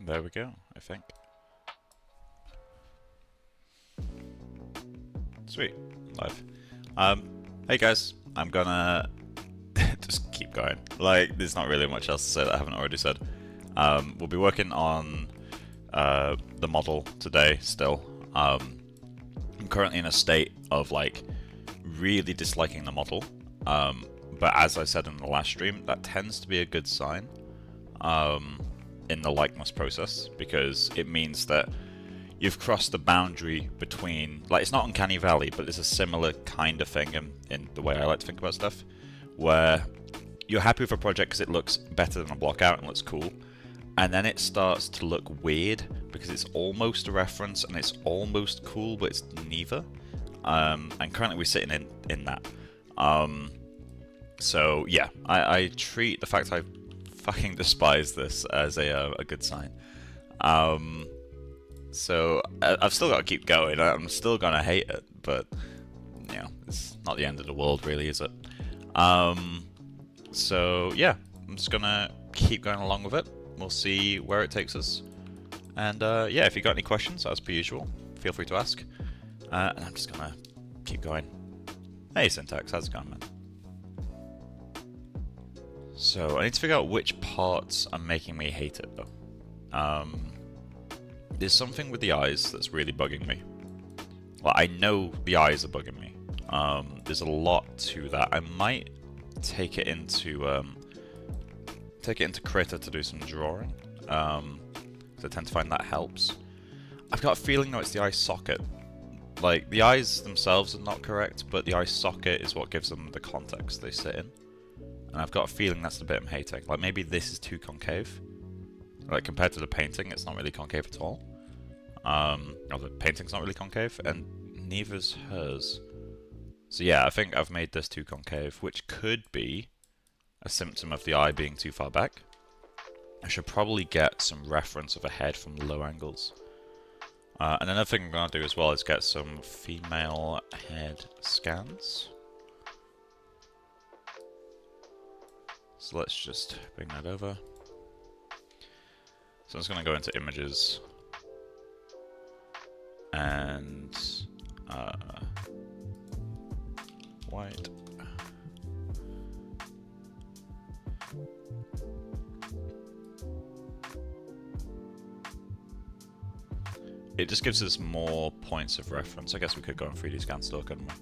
There we go, I think. Sweet, live. Hey guys, I'm gonna just keep going. Like, there's not really much else to say that I haven't already said. We'll be working on the model today still. I'm currently in a state of like really disliking the model, but as I said in the last stream, that tends to be a good sign in the likeness process, because it means that you've crossed the boundary between, like, it's not uncanny valley, but it's a similar kind of thing in the way I like to think about stuff, where you're happy with a project because it looks better than a block out and looks cool, and then it starts to look weird because it's almost a reference and it's almost cool, but it's neither. And currently we're sitting in that. So yeah, I treat the fact I fucking despise this as a good sign. So I've still got to keep going. I'm still gonna hate it, but you know, it's not the end of the world, really, is it? So yeah, I'm just gonna keep going along with it. We'll see where it takes us. And yeah, if you got any questions, as per usual, feel free to ask. And I'm just gonna keep going. Hey Syntax, how's it going, man? So I need to figure out which parts are making me hate it, though. There's something with the eyes that's really bugging me. Well, I know the eyes are bugging me. There's a lot to that. I might take it into Critter to do some drawing. Because I tend to find that helps. I've got a feeling though it's the eye socket. Like, the eyes themselves are not correct, but the eye socket is what gives them the context they sit in. And I've got a feeling that's the bit I'm hating. Like, maybe this is too concave. Like, compared to the painting, it's not really concave at all. Or the painting's not really concave, and neither's hers. So yeah, I think I've made this too concave, which could be a symptom of the eye being too far back. I should probably get some reference of a head from low angles. And another thing I'm going to do as well is get some female head scans. So let's just bring that over. So I'm just going to go into images and white. It just gives us more points of reference. I guess we could go on 3D scan still, couldn't we?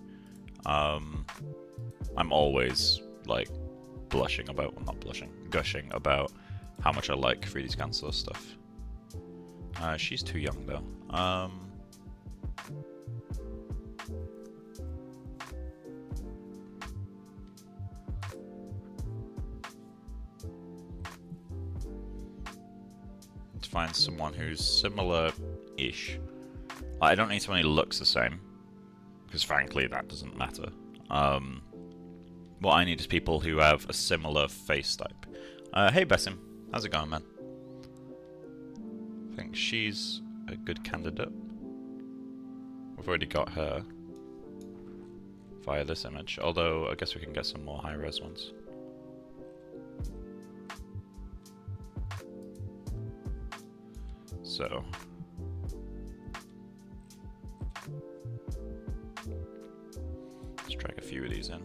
I'm always like blushing about, well, not blushing, gushing about how much I like 3D scan source stuff. She's too young though. To find someone who's similar-ish. I don't need someone who looks the same, because frankly that doesn't matter. What I need is people who have a similar face type. Hey Bessim, how's it going, man? I think she's a good candidate. We've already got her via this image, although I guess we can get some more high-res ones. So let's drag a few of these in.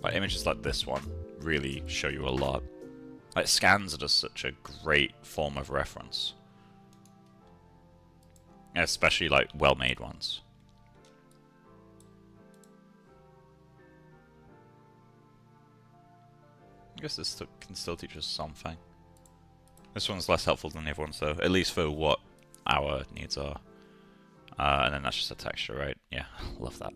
Like, images like this one really show you a lot. Like, scans are just such a great form of reference. Especially, like, well-made ones. I guess this can still teach us something. This one's less helpful than the other ones, though, at least for what our needs are. And then that's just a texture, right? Yeah, love that.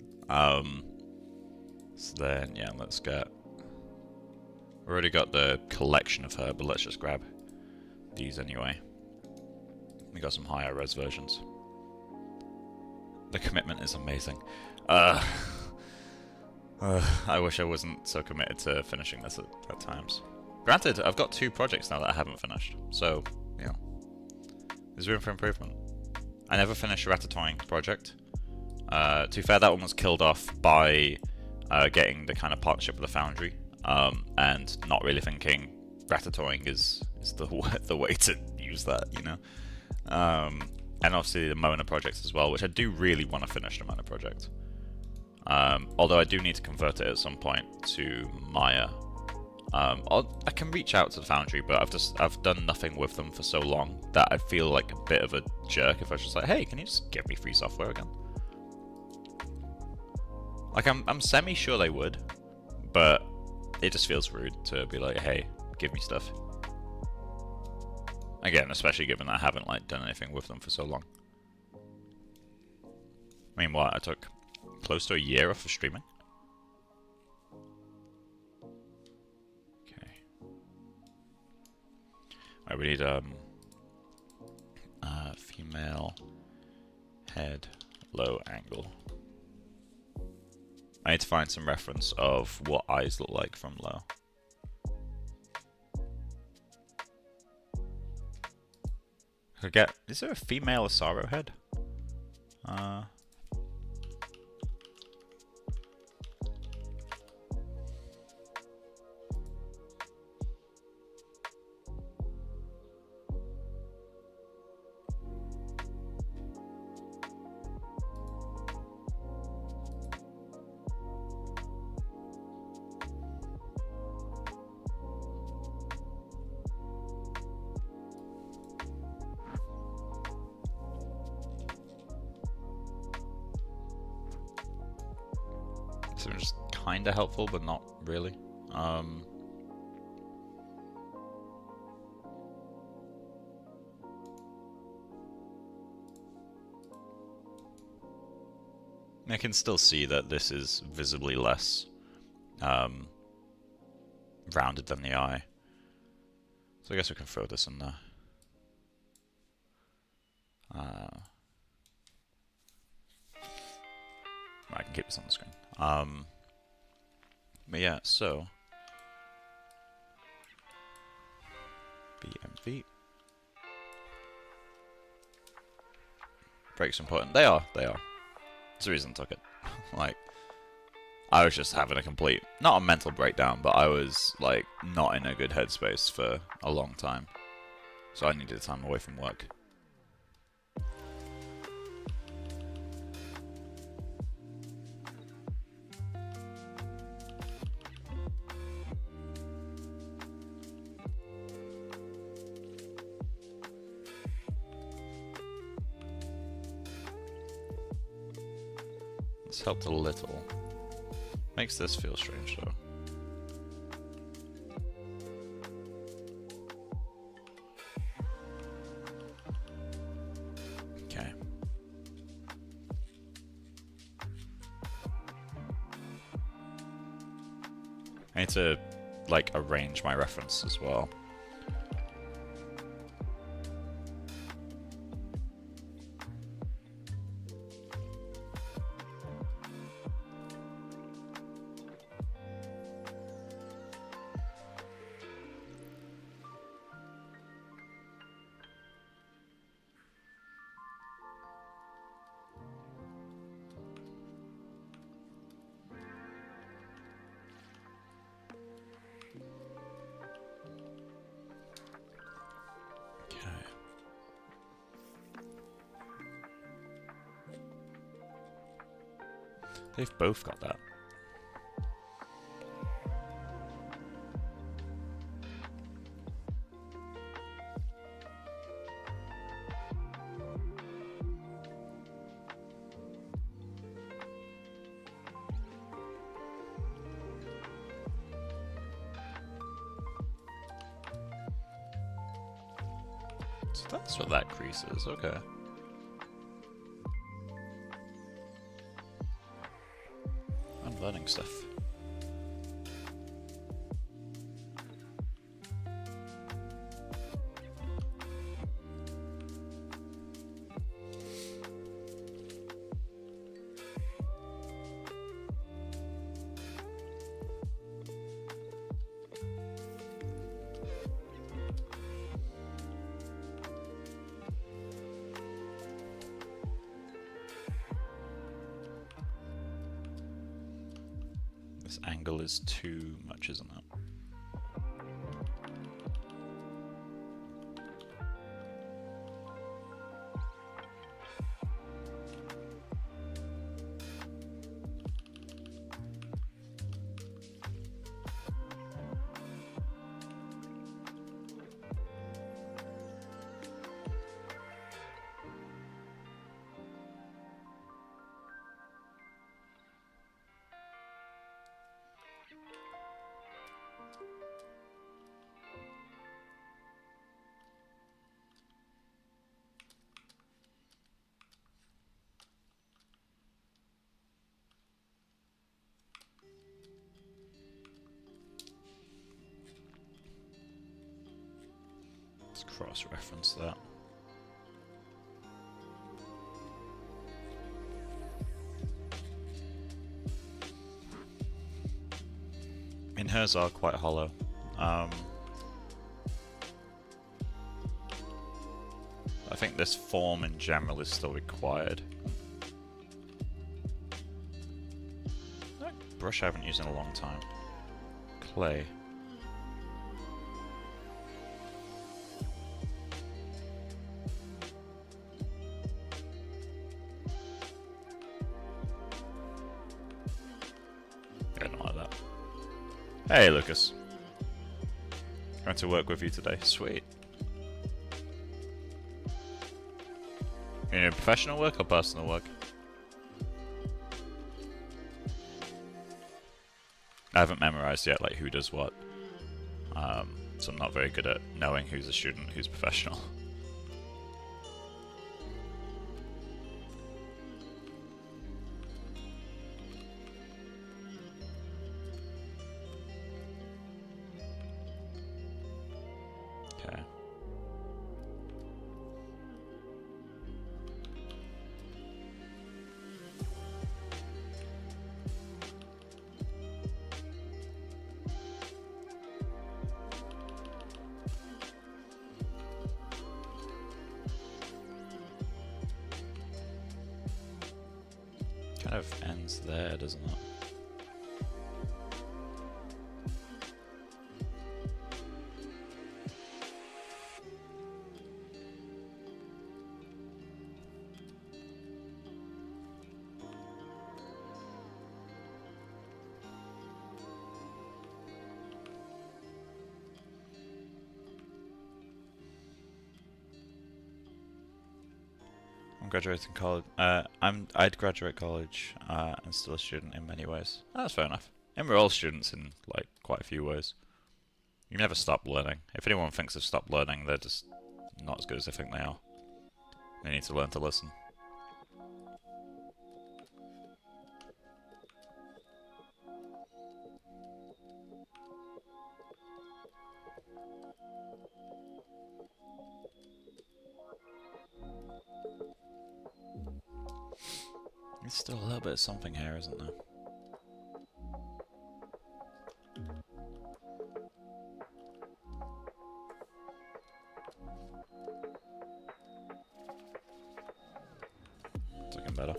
So then, yeah, let's get... We already got the collection of her, but let's just grab these anyway. We got some higher res versions. The commitment is amazing. I wish I wasn't so committed to finishing this at times. Granted, I've got 2 projects now that I haven't finished, so, you know, there's room for improvement. I never finished a Ratatouille project. To be fair, that one was killed off by getting the kind of partnership with the Foundry, and not really thinking Ratatouille is the way to use that, you know? And obviously the Mona project as well, which I do really want to finish the Mona project. Although I do need to convert it at some point to Maya. I can reach out to the Foundry, but I've done nothing with them for so long that I feel like a bit of a jerk if I was just like, hey, can you just give me free software again? Like, I'm semi-sure they would, but it just feels rude to be like, hey, give me stuff. Again, especially given that I haven't like done anything with them for so long. I mean, what? I took close to a year off of streaming. Okay. Alright, we need female head low angle. I need to find some reference of what eyes look like from low. Is there a female Asaro head? So just kind of helpful, but not really. I can still see that this is visibly less rounded than the eye. So I guess we can throw this in there. I can keep this on the screen. But yeah, so BMV. Breaks important. They are. That's the reason I took it. Like, I was just having a complete, not a mental breakdown, but I was like not in a good headspace for a long time. So I needed time away from work. It's helped a little. Makes this feel strange though. Okay. I need to like arrange my reference as well. They've both got that. So that's what that crease is, okay. Learning stuff. This angle is too much, isn't it? Let's cross-reference that. I mean, hers are quite hollow. I think this form in general is still required. That brush I haven't used in a long time. Clay. I don't like that. Hey, Lucas. Going to work with you today. Sweet. You know, professional work or personal work? I haven't memorized yet, like, who does what. So I'm not very good at knowing who's a student, who's professional. Okay. Kind of ends there, doesn't it? I'm graduating college. I'd graduate college and still a student in many ways. That's fair enough. And we're all students in like quite a few ways. You never stop learning. If anyone thinks they've stopped learning, they're just not as good as they think they are. They need to learn to listen. There's still a little bit of something here, isn't there? It's looking better.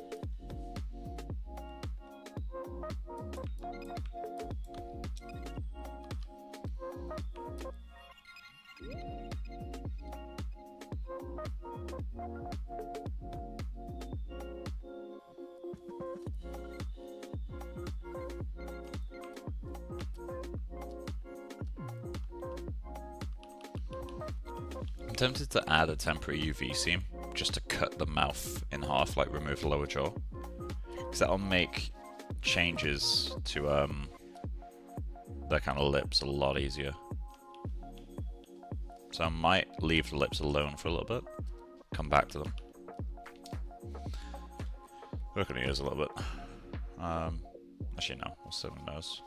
I'm tempted to add a temporary UV seam just to cut the mouth in half, like remove the lower jaw, because that'll make changes to their kind of lips a lot easier. So I might leave the lips alone for a little bit, come back to them. Work on the ears a little bit. Actually no, we'll sit on the nose.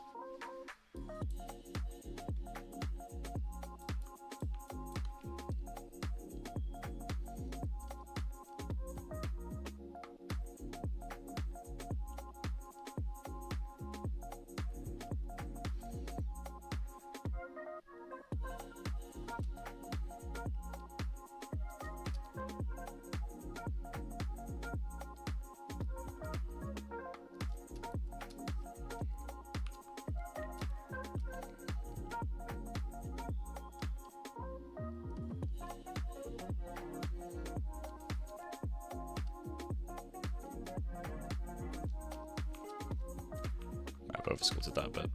oversculpted that a bit.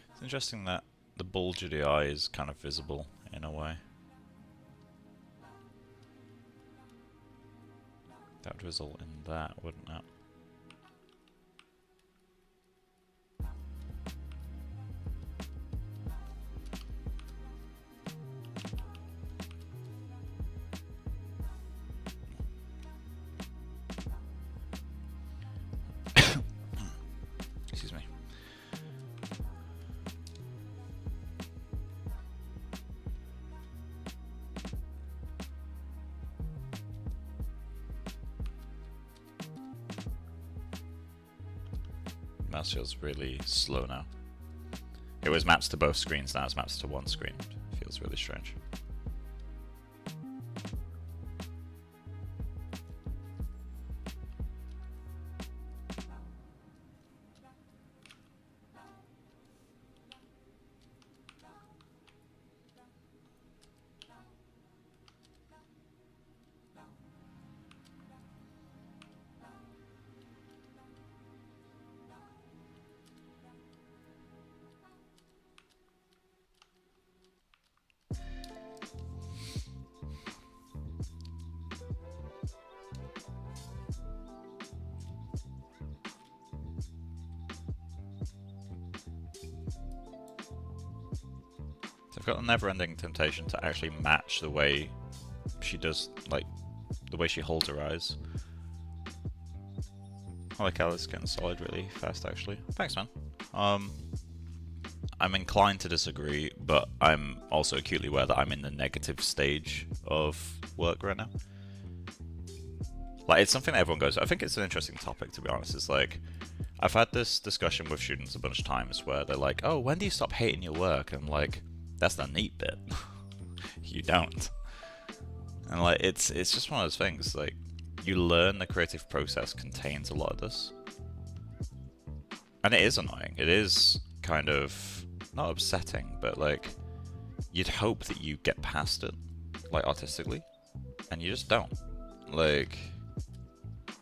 It's interesting that the bulge of the eye is kind of visible in a way. That would result in that, wouldn't it? Excuse me. Mouse feels really slow now. It was maps to both screens, now it's maps to one screen. It feels really strange. I've got a never-ending temptation to actually match the way she does, like, the way she holds her eyes. I like how it's getting solid really fast, actually. Thanks, man. I'm inclined to disagree, but I'm also acutely aware that I'm in the negative stage of work right now. Like, it's something that everyone goes, I think it's an interesting topic, to be honest. It's like, I've had this discussion with students a bunch of times where they're like, oh, when do you stop hating your work? And I'm like, that's the neat bit. You don't. And like, it's just one of those things, like, you learn the creative process contains a lot of this. And it is annoying. It is kind of, not upsetting, but like, you'd hope that you get past it, like, artistically, and you just don't. Like,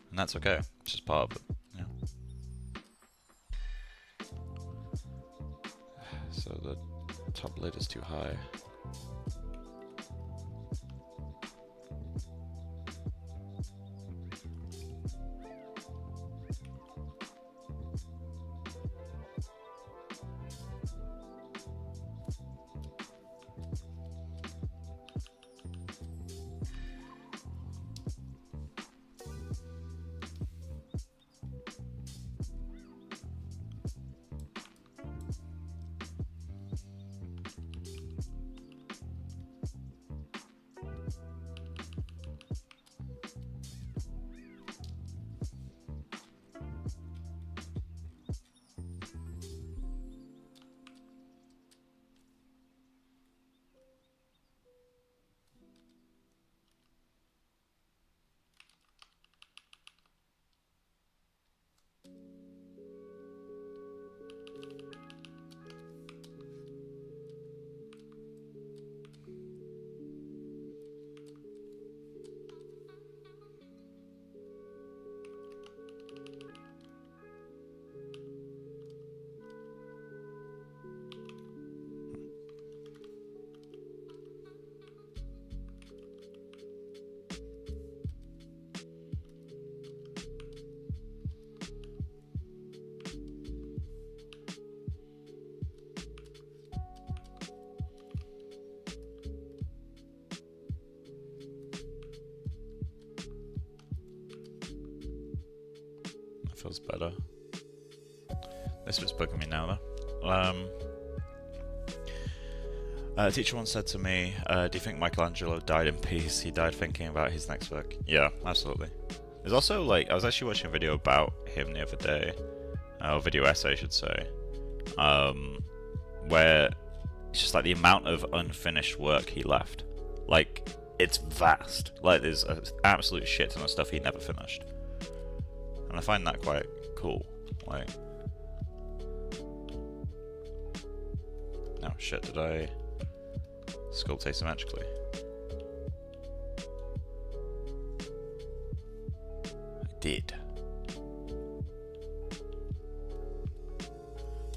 and that's okay. It's just part of it, yeah. So the top lid is too high. feels better. This bit's bugging me now though. A teacher once said to me, do you think Michelangelo died in peace? He died thinking about his next work. Yeah, absolutely. There's also, like, I was actually watching a video about him the other day, or video essay I should say, where it's just like the amount of unfinished work he left. Like, it's vast. Like, there's an absolute shit ton of stuff he never finished. And I find that quite cool. Like, oh shit, did I sculpt asymmetrically? I did.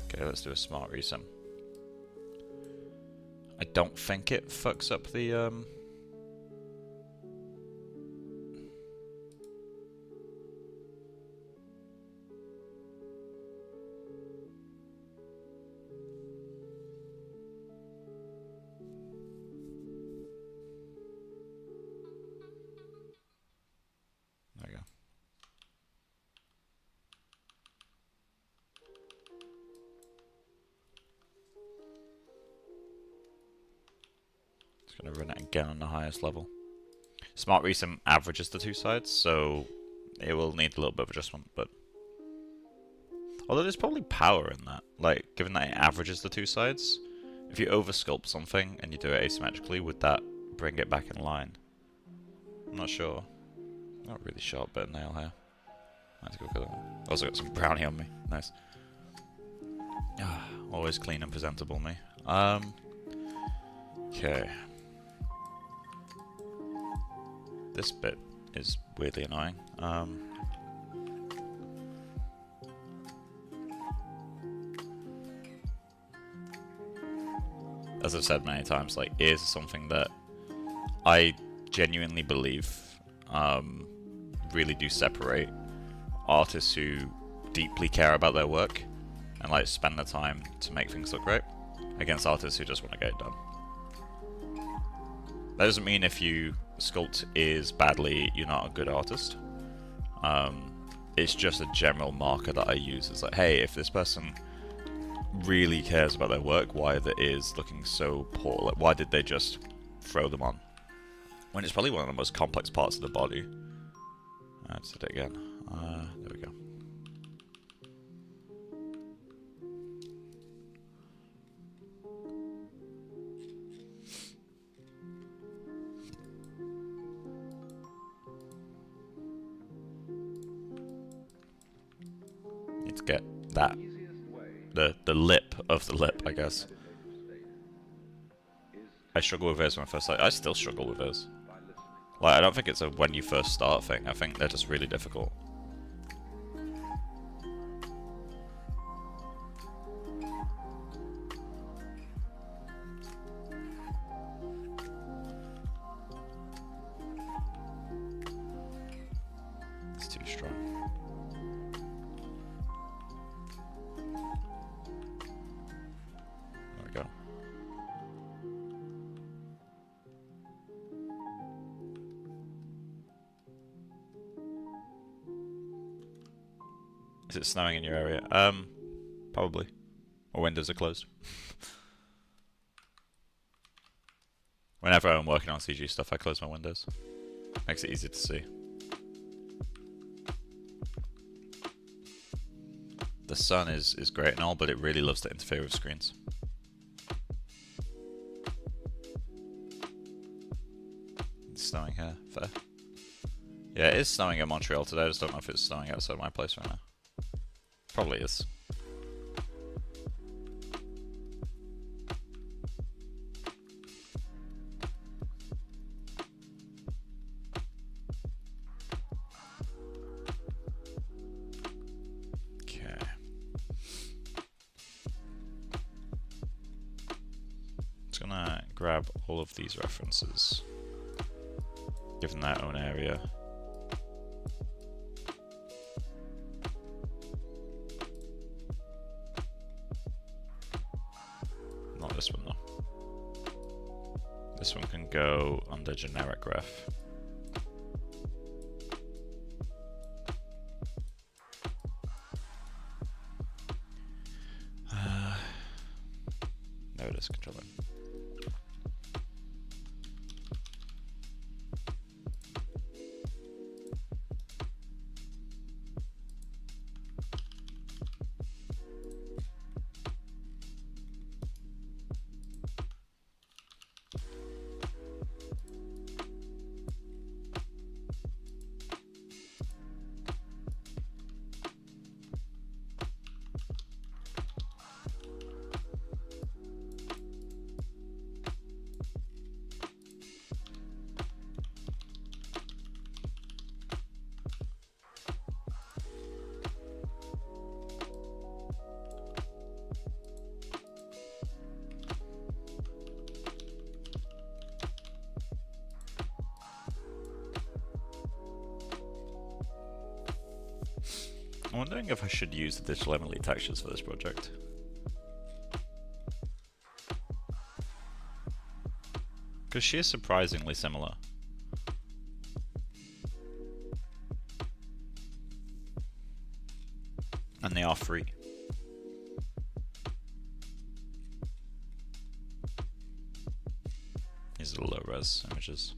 Okay, let's do a smart resim. I don't think it fucks up the there we go. Just gonna run it again on the highest level. Smart resim averages the two sides, so it will need a little bit of adjustment, but although there's probably power in that, like, given that it averages the two sides, if you oversculpt something and you do it asymmetrically, would that bring it back in line? I'm not sure. Not really sharp bit of nail hair. I have to go for that. Also got some brownie on me. Nice. Always clean and presentable, me. Okay. This bit is weirdly annoying. As I've said many times, like, ears is something that I genuinely believe really do separate artists who deeply care about their work and like spend the time to make things look great against artists who just want to get it done. That doesn't mean if you sculpt ears badly, you're not a good artist. It's just a general marker that I use. It's like, hey, if this person really cares about their work, why are the ears looking so poor? Like, why did they just throw them on? When it's probably one of the most complex parts of the body. Let's do it again. There we go. Need to get that, the lip of the lip, I guess. I struggle with those when I first start. I still struggle with those. Like, I don't think it's a when you first start thing. I think they're just really difficult. It's too strong. There we go. Is it snowing in your area? Probably. Or windows are closed. Whenever I'm working on CG stuff, I close my windows. Makes it easier to see. The sun is great and all, but it really loves to interfere with screens. It's snowing here, fair. Yeah, it is snowing in Montreal today, I just don't know if it's snowing outside my place right now. Probably is. Okay. Just gonna grab all of these references, give them their own area. This one though. This one can go under generic ref. this controller. I'm wondering if I should use the digital Emily textures for this project. Because she is surprisingly similar. And they are free. These are the low res images.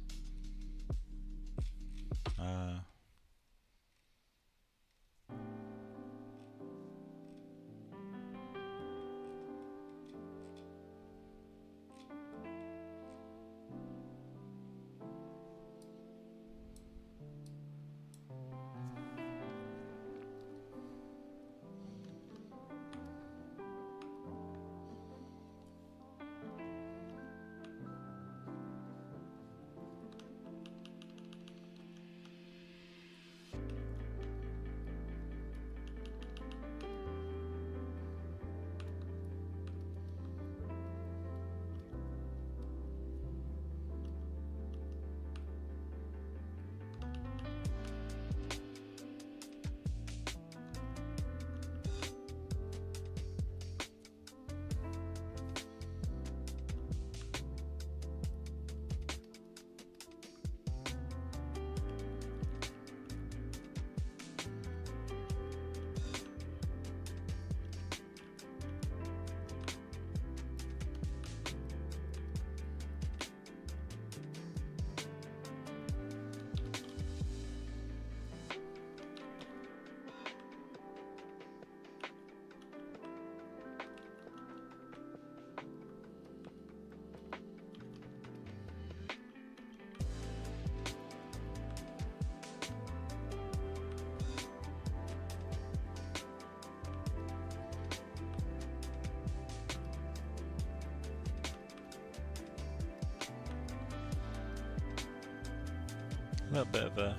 A little bit of a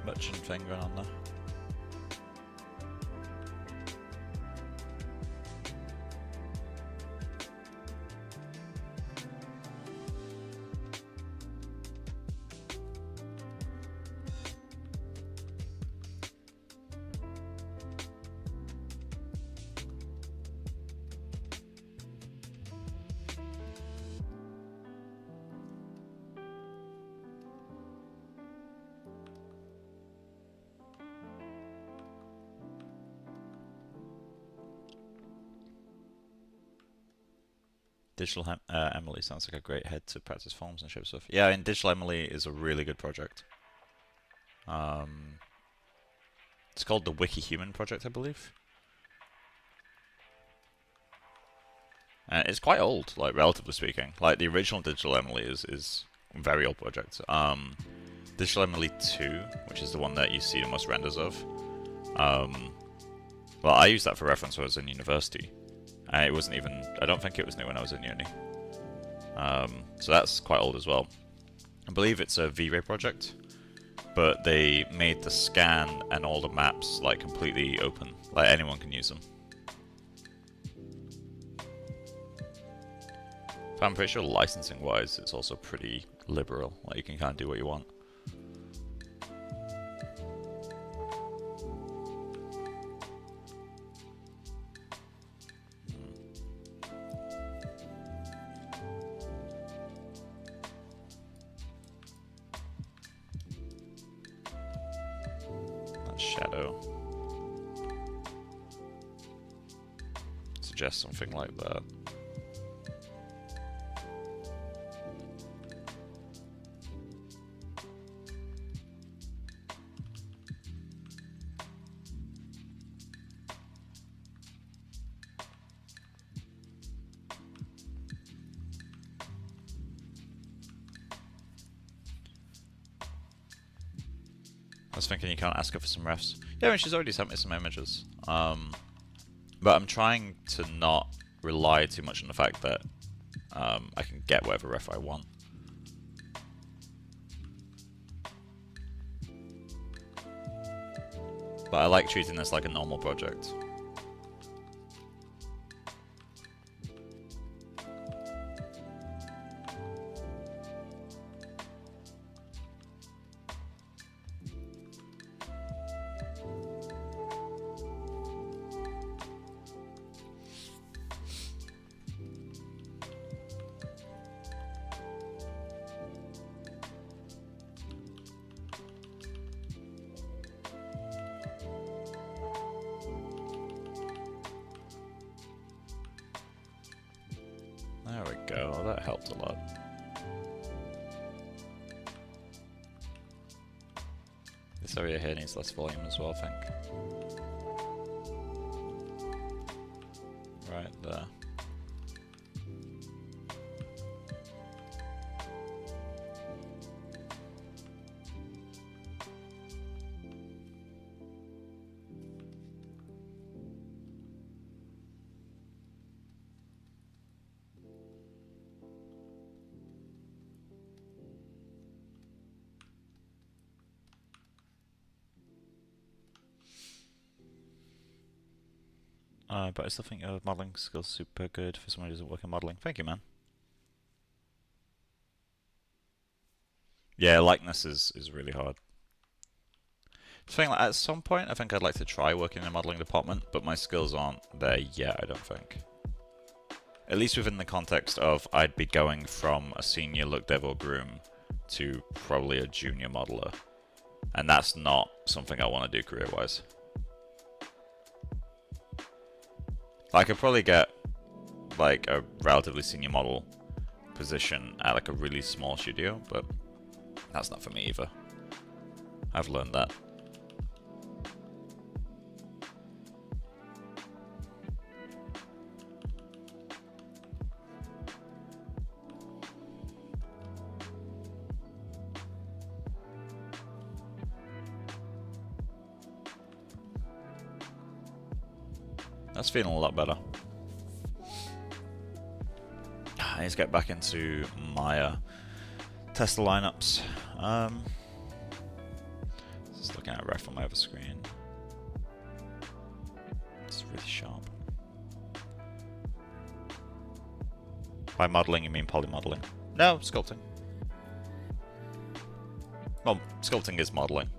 merchant thing going on there. Digital Emily sounds like a great head to practice forms and shape stuff. Yeah, and Digital Emily is a really good project. It's called the Wiki Human project, I believe. It's quite old, like relatively speaking. Like the original Digital Emily is a very old project. Digital Emily 2, which is the one that you see the most renders of. Well, I used that for reference when I was in university. It wasn't even, I don't think it was new when I was in uni. So that's quite old as well. I believe it's a V-Ray project, but they made the scan and all the maps like completely open. Like anyone can use them. But I'm pretty sure licensing wise it's also pretty liberal. Like you can kind of do what you want. Shadow. Suggest something like that. I was thinking you can't ask her for some refs. Yeah, I mean, she's already sent me some images. But I'm trying to not rely too much on the fact that I can get whatever ref I want. But I like treating this like a normal project. There we go, that helped a lot. This area here needs less volume as well, I think. Right there. But I still think your modelling skills super good for someone who doesn't work in modelling. Thank you, man. Yeah, likeness is really hard. The thing, like, at some point, I think I'd like to try working in a modelling department, but my skills aren't there yet, I don't think. At least within the context of I'd be going from a senior look dev or groom to probably a junior modeler. And that's not something I want to do career-wise. I could probably get like a relatively senior model position at like a really small studio, but that's not for me either. I've learned that. That's feeling a lot better. I need to get back into my test the lineups. Just looking at a ref on my other screen. It's really sharp. By modelling, you mean polymodelling? No, sculpting. Well, sculpting is modelling.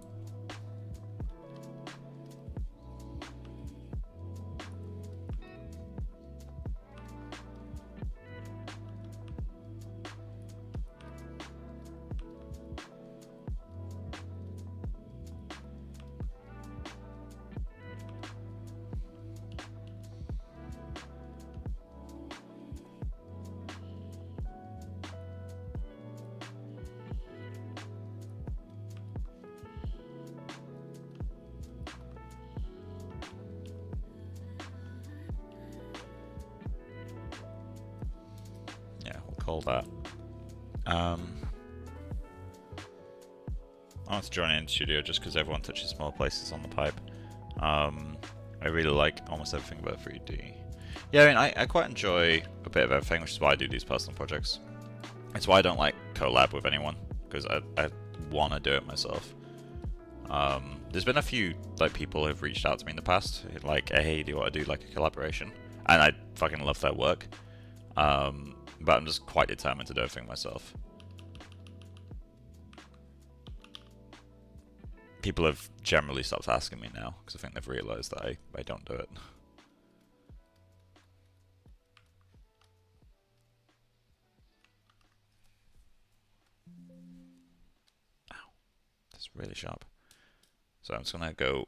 Call that. I want to join in studio just because everyone touches small places on the pipe. I really like almost everything about 3D. Yeah, I mean, I quite enjoy a bit of everything, which is why I do these personal projects. It's why I don't like collab with anyone, because I want to do it myself. There's been a few like people who have reached out to me in the past, like, hey, do you want to do like a collaboration? And I fucking love their work. But I'm just quite determined to do everything myself. People have generally stopped asking me now, because I think they've realised that I don't do it. Ow. That's really sharp. So I'm just going to go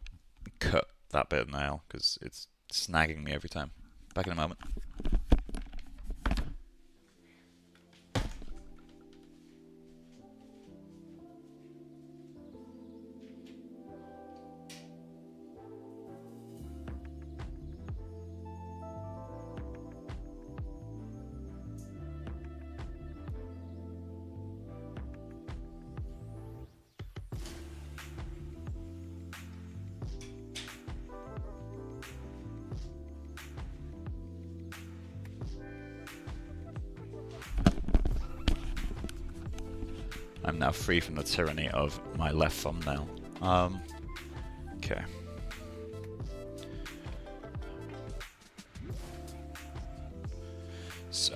cut that bit of nail, because it's snagging me every time. Back in a moment. I'm now free from the tyranny of my left thumbnail. Okay. So,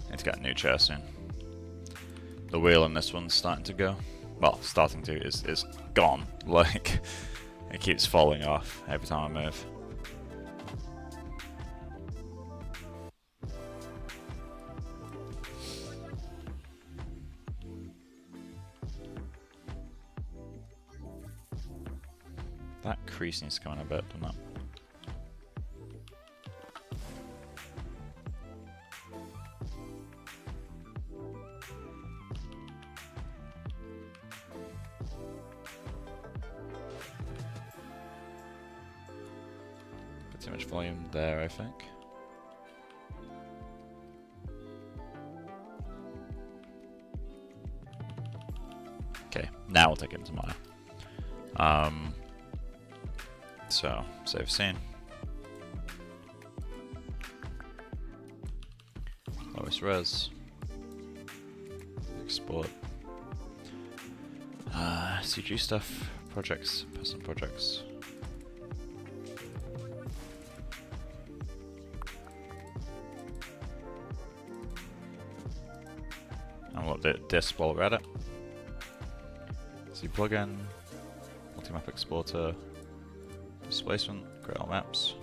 need to get a new chair soon. The wheel on this one's starting to go. Well, starting to, is gone. Like, it keeps falling off every time I move. That crease needs to go in a bit, doesn't it? Bit too much volume there, I think. Okay, now we'll take it into Maya. So, save scene. Lowest res. Export. CG stuff. Projects. Personal projects. And what did disk while we're at it. C plugin. Multi-map exporter. Displacement, create all maps.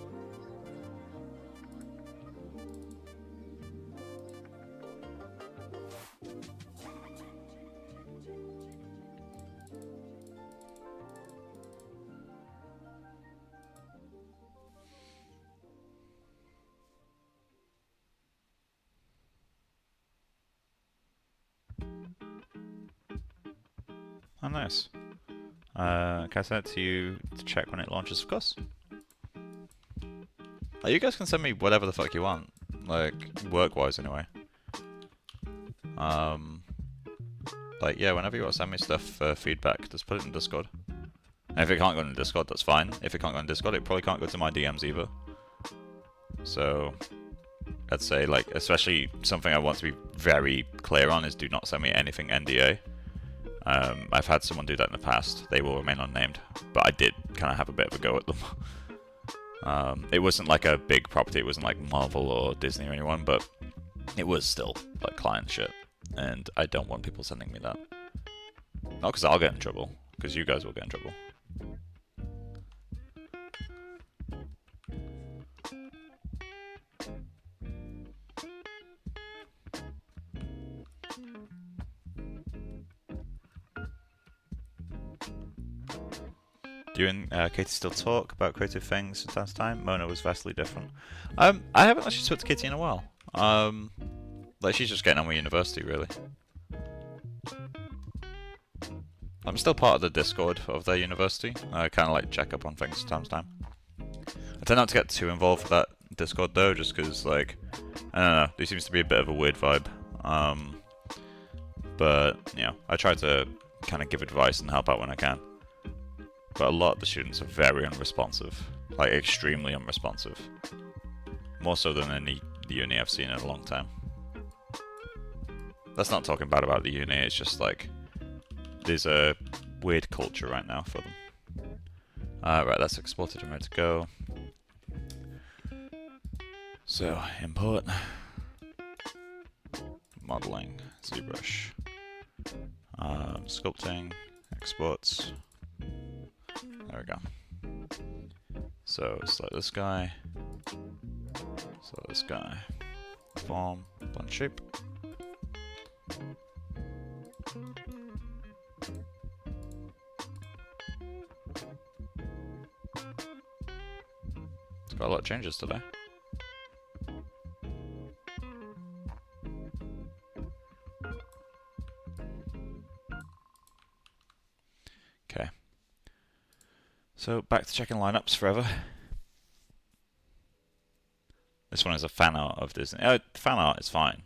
Oh, nice. Can I send it to you to check when it launches, of course? Like, you guys can send me whatever the fuck you want, like, work-wise anyway. Like, yeah, whenever you want to send me stuff for feedback, just put it in Discord. And if it can't go in Discord, that's fine. If it can't go in Discord, it probably can't go to my DMs either. So, I'd say, like, especially something I want to be very clear on is do not send me anything NDA. I've had someone do that in the past. They will remain unnamed, but I did kind of have a bit of a go at them. It wasn't like a big property, it wasn't like Marvel or Disney or anyone, but it was still like client shit, and I don't want people sending me that. Not because I'll get in trouble, because you guys will get in trouble. Do you and Katie still talk about creative things from time to time? Mona was vastly different. I haven't actually spoken to Katie in a while. Like, she's just getting on with university, really. I'm still part of the Discord of their university. I kind of like check up on things from time to time. I tend not to get too involved with that Discord though, just because, like, I don't know, there seems to be a bit of a weird vibe. But, you know, I try to kind of give advice and help out when I can. But a lot of the students are very unresponsive, like extremely unresponsive. More so than any uni I've seen in a long time. That's not talking bad about the uni, it's just like, there's a weird culture right now for them. Right, that's exported and ready to go. So, import. Modeling, ZBrush. Sculpting, exports. There we go. So, select this guy. Select this guy. Form, blend shape. It's got a lot of changes today. Okay. So back to checking lineups forever. This one is a fan art of Disney. Fan art is fine.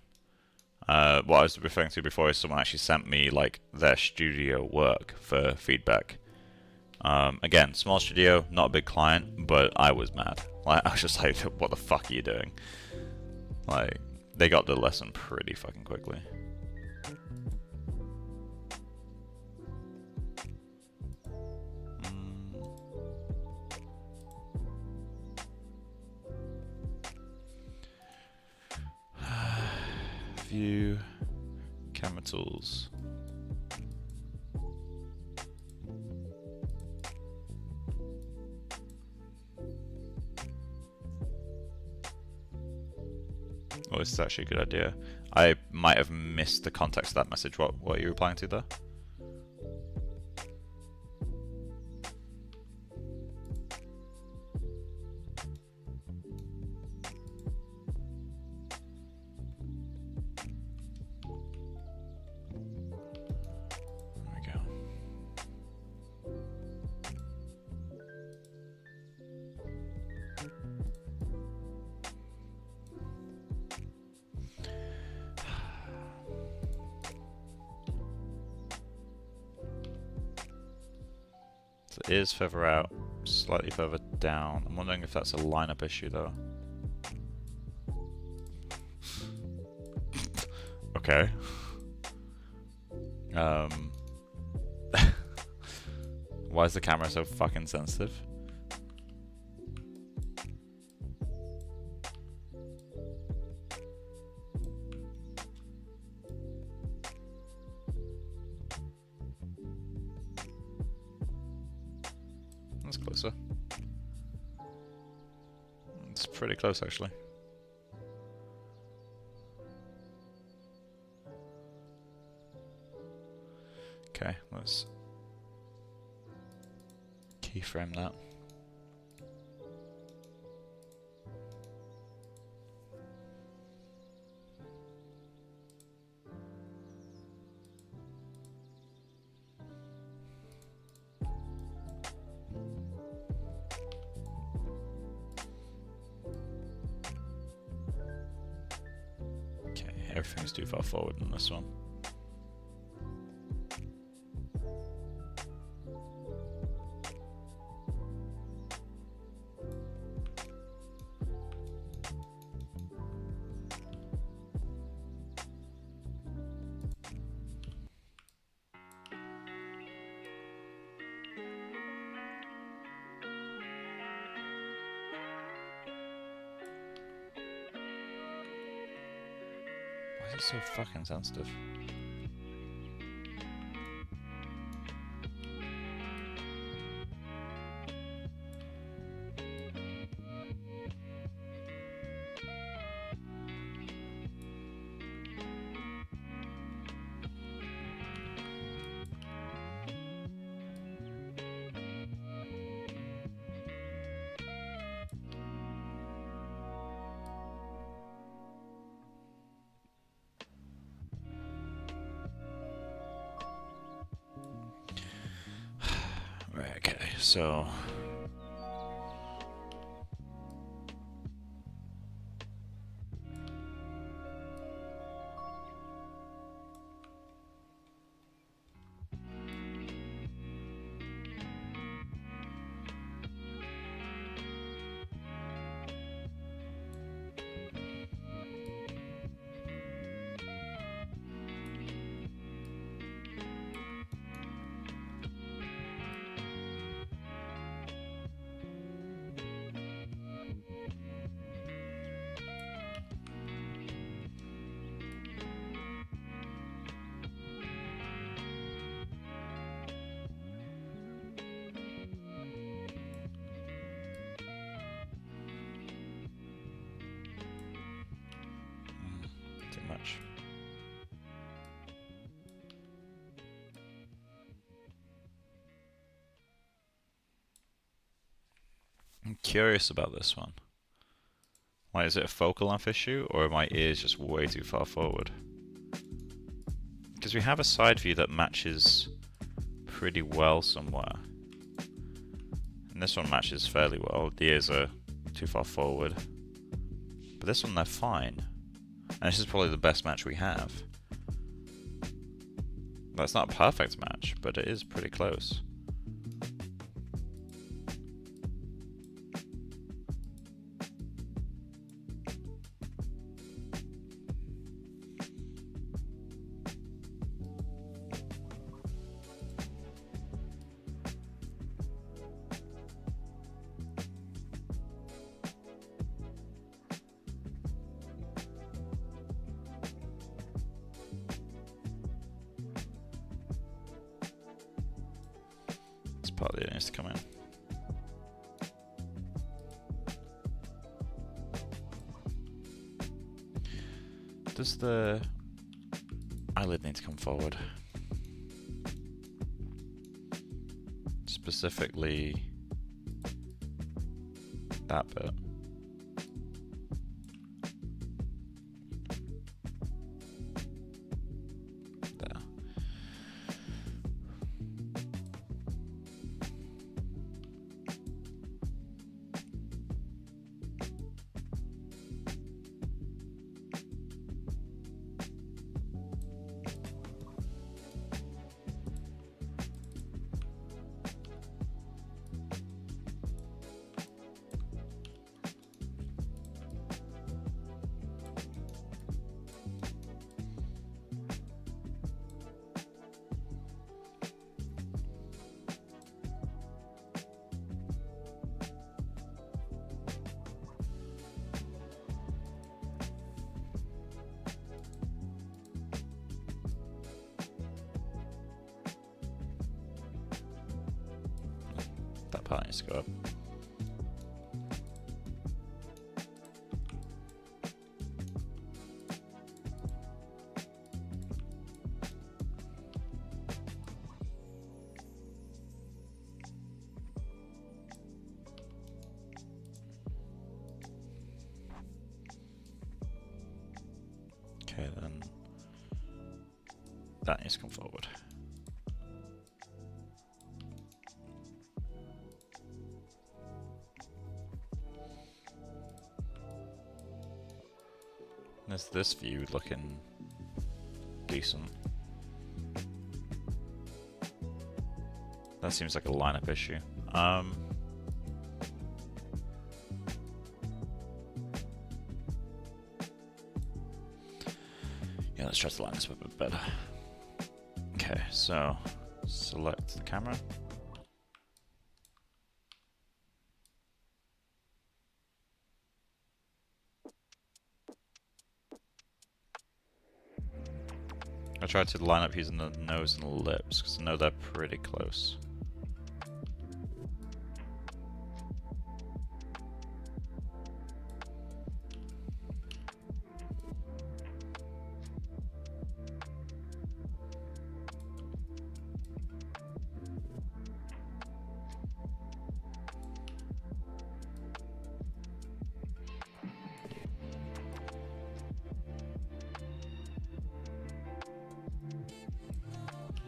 What I was referring to before is someone actually sent me like their studio work for feedback. Again, small studio, not a big client, but I was mad. Like, I was just like, what the fuck are you doing? Like, they got the lesson pretty fucking quickly. view, camera tools. Oh, this is actually a good idea. I might have missed the context of that message. What are you replying to there? So it is further out, slightly further down. I'm wondering if that's a lineup issue though. Okay. Why is the camera so fucking sensitive? That's closer. It's pretty close actually. Okay, let's keyframe that. Okay, everything's too far forward in this one. Why is it so fucking sensitive? Right, okay, so too much. I'm curious about this one. Why is it a focal length issue, or are my ears just way too far forward? Because we have a side view that matches pretty well somewhere. And this one matches fairly well. The ears are too far forward. But this one, they're fine. And this is probably the best match we have. That's not a perfect match, but it is pretty close. part that needs to come in. Does the eyelid need to come forward? Specifically, that bit. There. That part needs to go up. Okay, then that needs to come forward. There's this view looking decent. That seems like a lineup issue. Yeah, let's try to line this up a bit better. Okay, so select the camera. I tried to line up using the nose and the lips because I know they're pretty close.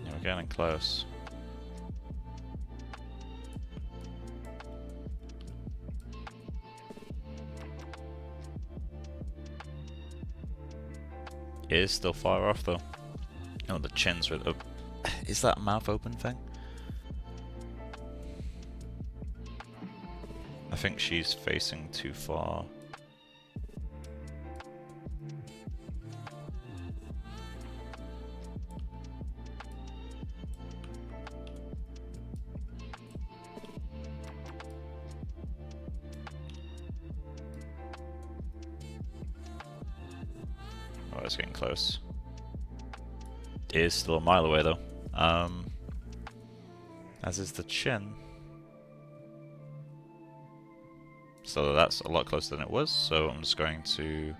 We're getting close. It is still far off though. Oh, the chin's really up. Is that a mouth open thing? I think she's facing too far. Oh, it's getting close. It is still a mile away though. As is the chin. So that's a lot closer than it was, so I'm just going to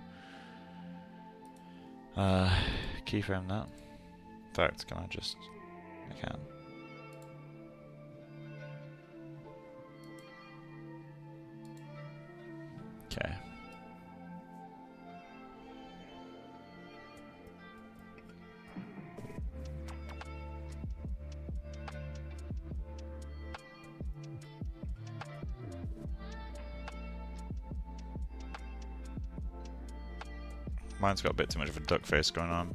keyframe that. In fact, can I just... I can. Okay. Mine's got a bit too much of a duck face going on.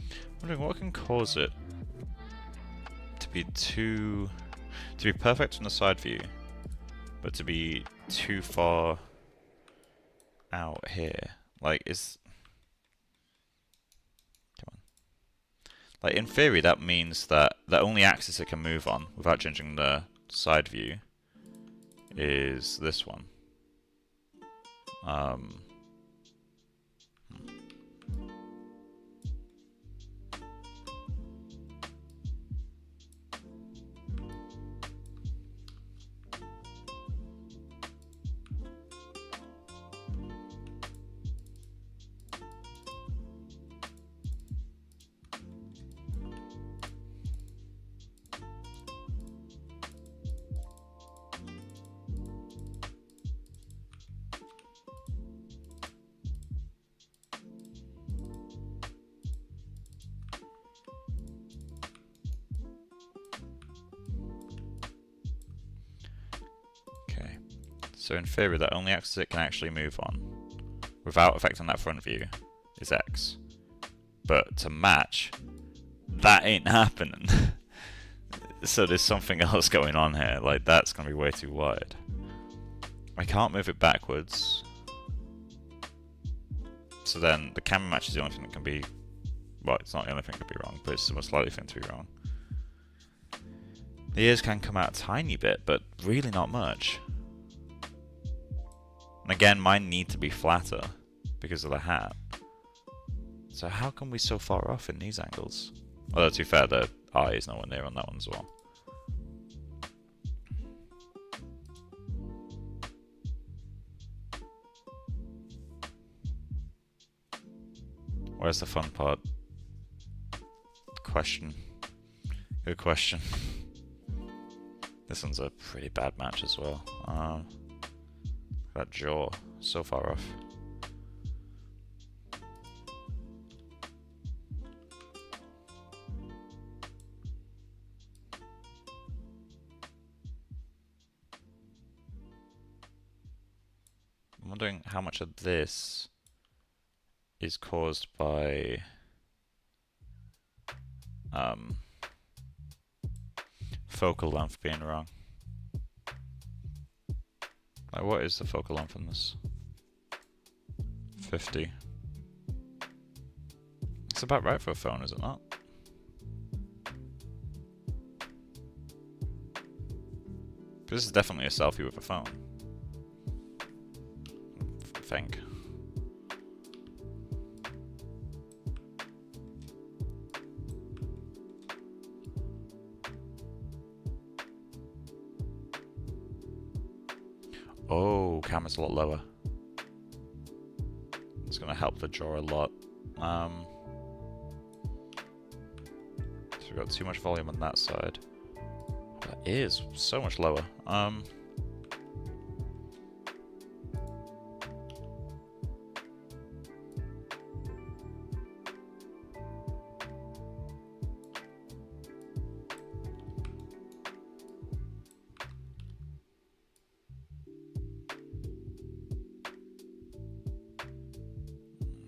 I'm wondering what can cause it to be perfect from the side view, but to be too far out here. Like, come on. Like, in theory, that means that the only axis it can move on without changing the side view is this one. So in theory, the only axis it can actually move on, without affecting that front view, is X. But to match, that ain't happening. So there's something else going on here. Like, that's going to be way too wide. I can't move it backwards. So then the camera match is the only thing that can be... Well, it's not the only thing that can be wrong, but it's the most likely thing to be wrong. The ears can come out a tiny bit, but really not much. And again, mine need to be flatter because of the hat. So how come we're so far off in these angles? Although, to be fair, the eye is nowhere near on that one as well. Where's the fun part? Question. Good question. This one's a pretty bad match as well. That jaw, so far off. I'm wondering how much of this is caused by focal length being wrong. Like, what is the focal length on this? 50. It's about right for a phone, is it not? This is definitely a selfie with a phone. I think. Oh, camera's a lot lower. It's going to help the jaw a lot. So we've got too much volume on that side. That is so much lower.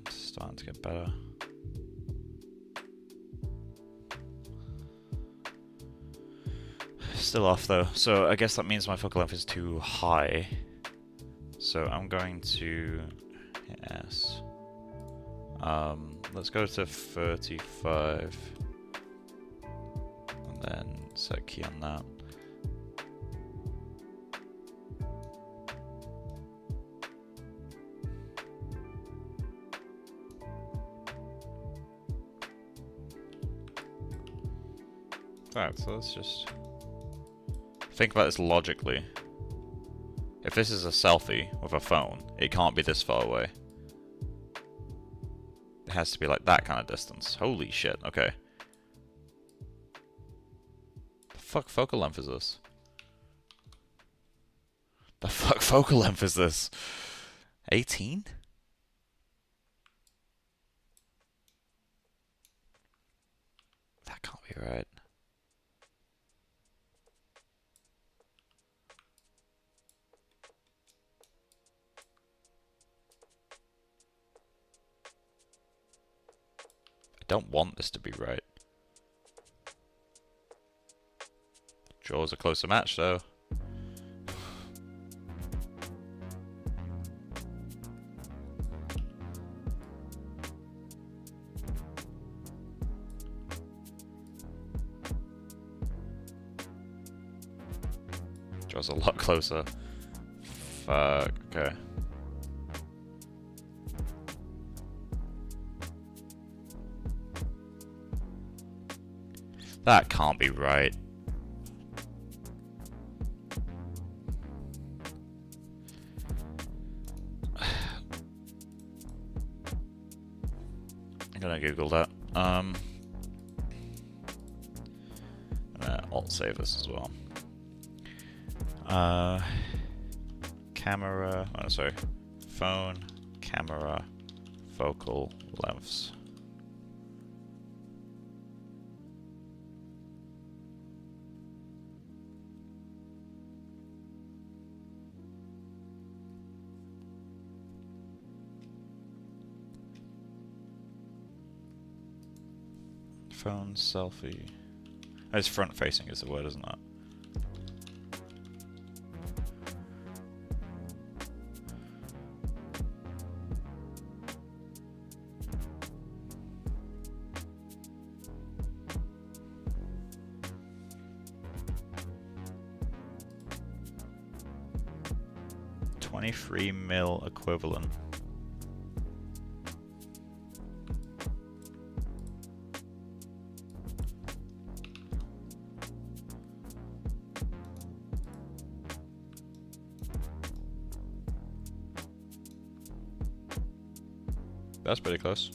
Starting to get better. Still off though, so I guess that means my focal length is too high. So I'm going to yes. Let's go to 35 and then set key on that. Right, so let's just think about this logically. If this is a selfie with a phone, it can't be this far away. It has to be like that kind of distance. Holy shit, okay. The fuck focal length is this? The fuck focal length is this? 18? That can't be right. I don't want this to be right. Jaws a closer match though. Jaws a lot closer. Fuck, okay. That can't be right. I'm gonna Google that. I'm gonna alt save this as well. Camera, oh sorry, phone, camera, focal lengths. phone selfie. Oh, it's front facing is the word, isn't it? $23 equivalent. That's pretty close.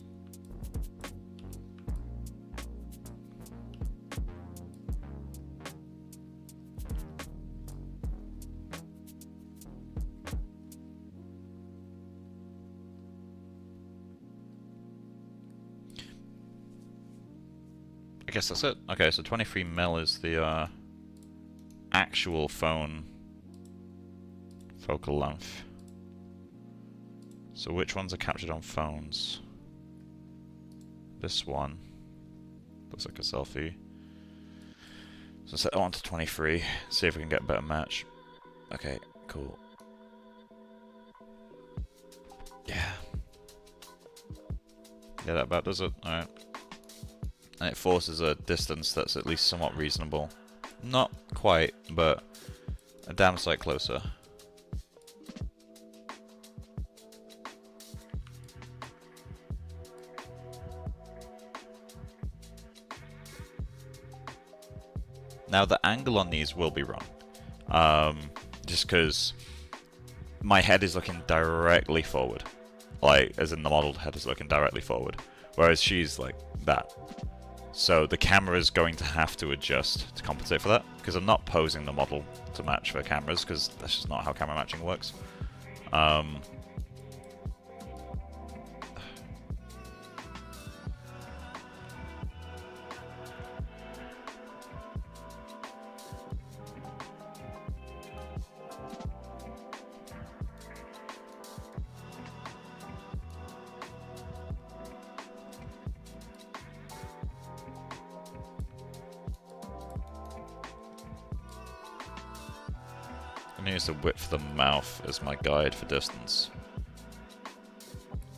I guess that's it. Okay, so 23mm is the actual phone focal length. So which ones are captured on phones? This one looks like a selfie. So set that one to 23. See if we can get a better match. Okay, cool. Yeah. Yeah, that about does it. Alright. And it forces a distance that's at least somewhat reasonable. Not quite, but a damn sight closer. Now the angle on these will be wrong, just because my head is looking directly forward, like as in the modeled head is looking directly forward, whereas she's like that. So the camera is going to have to adjust to compensate for that, because I'm not posing the model to match for cameras, because that's just not how camera matching works. I'm going to use the width of the mouth as my guide for distance.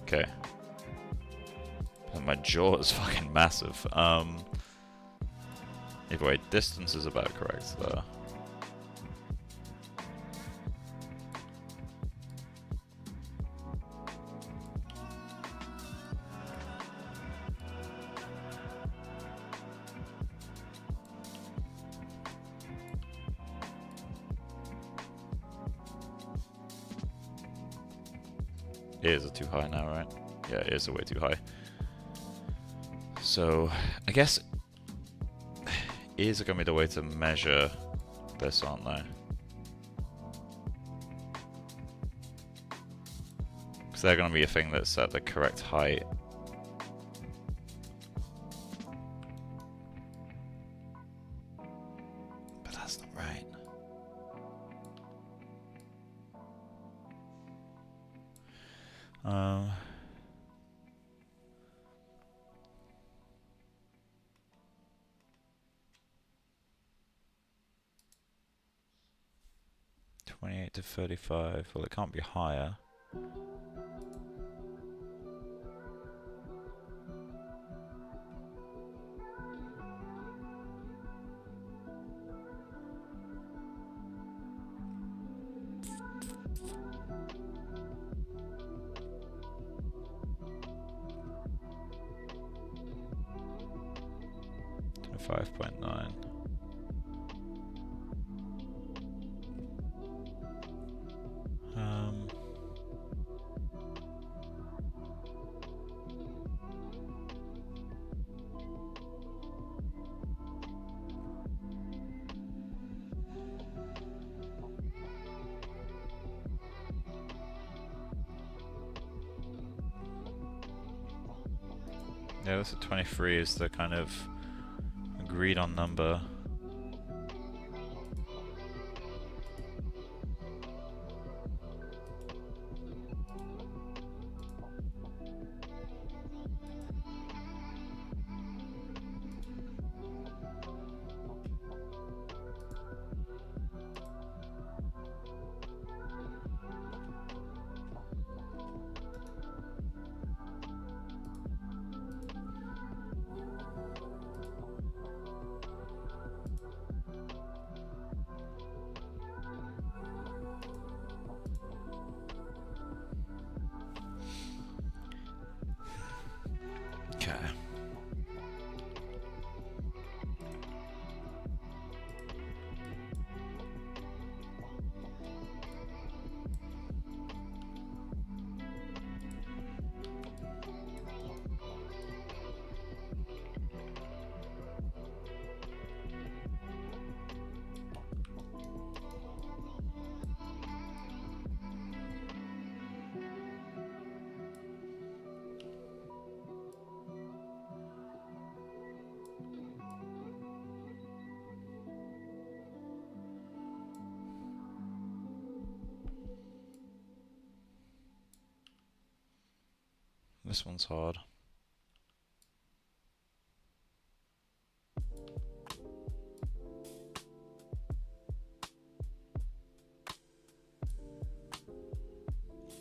Okay. And my jaw is fucking massive. Either way, distance is about correct there. Ears are too high now, right? Yeah, ears are way too high. So, I guess ears are going to be the way to measure this, aren't they? Because they're going to be a thing that's at the correct height. But that's not right. $28 to $35. Well, it can't be higher. $5.9. Yeah, this at 23 is the kind of agreed on number. This one's hard.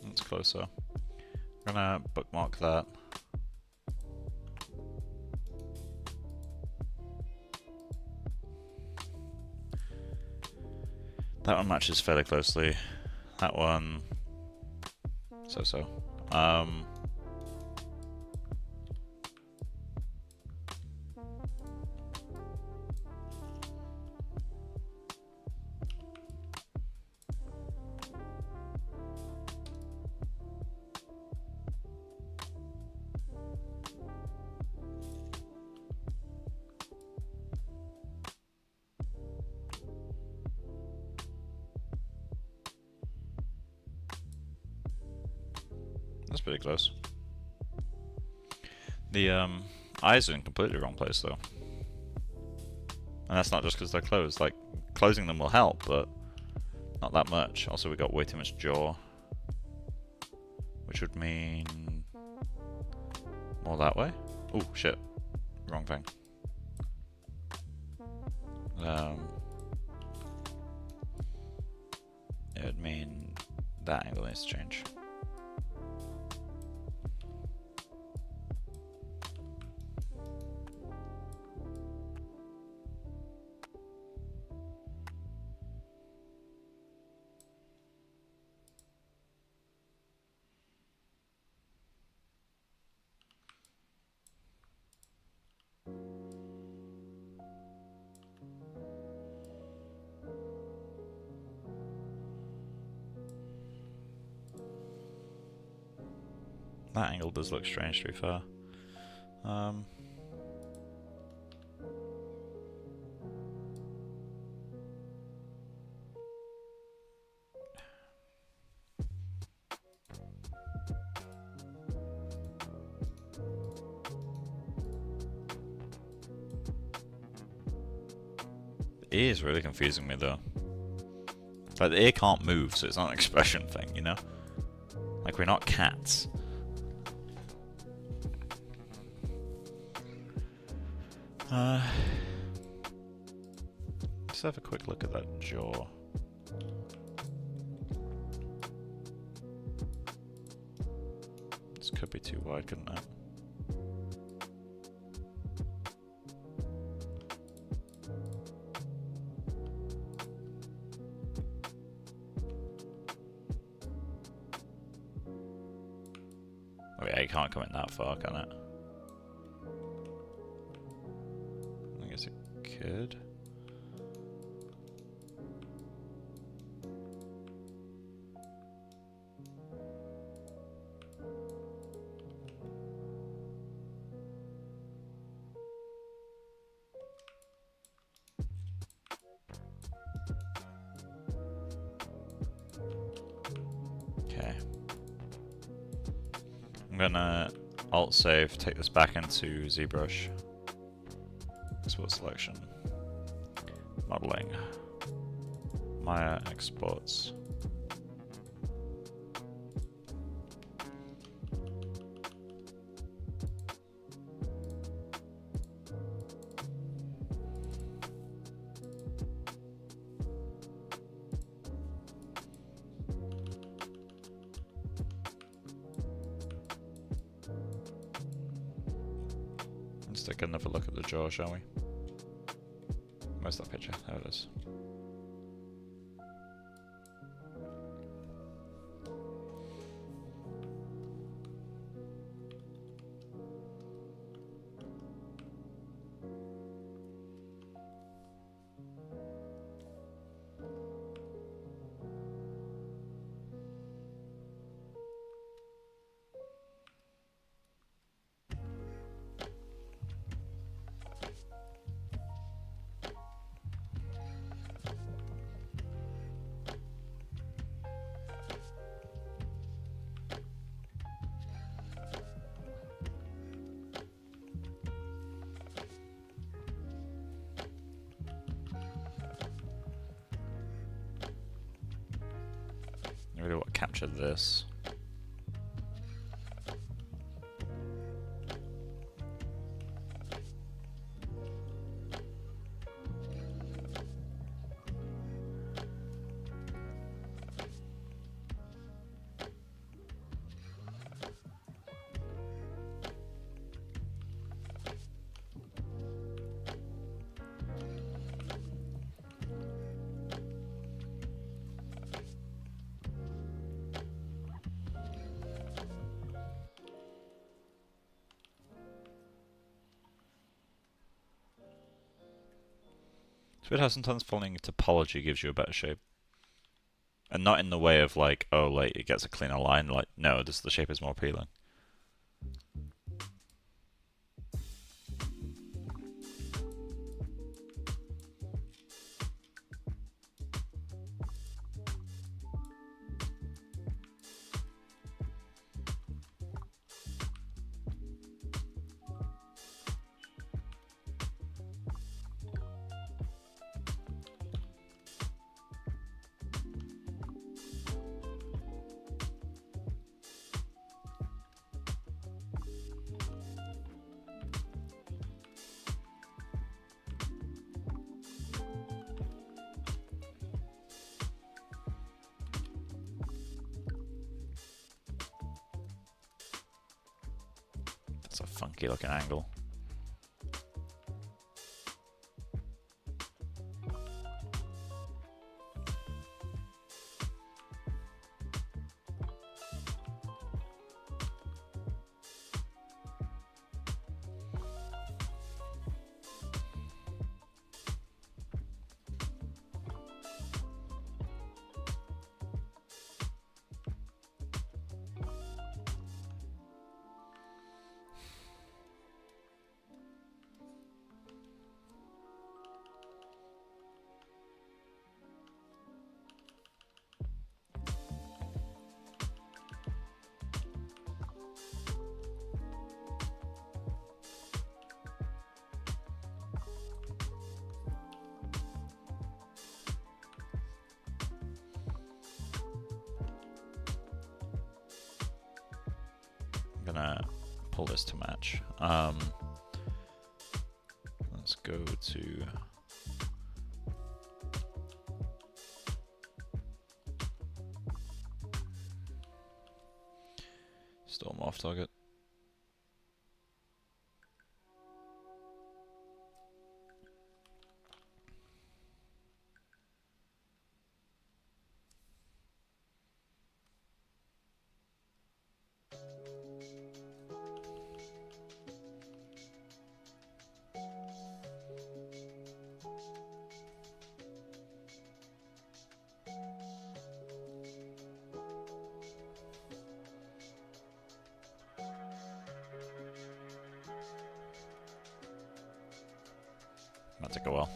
That's closer. I'm gonna bookmark that. That one matches fairly closely. That one, so-so. That's pretty close. The eyes are in completely wrong place though. And that's not just because they're closed. Like, closing them will help, but not that much. Also, we got way too much jaw. Which would mean more that way. Oh shit. Wrong thing. It would mean that angle needs to change. That angle does look strange, to be fair. The ear is really confusing me, though. Like, the ear can't move, so it's not an expression thing, you know? Like, we're not cats. Let's have a quick look at that jaw. This could be too wide, couldn't it? Oh yeah, you can't come in that far, can it? I guess it could. Okay. I'm gonna Alt-Save, take this back into ZBrush. Export selection. Modeling. Maya exports. Let's take another look at the jaw, shall we? Where's that picture? There it is. I really want to capture this. weird how sometimes following topology gives you a better shape. And not in the way of like, oh, like it gets a cleaner line. Like, no, the shape is more appealing. That's a funky looking angle. I'm gonna pull this to match. Let's go to storm off target. That took a while.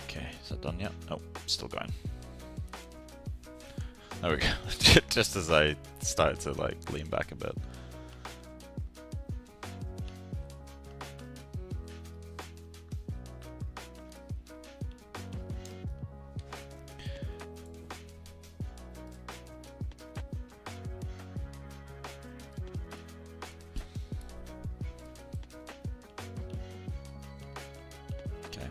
Okay, is that done yet? Oh, still going. There we go. Just as I started to like lean back a bit. Okay.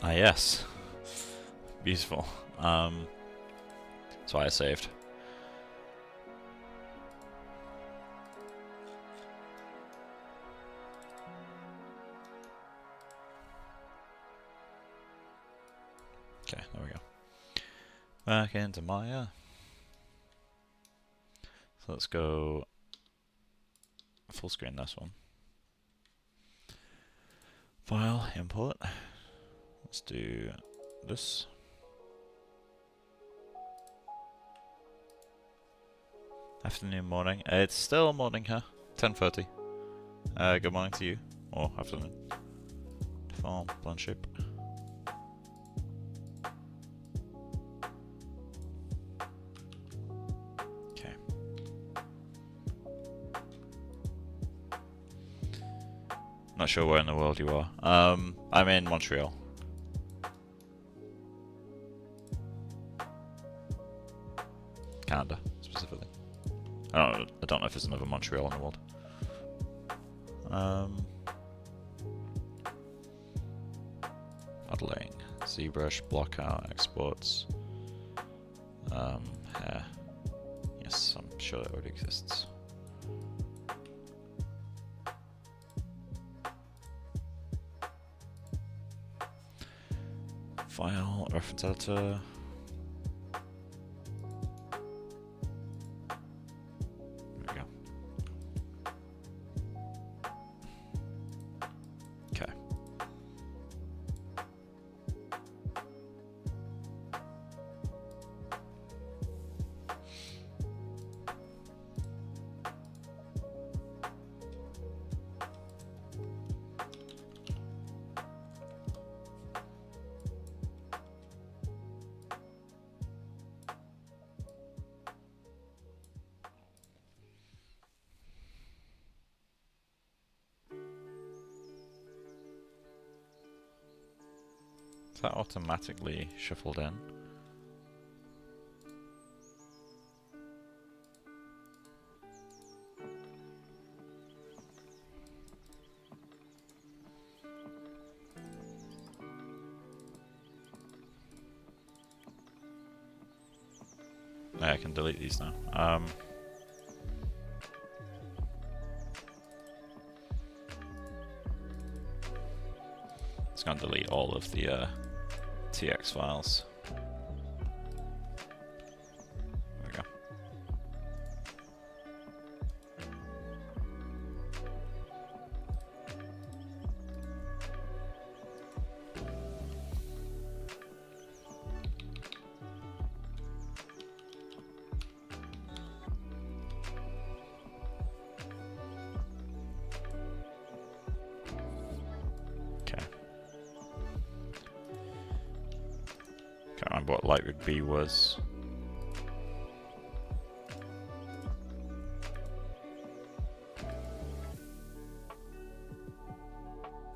Ah, yes. Beautiful. That's why I saved. Okay, there we go. Back into Maya. So let's go full screen this one. File, import. Let's do this. Afternoon, morning. It's still morning here. 10:30. Good morning to you. Or afternoon. Default, blend shape. Okay. Not sure where in the world you are. I'm in Montreal. Canada, specifically. I don't know if there's another Montreal in the world. Modeling, ZBrush, blockout, exports, hair. Yes, I'm sure that already exists. File, reference editor. Is that automatically shuffled in? Yeah, I can delete these now. It's going to delete all of the TX files. There we go. Can't remember what light rig B was.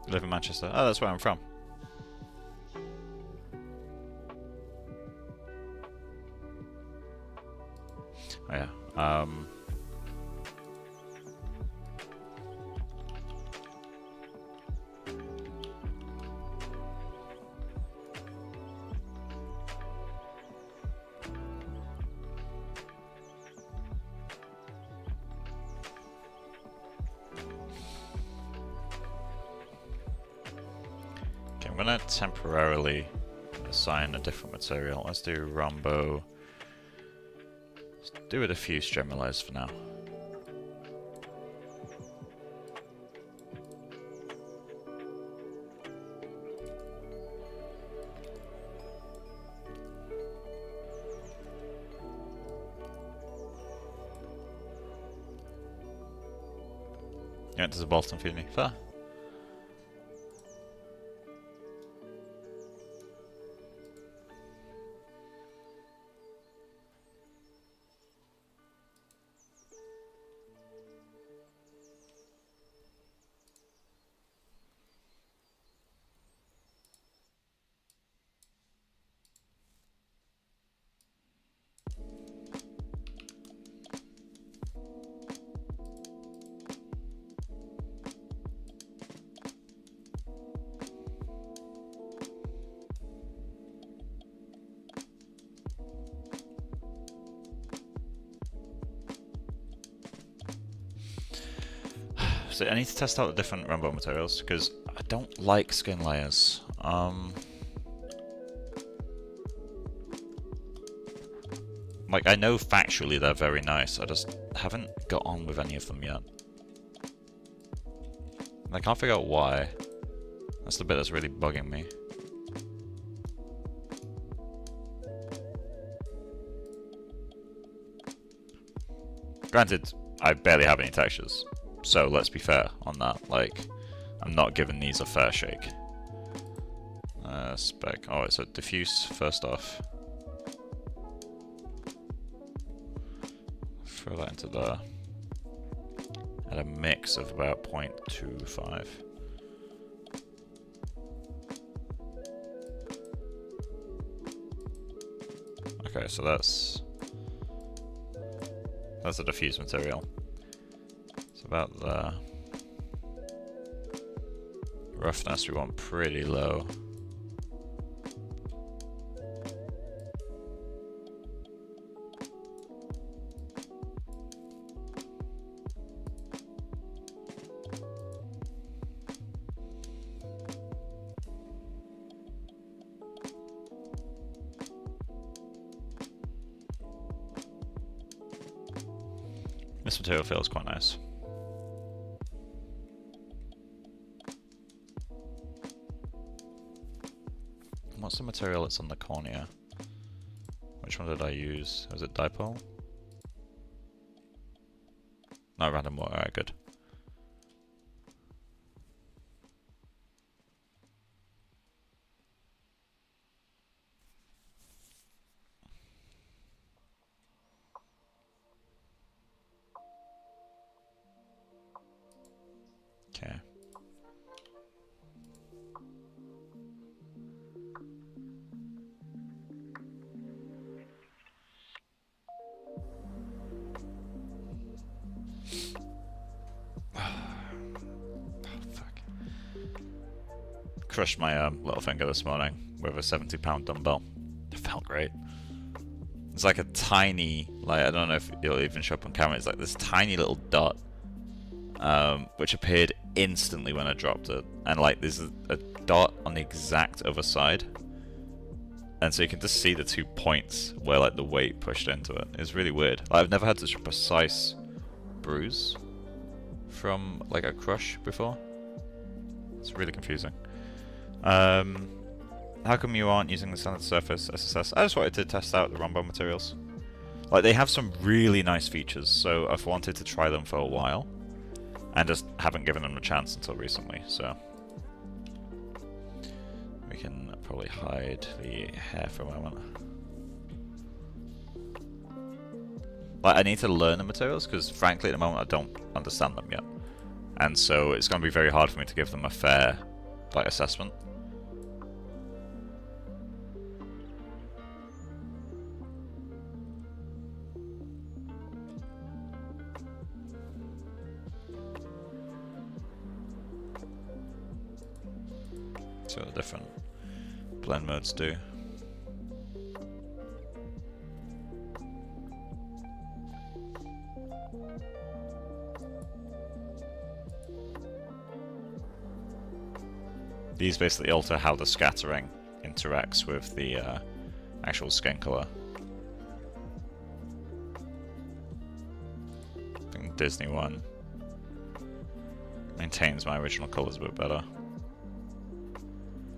I live in Manchester. Oh, that's where I'm from. Oh yeah. I'm gonna temporarily assign a different material. Let's do Rombo. Let's do a diffuse generalize for now. Yeah, there's a Bolton feed me. Fair. So I need to test out the different Rumbo materials because I don't like skin layers. Like, I know factually they're very nice, I just haven't got on with any of them yet. And I can't figure out why. That's the bit that's really bugging me. Granted, I barely have any textures, so let's be fair on that. Like, I'm not giving these a fair shake. Spec. Oh, it's a diffuse first off. Throw that into there. At a mix of about 0.25. Okay, so that's a diffuse material. It's about the roughness we want pretty low. This material feels quite nice. What's the material that's on the cornea? Which one did I use? Was it dipole? No, random water. Alright, good. Okay. Crushed my little finger this morning with a 70-pound dumbbell. It felt great. It's like a tiny, like, I don't know if it'll even show up on camera, it's like this tiny little dot, which appeared instantly when I dropped it. And like, there's a dot on the exact other side. And so you can just see the 2 points where like the weight pushed into it. It's really weird. Like, I've never had such a precise bruise from like a crush before. It's really confusing. How come you aren't using the standard surface SSS? I just wanted to test out the Rombo materials. Like, they have some really nice features, so I've wanted to try them for a while, and just haven't given them a chance until recently, so. We can probably hide the hair for a moment. Like, I need to learn the materials, because frankly at the moment I don't understand them yet. And so it's going to be very hard for me to give them a fair, like, assessment. See what the different blend modes do. These basically alter how the scattering interacts with the actual skin color. I think the Disney one maintains my original colors a bit better.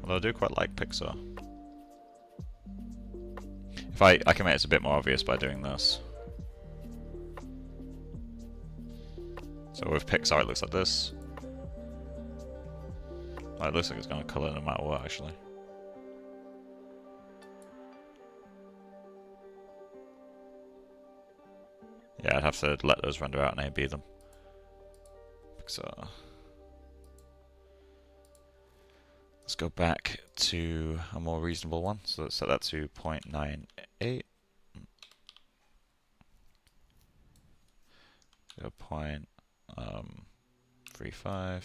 Although I do quite like Pixar. If I can make it a bit more obvious by doing this. So with Pixar it looks like this. Well, it looks like it's going to colour no matter what, actually. Yeah, I'd have to let those render out and A/B them. Pixar. Let's go back to a more reasonable one. So let's set that to 0.98. 0.35.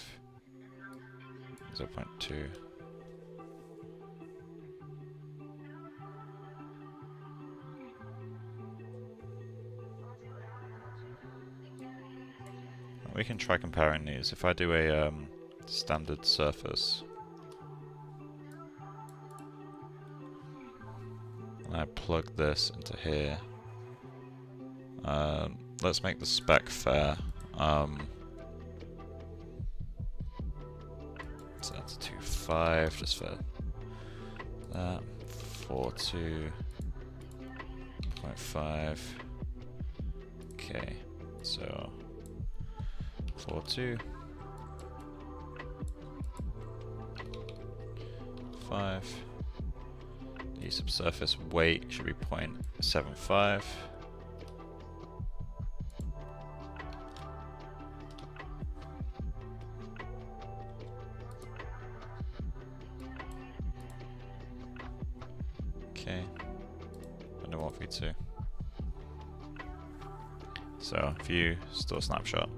0.2. we can try comparing these. If I do a standard surface, and I plug this into here, let's make the spec fair. So that's 2.5 just for that. 42.5. Okay, so 42. 5. The subsurface weight should be 0.75. Okay, under 1v2. So view, store snapshot.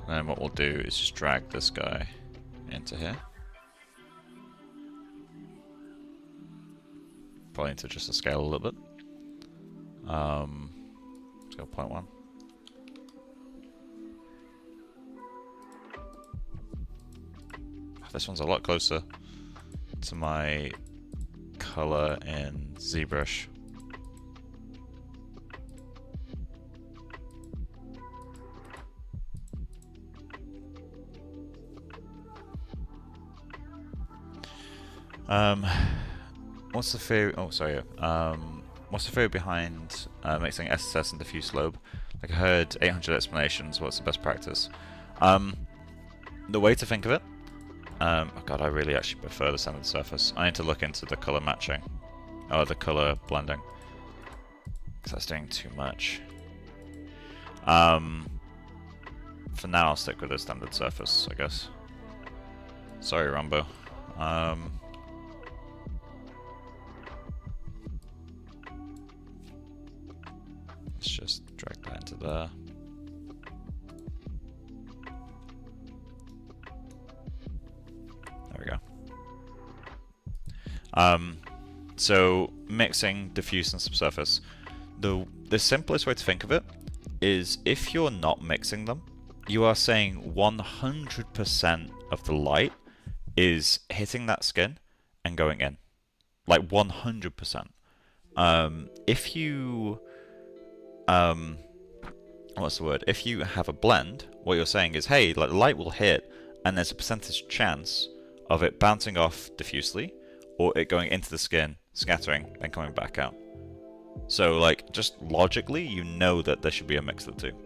And then what we'll do is just drag this guy into here. Probably need to adjust the scale a little bit. Let's go 0.1. This one's a lot closer to my color in ZBrush. What's the theory? Oh, sorry. What's the theory behind mixing SSS and diffuse slope? Like I heard 800 explanations. What's the best practice? The way to think of it. Oh god, I really actually prefer the standard surface. I need to look into the color matching, or the color blending, because that's doing too much. For now, I'll stick with the standard surface, I guess. Sorry, Rombo. Let's just drag that into there. There we go. So mixing diffuse and subsurface. The simplest way to think of it is if you're not mixing them, you are saying 100% of the light is hitting that skin and going in. Like 100%. If you what's the word? If you have a blend, what you're saying is, hey, like the light will hit, and there's a percentage chance of it bouncing off diffusely, or it going into the skin, scattering, then coming back out. So, like, just logically, you know that there should be a mix of the two.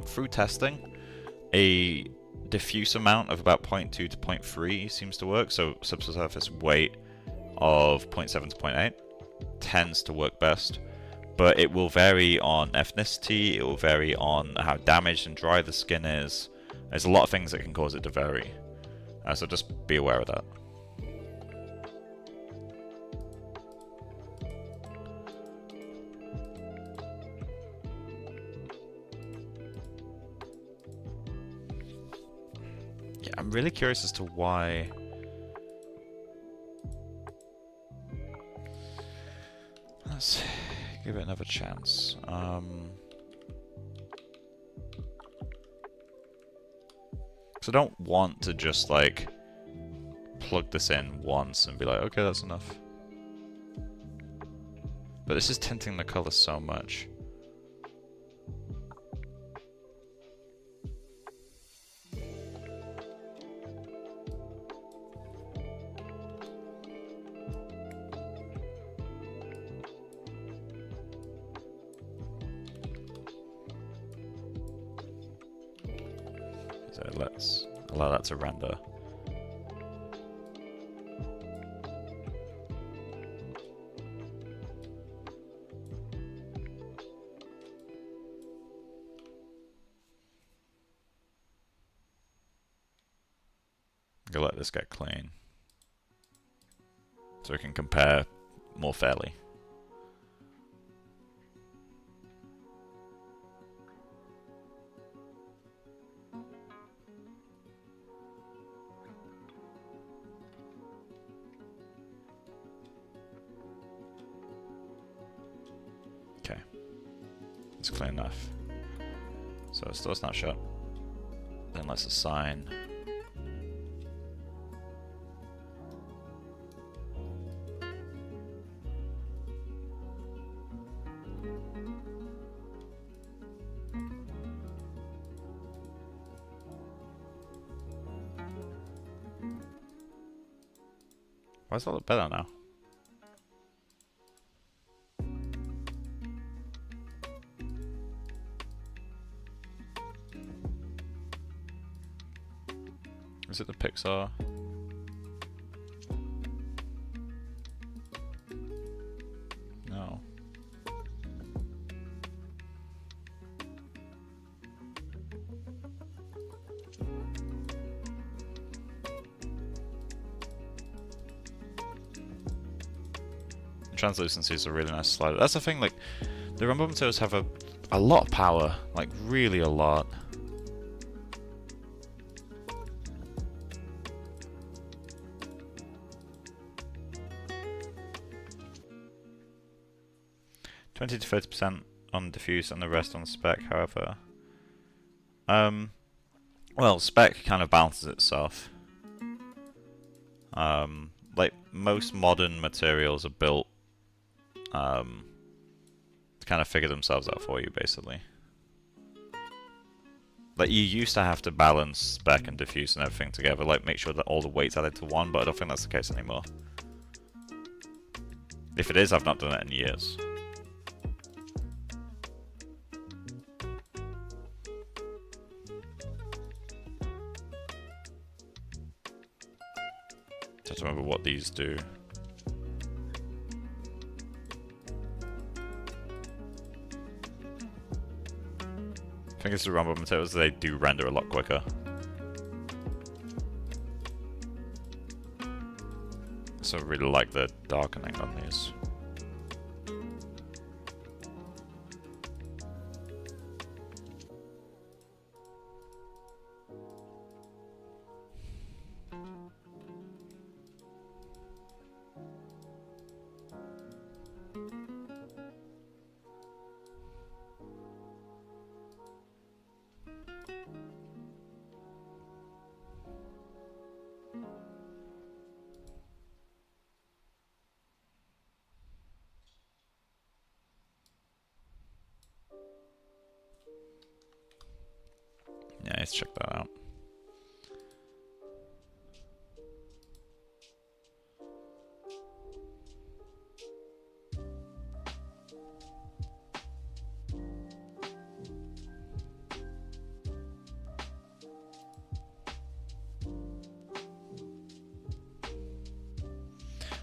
Through testing, a diffuse amount of about 0.2 to 0.3 seems to work. So, subsurface weight of 0.7 to 0.8 tends to work best. But it will vary on ethnicity, it will vary on how damaged and dry the skin is. There's a lot of things that can cause it to vary. So just be aware of that. Yeah, I'm really curious as to why... Let's give it another chance. So I don't want to just like plug this in once and be like, okay, that's enough. But this is tinting the color so much. So let's allow that to render. I'll let this get clean so we can compare more fairly. Okay, it's clean enough. So still a snapshot. Then let's assign. Why does that look better now? Is it the Pixar? No. Translucency is a really nice slider. That's the thing, like, the Rombotools have a lot of power, like, really a lot. (20 to 30% on diffuse and the rest on spec, however. Well, spec kind of balances itself. Like, most modern materials are built to kind of figure themselves out for you, basically. Like, you used to have to balance spec and diffuse and everything together, like make sure that all the weight's added to one, but I don't think that's the case anymore. If it is, I've not done it in years. Just remember what these do. I think it's the Rumble materials, they do render a lot quicker. So I really like the darkening on these. Yeah, let's check that out.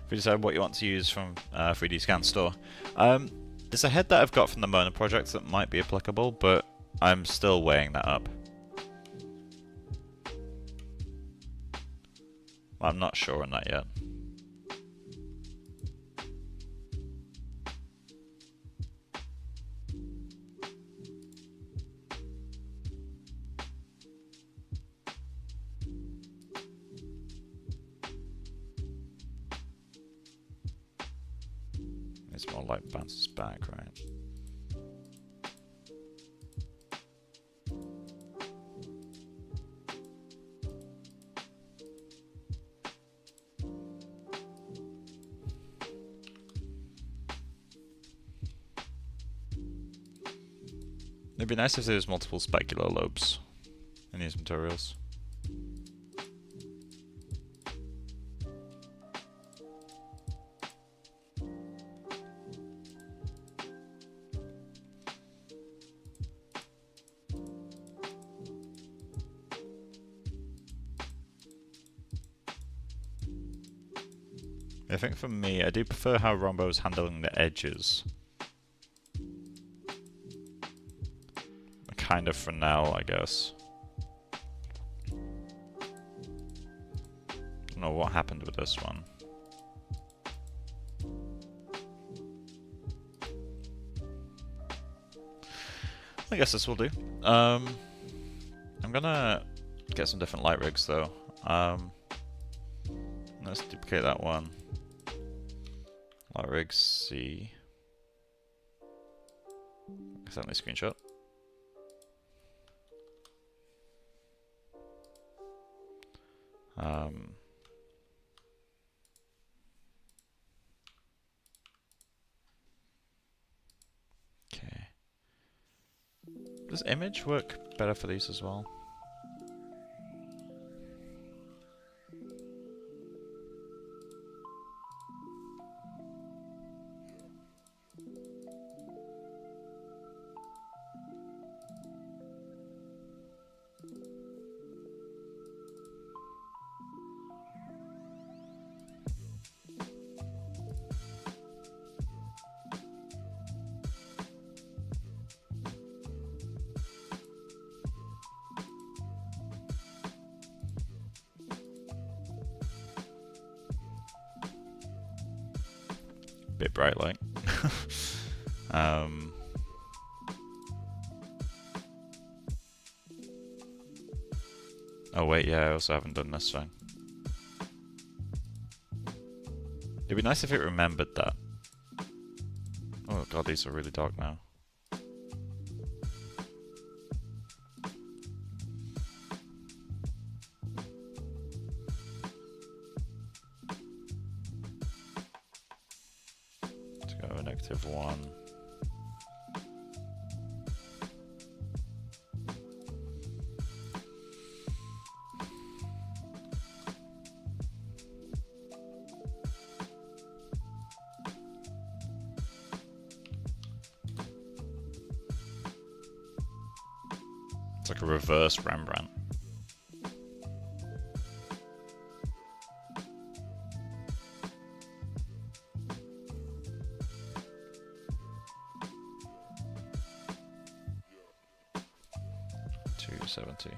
If you decide what you want to use from 3D Scan Store, there's a head that I've got from the Mona project that might be applicable, but I'm still weighing that up. I'm not sure on that yet. It's more like bounces back, right? It'd be nice if there was multiple specular lobes in these materials. I think for me, I do prefer how Rombo's handling the edges. Kind of for now, I guess. Don't know what happened with this one. I guess this will do. I'm gonna get some different light rigs though. Let's duplicate that one. Light rig C. Accidentally screenshot. Okay. Does image work better for these as well? Bit bright light. Oh wait, yeah, I also haven't done this thing. It'd be nice if it remembered that. Oh god, these are really dark now. Let's go with -1. It's like a reverse Rembrandt. $270.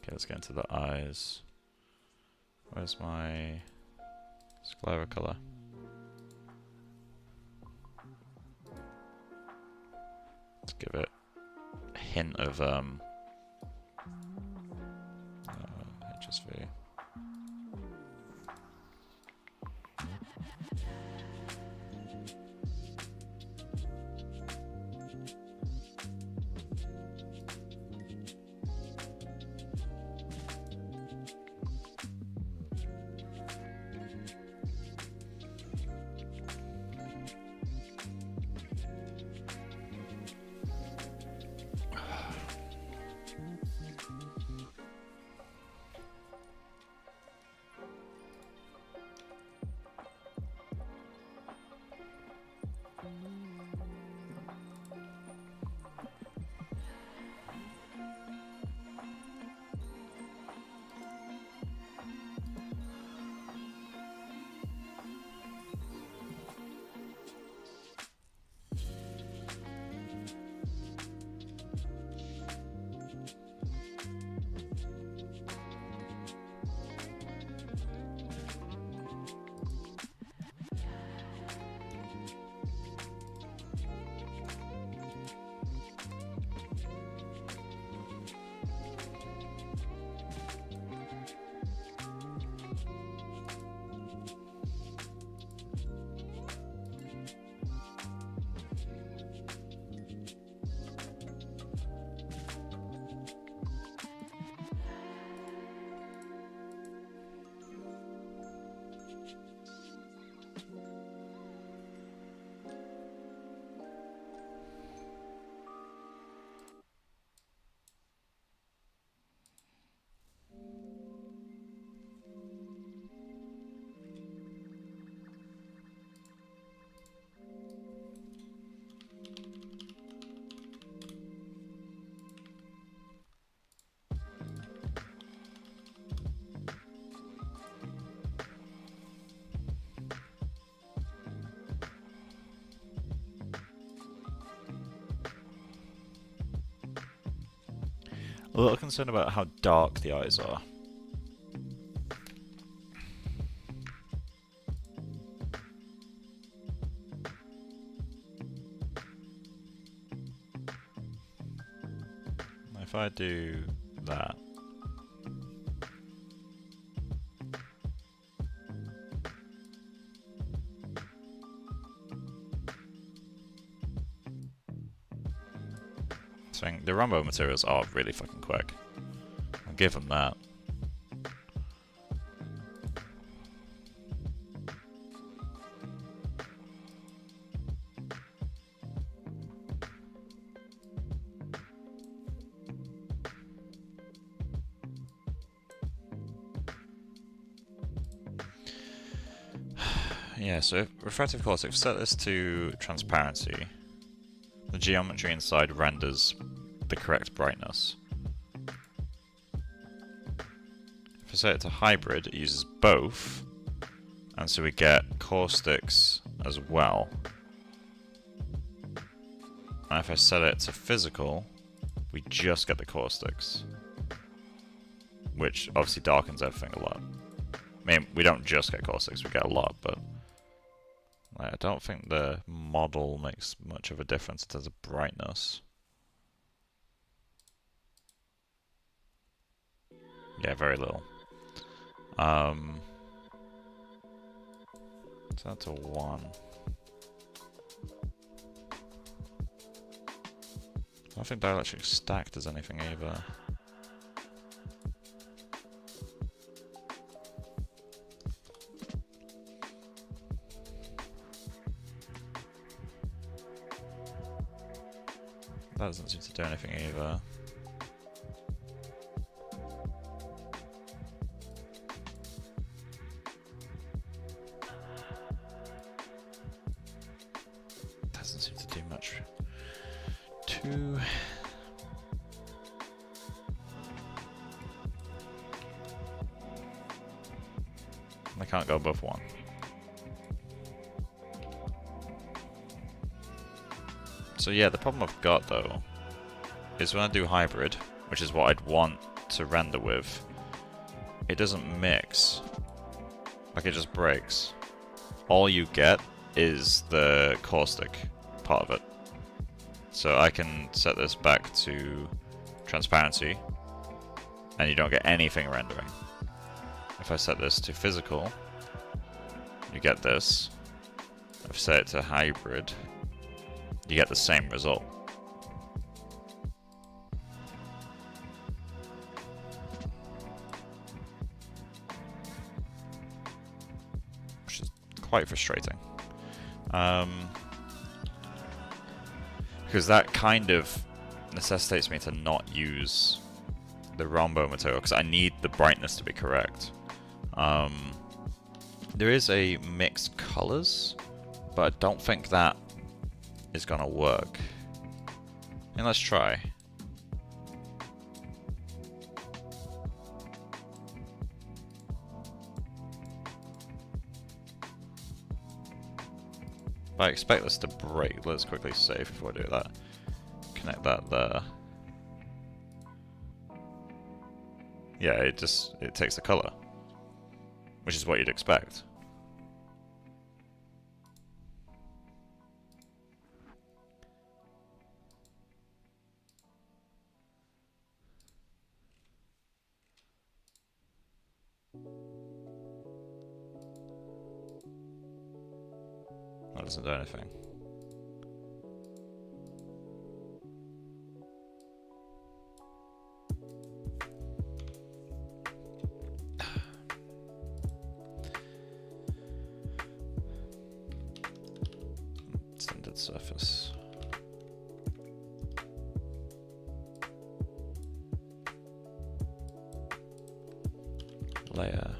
Okay, let's get into the eyes. Where's my sclera color? Let's give it a hint of HSV. A little concerned about how dark the eyes are. if I do that? So the Rombo materials are really fucking quick. I'll give them that. Yeah, so refractive caustic, if set this to transparency, the geometry inside renders the correct brightness. If I set it to hybrid, it uses both, and so we get caustics as well. And if I set it to physical, we just get the caustics, which obviously darkens everything a lot. I mean, we don't just get caustics, we get a lot, but I don't think the model makes much of a difference in terms of brightness. Yeah, very little. So that's a 1. I don't think dielectric stack does anything either. That doesn't seem to do anything either. Doesn't seem to do much. 2. I can't go above 1. So yeah, the problem I've got though is when I do hybrid, which is what I'd want to render with, it doesn't mix. Like, it just breaks. All you get is the caustic part of it. So I can set this back to transparency and you don't get anything rendering. If I set this to physical, you get this. If I set it to hybrid, you get the same result. Which is quite frustrating. Because that kind of necessitates me to not use the Rombo material, because I need the brightness to be correct. There is a mixed colors, but I don't think that is gonna work. And let's try. But I expect this to break. Let's quickly save before I do that. Connect that there. Yeah, it takes the color, which is what you'd expect. That doesn't do anything. Extended surface. Layer.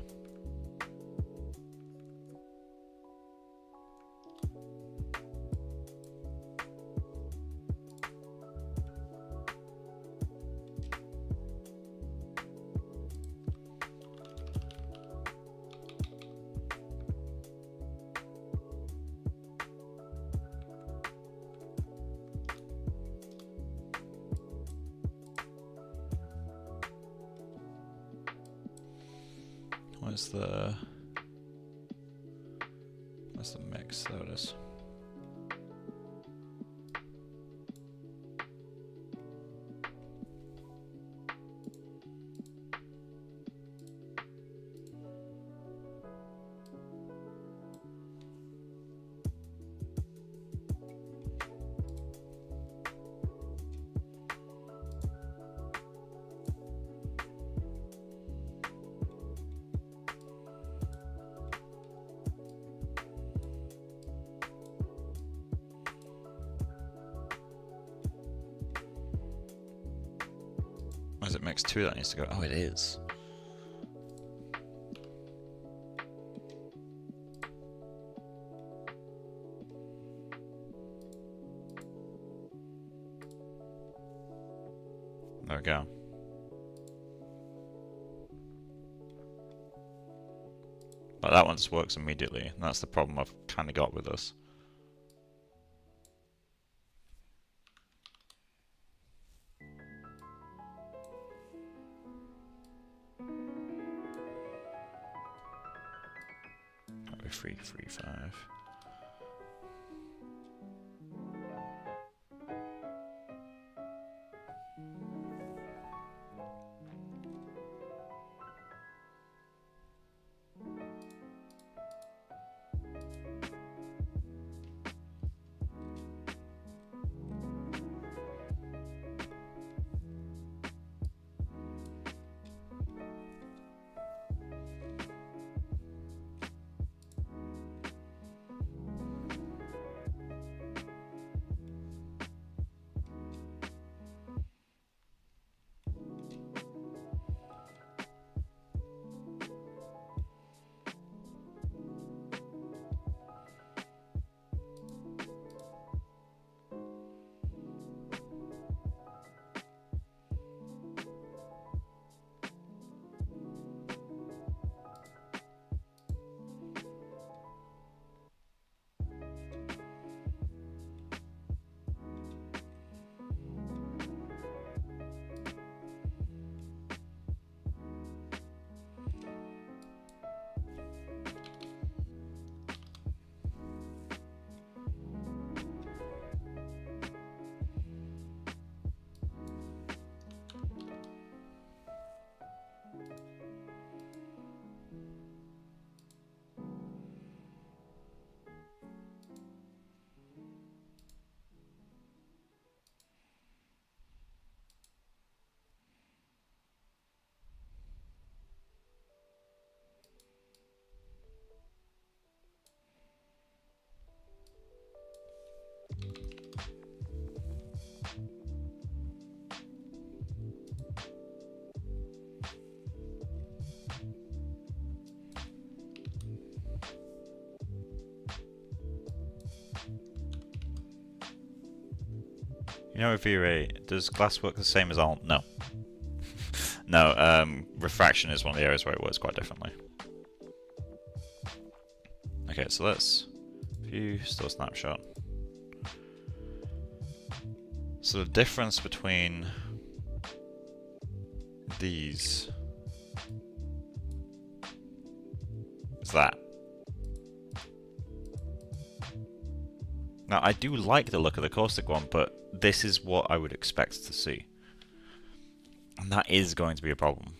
Where's the mix? There it is. Or is it mix 2 that needs to go? Oh, it is. There we go. But that one just works immediately, and that's the problem I've kind of got with this. That'll be 3, 3, 5. You know, with V-Ray, does glass work the same as all? No. No, refraction is one of the areas where it works quite differently. Okay, so let's view, still snapshot. So the difference between these is that. Now, I do like the look of the caustic one, but this is what I would expect to see. And that is going to be a problem.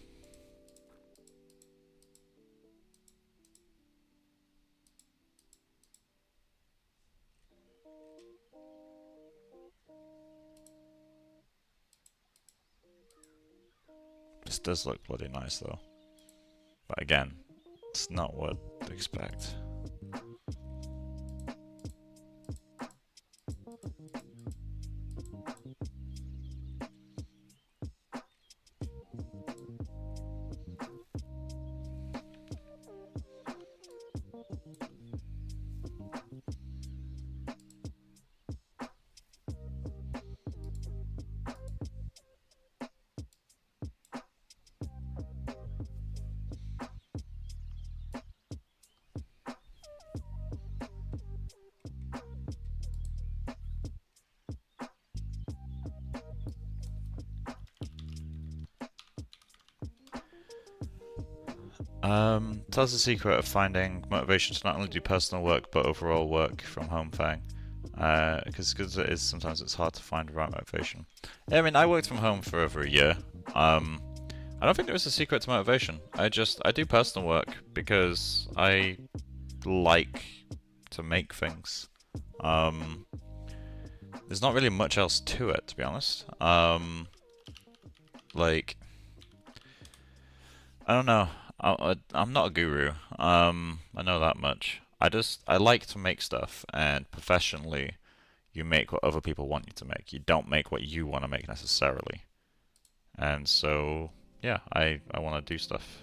This does look bloody nice, though. But again, it's not what I'd expect. Tell us the secret of finding motivation to not only do personal work but overall work from home, Fang. Because it is, sometimes it's hard to find the right motivation. Yeah, I mean, I worked from home for over a year. I don't think there is a secret to motivation. I do personal work because I like to make things. There's not really much else to it, to be honest. Like, I don't know. I'm not a guru. I know that much. I like to make stuff, and professionally, you make what other people want you to make. You don't make what you want to make necessarily. And so, yeah, I want to do stuff.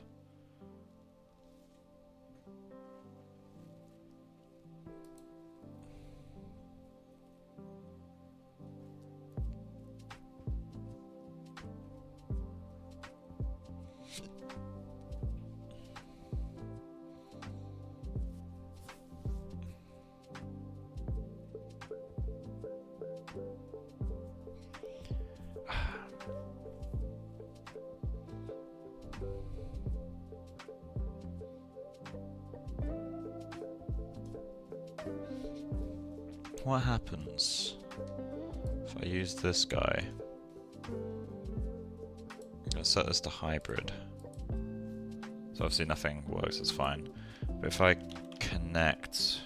What happens if I use this guy? I'm going to set this to hybrid. So obviously nothing works, it's fine. But if I connect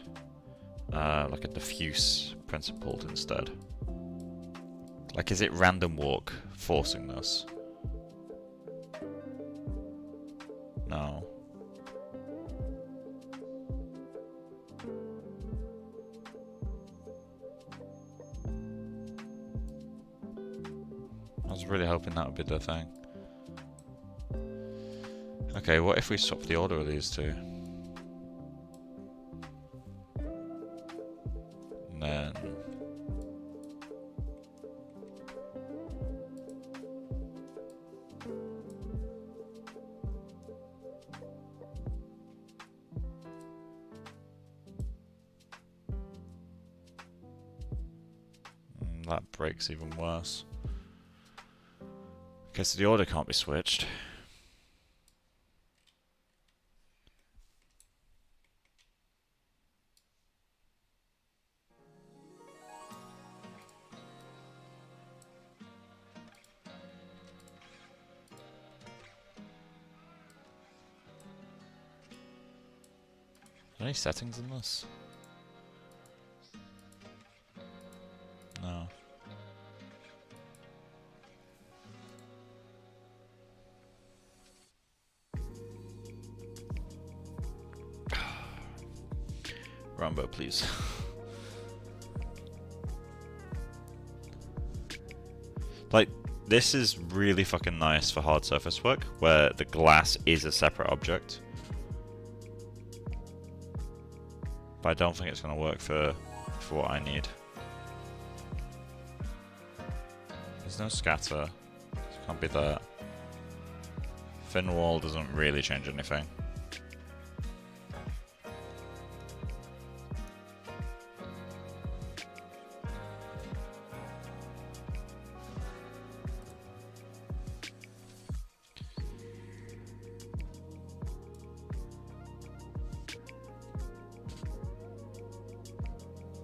like a diffuse principled instead, like is it random walk forcing this? No. I was really hoping that would be the thing. Okay, what if we swap the order of these two? And then... that breaks even worse. Okay, so the order can't be switched. Are there any settings in this? No. Rombo, please. Like, this is really fucking nice for hard surface work, where the glass is a separate object. But I don't think it's going to work for what I need. There's no scatter. Can't be that. Thin wall doesn't really change anything.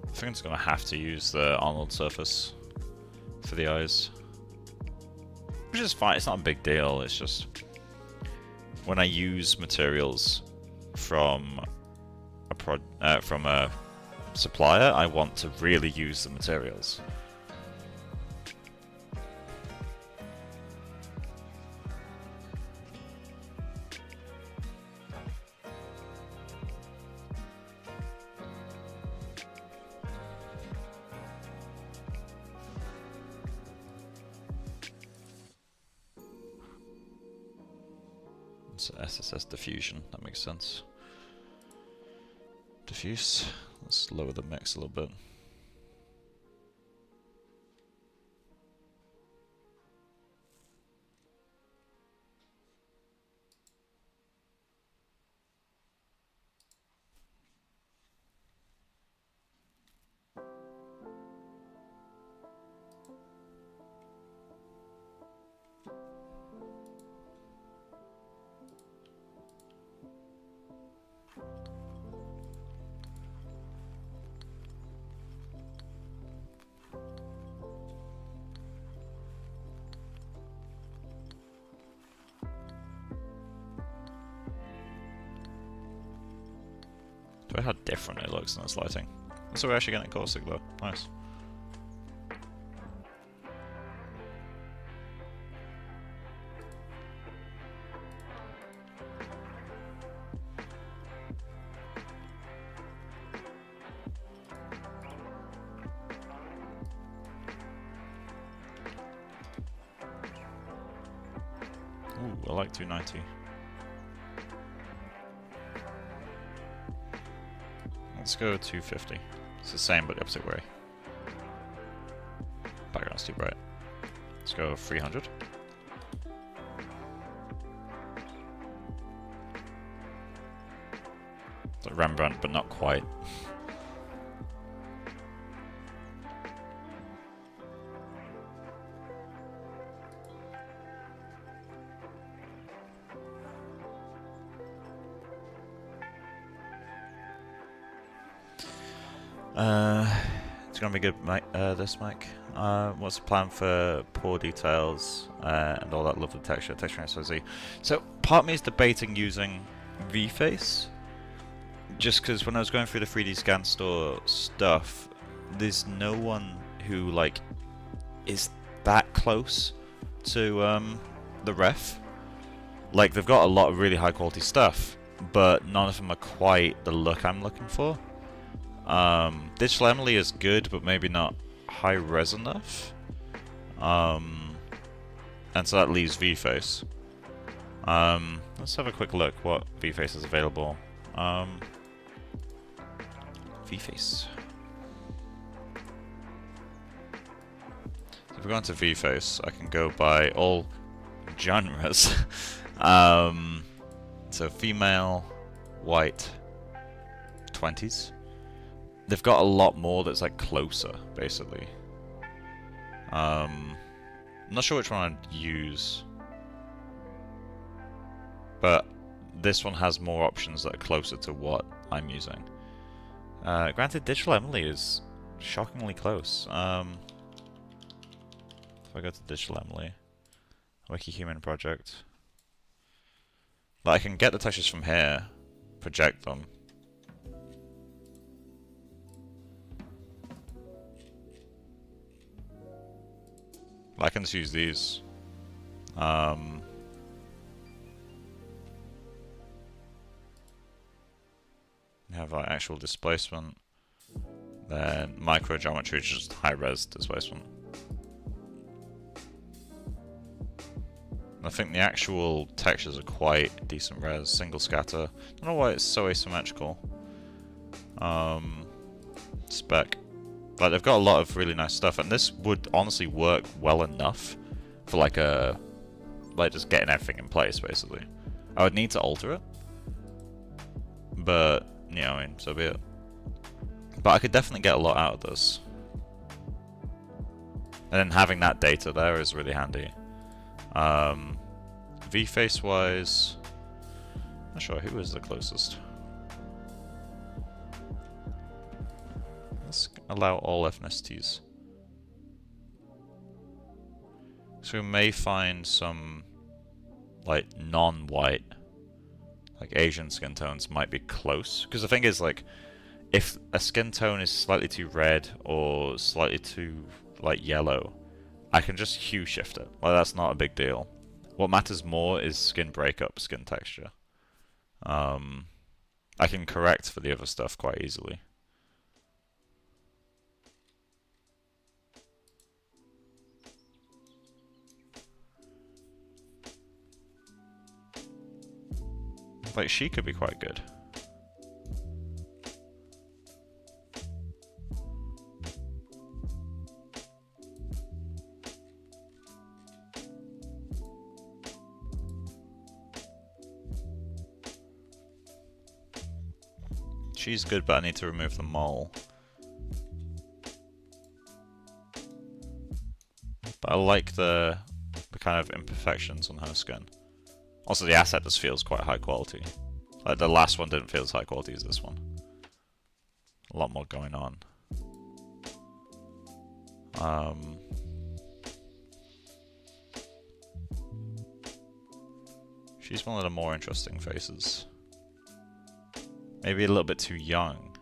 I think it's going to have to use the Arnold surface for the eyes. Which is fine, it's not a big deal, it's just when I use materials from a supplier, I want to really use the materials. So SSS diffusion, that makes sense. Diffuse, let's lower the mix a little bit. Do I how different it looks in this lighting? So we're actually getting caustic though. Nice. Ooh, I like 290. Let's go 250. It's the same but the opposite way. Background's too bright. Let's go 300. It's like Rembrandt, but not quite. It's gonna be good, mic. This mic. What's the plan for poor details and all that lovely texture XYZ? So part of me is debating using VFace, just because when I was going through the 3D Scan Store stuff, there's no one who like is that close to the ref. Like they've got a lot of really high quality stuff, but none of them are quite the look I'm looking for. Digital Emily is good, but maybe not high res enough. And so that leaves VFace. Let's have a quick look what VFace is available. VFace. So if we go into VFace, I can go by all genres. So female, white, 20s. They've got a lot more that's like closer, basically. I'm not sure which one I'd use, but this one has more options that are closer to what I'm using. Granted, Digital Emily is shockingly close. If I go to Digital Emily, WikiHuman project, but I can get the textures from here, project them. I can just use these. Have our actual displacement, then micro geometry, which is just high res displacement. I think the actual textures are quite decent res, single scatter. I don't know why it's so asymmetrical. Spec. Like they've got a lot of really nice stuff, and this would honestly work well enough for like just getting everything in place basically. I would need to alter it, but you know, I mean, so be it. But I could definitely get a lot out of this, and then having that data there is really handy. VFace wise, I'm not sure who is the closest. Let's allow all ethnicities. So we may find some like non-white, like Asian skin tones might be close. Because the thing is, like, if a skin tone is slightly too red or slightly too like yellow, I can just hue shift it. Like that's not a big deal. What matters more is skin breakup, skin texture. I can correct for the other stuff quite easily. Like, she could be quite good. She's good, but I need to remove the mole. But I like the kind of imperfections on her skin. Also, the asset just feels quite high quality. Like, the last one didn't feel as high quality as this one. A lot more going on. She's one of the more interesting faces. Maybe a little bit too young.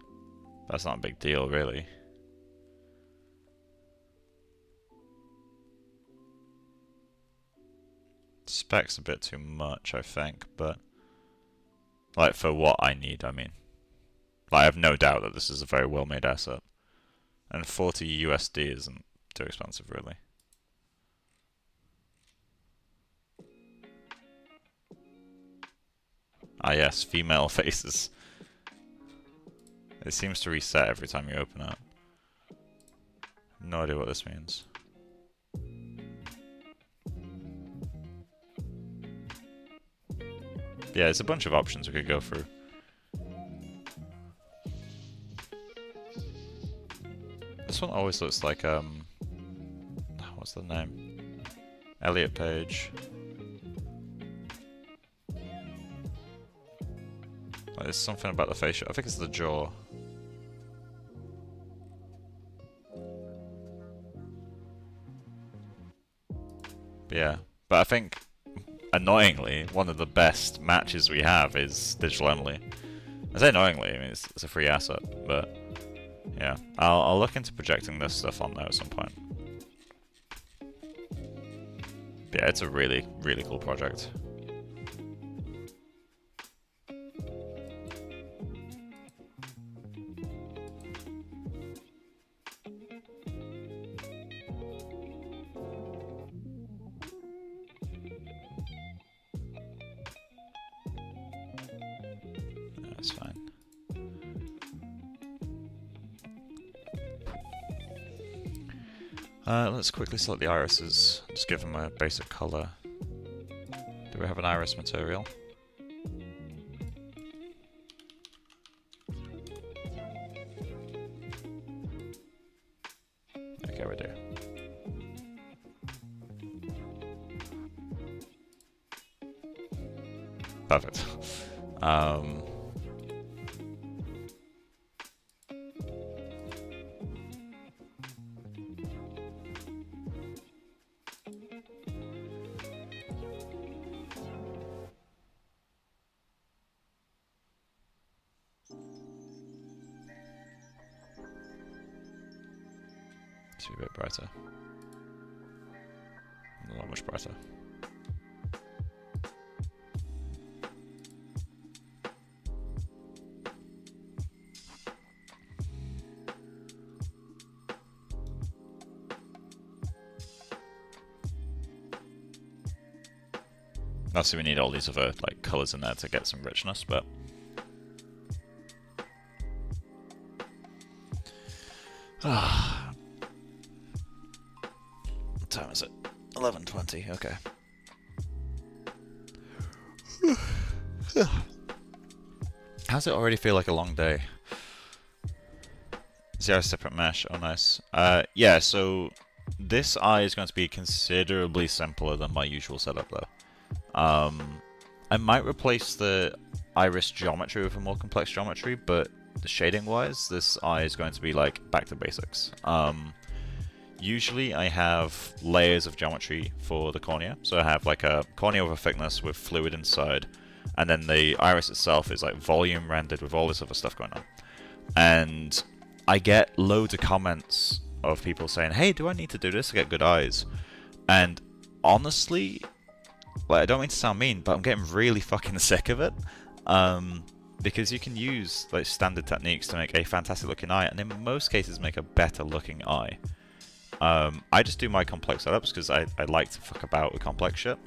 That's not a big deal, really. Spec's a bit too much, I think, but like for what I need, I mean. Like, I have no doubt that this is a very well made asset. And 40 USD isn't too expensive, really. Ah yes, female faces. It seems to reset every time you open it. No idea what this means. Yeah, it's a bunch of options we could go through. This one always looks like, what's the name? Elliot Page. Like, there's something about the facial. I think it's the jaw. Yeah, but I think, annoyingly, one of the best matches we have is Digital Emily. I say annoyingly, I mean, it's a free asset, but yeah. I'll look into projecting this stuff on there at some point. But yeah, it's a really, really cool project. That's fine. Let's quickly select the irises. Just give them a basic color. Do we have an iris material? Okay, we do. Perfect. To be a bit brighter. Not much brighter. Obviously we need all these other like colours in there to get some richness, but what time is it? 11:20, okay. How's it already feel like a long day? Zero separate mesh, oh nice. Yeah, so this eye is going to be considerably simpler than my usual setup though. I might replace the iris geometry with a more complex geometry, but shading wise, this eye is going to be like back to basics. Usually I have layers of geometry for the cornea. So I have like a cornea with a thickness with fluid inside, and then the iris itself is like volume rendered with all this other stuff going on. And I get loads of comments of people saying, hey, do I need to do this to get good eyes? And honestly, like, I don't mean to sound mean, but I'm getting really fucking sick of it. Because you can use like standard techniques to make a fantastic looking eye, and in most cases make a better looking eye. I just do my complex setups because I like to fuck about with complex shit.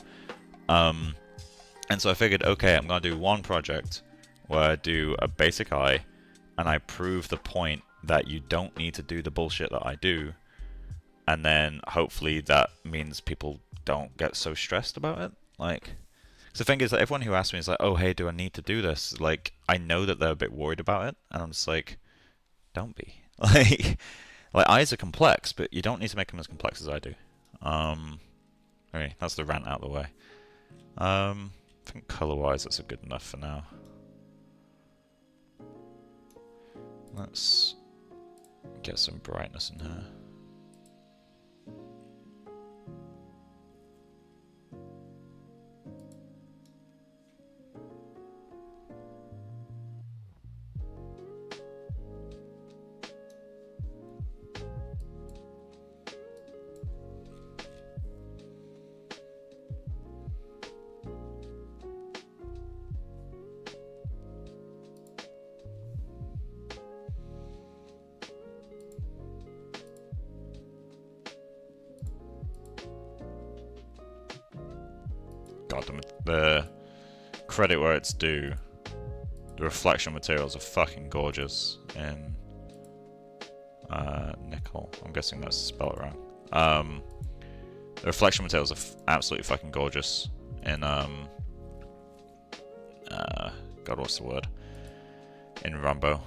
And so I figured, okay, I'm going to do one project where I do a basic eye, and I prove the point that you don't need to do the bullshit that I do. And then hopefully that means people don't get so stressed about it. Like, because the thing is that everyone who asks me is like, oh, hey, do I need to do this? Like, I know that they're a bit worried about it, and I'm just like, don't be. Like eyes are complex, but you don't need to make them as complex as I do. Okay, that's the rant out of the way. I think color-wise, that's good enough for now. Let's get some brightness in here. God, the credit where it's due. The reflection materials are fucking gorgeous in nickel. I'm guessing that's spelled wrong. The reflection materials are absolutely fucking gorgeous in God, what's the word? In Rambo.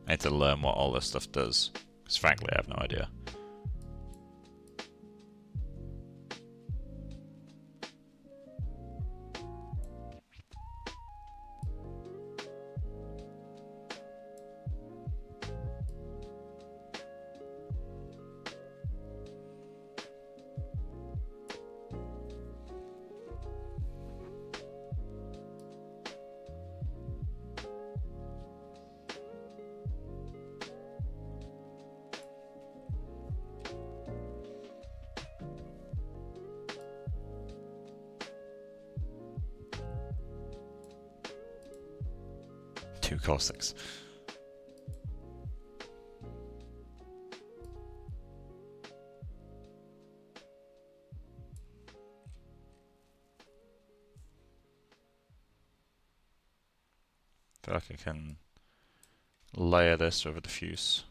I need to learn what all this stuff does, because frankly I have no idea. Two caustics. I feel like I can layer this over diffuse.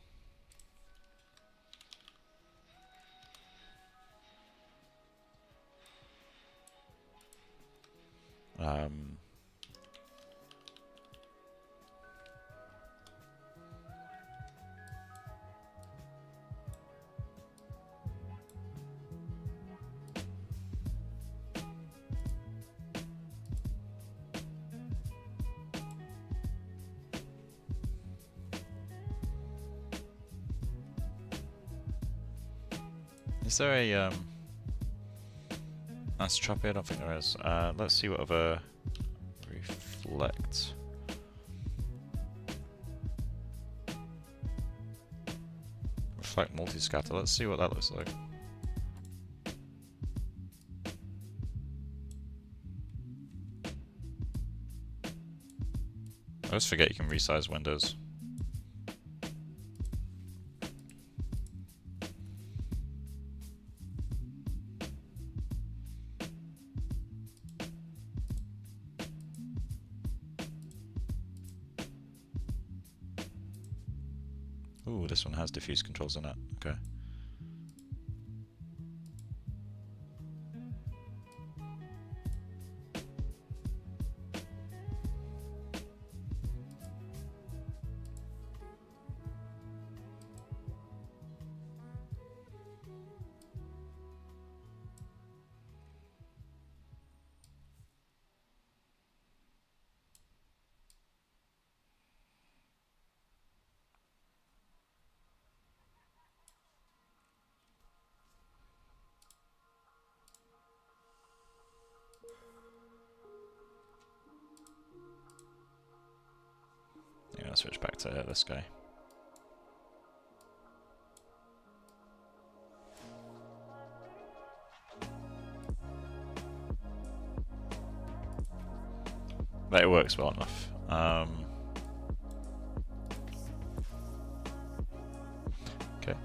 Is there a isotrope? I don't think there is. Let's see what other reflect. Reflect multi-scatter. Let's see what that looks like. I always forget you can resize windows. Ooh, this one has diffuse controls in it. Okay. Yeah, I'll switch back to this guy. But it works well enough. Okay.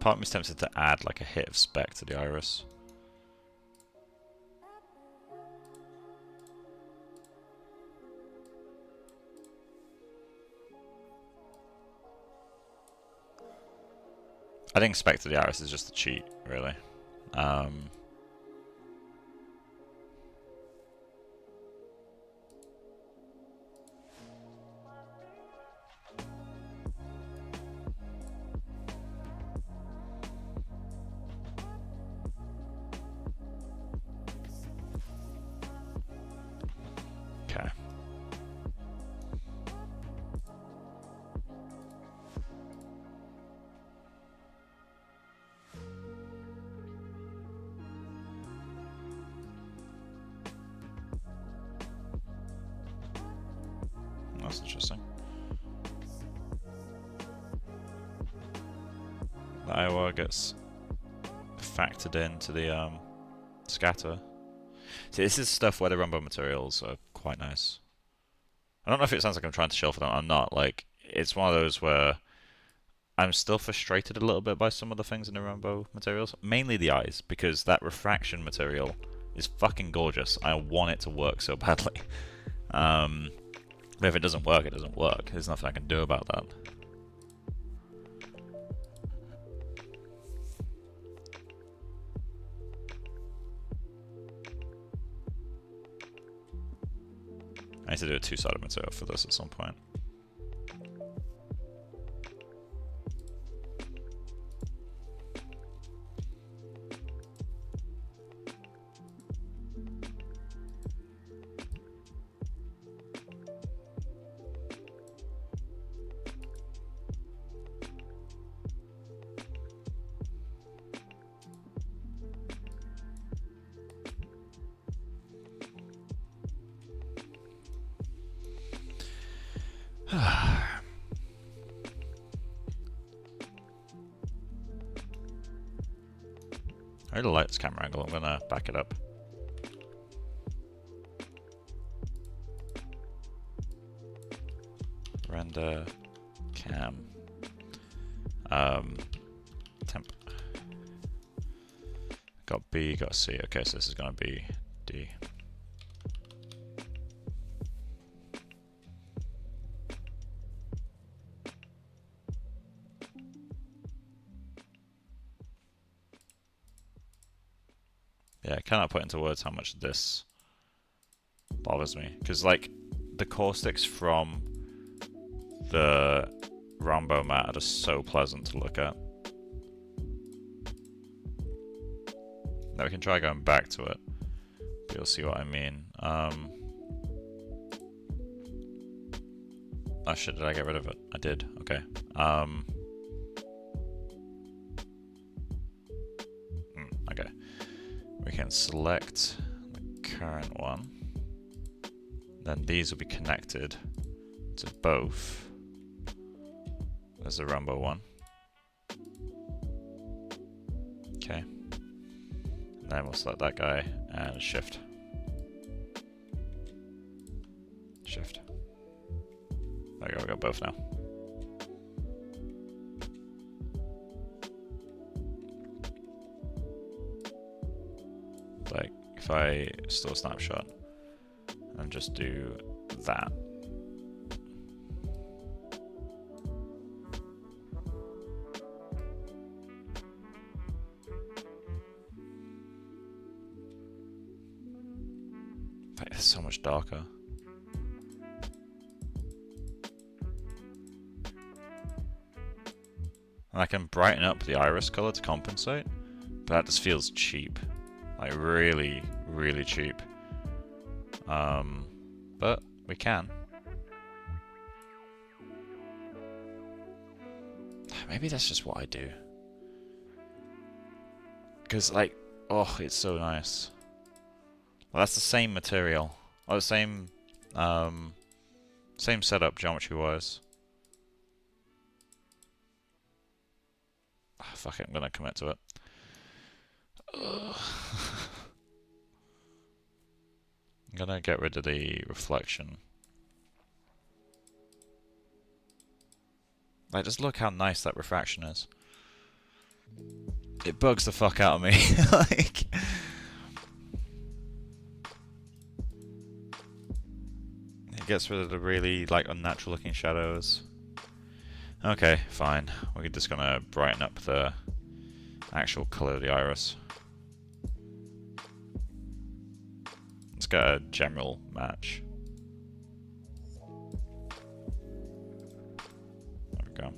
Part of me's tempted to add like a hit of spec to the iris. I think spec to the iris is just a cheat, really. Okay. interesting. The Iowa gets factored into the scatter. See, this is stuff where the Rumbo materials are quite nice. I don't know if it sounds like I'm trying to shelf them or not. Like, it's one of those where I'm still frustrated a little bit by some of the things in the Rumbo materials. Mainly the eyes, because that refraction material is fucking gorgeous. I want it to work so badly. But if it doesn't work, it doesn't work. There's nothing I can do about that. I need to do a two-sided material for this at some point. I really like this camera angle. I'm gonna back it up. Render cam. Temp. Got B, got C. Okay, so this is gonna be D. Yeah, I cannot put into words how much this bothers me. Because, like, the caustics from the Rombo mat are just so pleasant to look at. Now we can try going back to it. But you'll see what I mean. Oh shit, did I get rid of it? I did, okay. Okay. We can select the current one. Then these will be connected to both. There's the Rumbo one. Okay. And then we'll select that guy and shift. Shift. There we go, we got both now. Like, if I store snapshot and just do that. Like, it's so much darker. And I can brighten up the iris color to compensate, but that just feels cheap. Like, really, really cheap. But we can. Maybe that's just what I do. Because, like, oh, it's so nice. Well, that's the same material. Or the same, same setup geometry-wise. Oh, fuck it, I'm gonna commit to it. I'm gonna get rid of the reflection. Like, just look how nice that refraction is. It bugs the fuck out of me. Like, it gets rid of the really, like, unnatural looking shadows. Okay, fine. We're just gonna brighten up the actual color of the iris. Let's get a general match. There we go.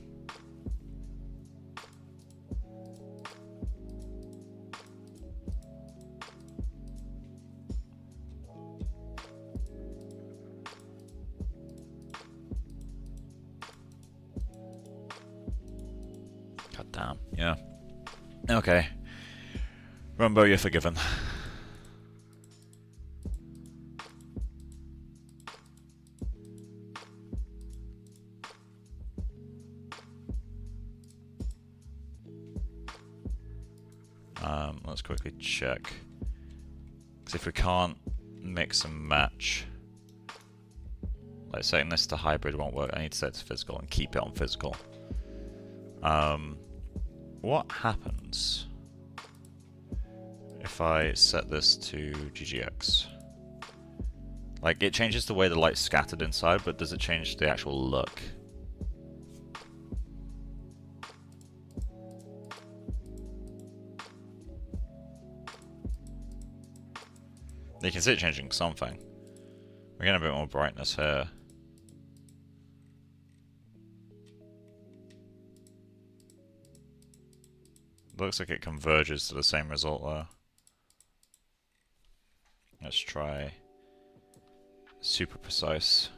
God damn, yeah. Okay. Rumbo, you're forgiven. Let's quickly check. Because if we can't mix and match, like setting this to hybrid won't work. I need to set it to physical and keep it on physical. What happens if I set this to GGX? Like, it changes the way the light's scattered inside, but does it change the actual look? You can see it changing something. We're getting a bit more brightness here. Looks like it converges to the same result there. Let's try super precise.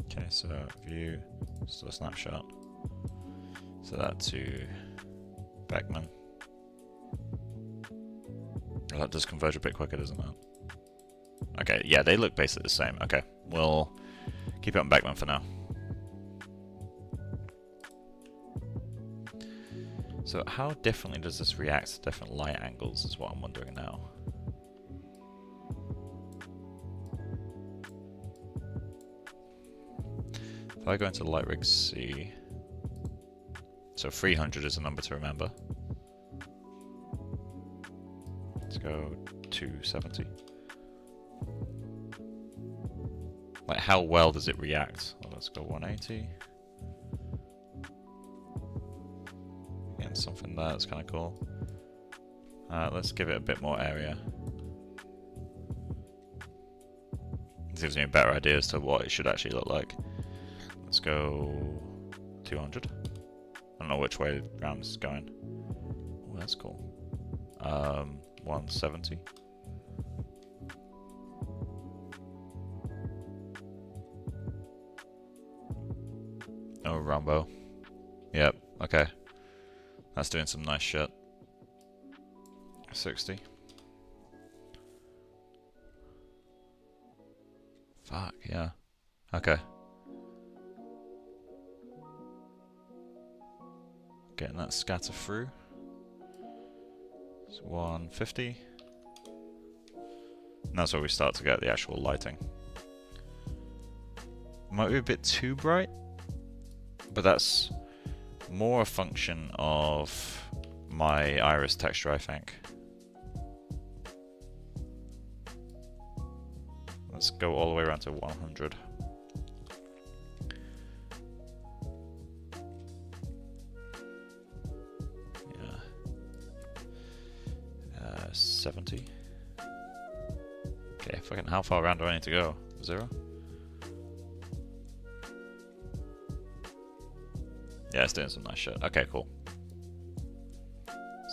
Okay, so view, still a snapshot. So that to Beckman. Oh, that does converge a bit quicker, doesn't it? Okay, yeah, they look basically the same. Okay, we'll keep it on Beckman for now. So how differently does this react to different light angles is what I'm wondering now. If I go into light rig C, so 300 is a number to remember. Let's go 270. Like, how well does it react? Well, let's go 180. Again, something there that's kind of cool. Let's give it a bit more area. This gives me a better idea as to what it should actually look like. Let's go 200. I don't know which way the round is going. Oh, that's cool. 170. Oh, Rombo. Yep, okay. That's doing some nice shit. 60. Fuck, yeah. Okay. Getting that scatter through. It's 150. And that's where we start to get the actual lighting. Might be a bit too bright, but that's more a function of my iris texture, I think. Let's go all the way around to 100. 70. Okay, fucking how far around do I need to go? 0? Yeah, it's doing some nice shit. Okay, cool.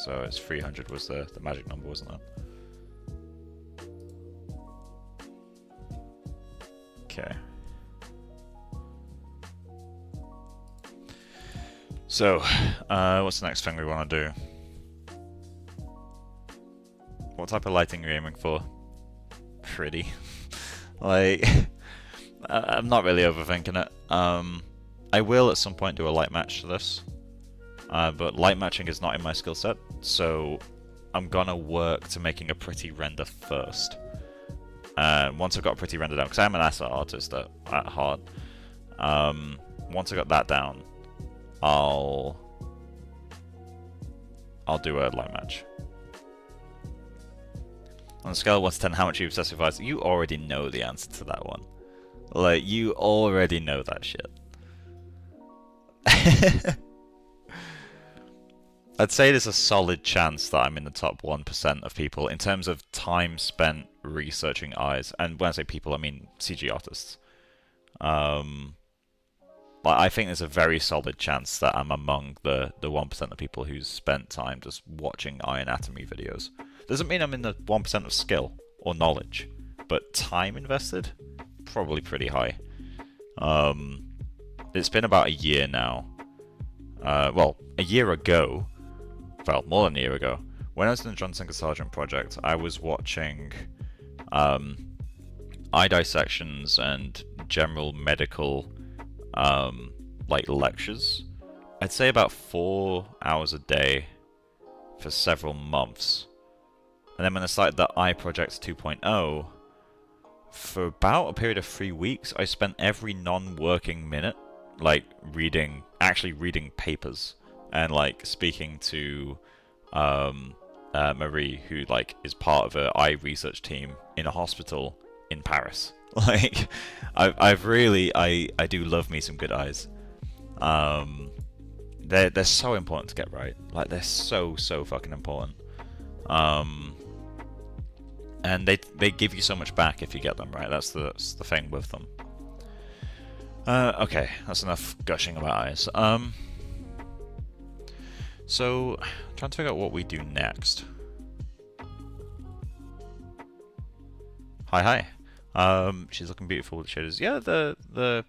So it's 300 was the magic number, wasn't it? Okay. So, what's the next thing we want to do? What type of lighting are you aiming for? Pretty. Like, I'm not really overthinking it. I will at some point do a light match to this, but light matching is not in my skill set, so I'm gonna work to making a pretty render first. Once I've got a pretty render down, because I'm an asset artist at heart, once I got that down, I'll do a light match. On a scale of 1 to 10, how much you obsess with lights? You already know the answer to that one. Like, you already know that shit. I'd say there's a solid chance that I'm in the top 1% of people in terms of time spent researching eyes. And when I say people, I mean CG artists. But I think there's a very solid chance that I'm among the 1% of people who's spent time just watching eye anatomy videos. Doesn't mean I'm in the 1% of skill or knowledge, but time invested, probably pretty high. It's been about a year now. Well, a year ago, well, more than a year ago, when I was in the John Singer Sargent project, I was watching eye dissections and general medical like lectures. I'd say about 4 hours a day for several months. And then when I started the Eye Project 2.0, for about a period of 3 weeks, I spent every non-working minute like actually reading papers and like speaking to Marie, who like is part of an eye research team in a hospital in Paris. Like, I do love me some good eyes. They're so important to get right. Like, they're so fucking important. And they give you so much back if you get them right. That's the thing with them. Okay, that's enough gushing about eyes. So, trying to figure out what we do next. Hi. She's looking beautiful with the shaders. Yeah, the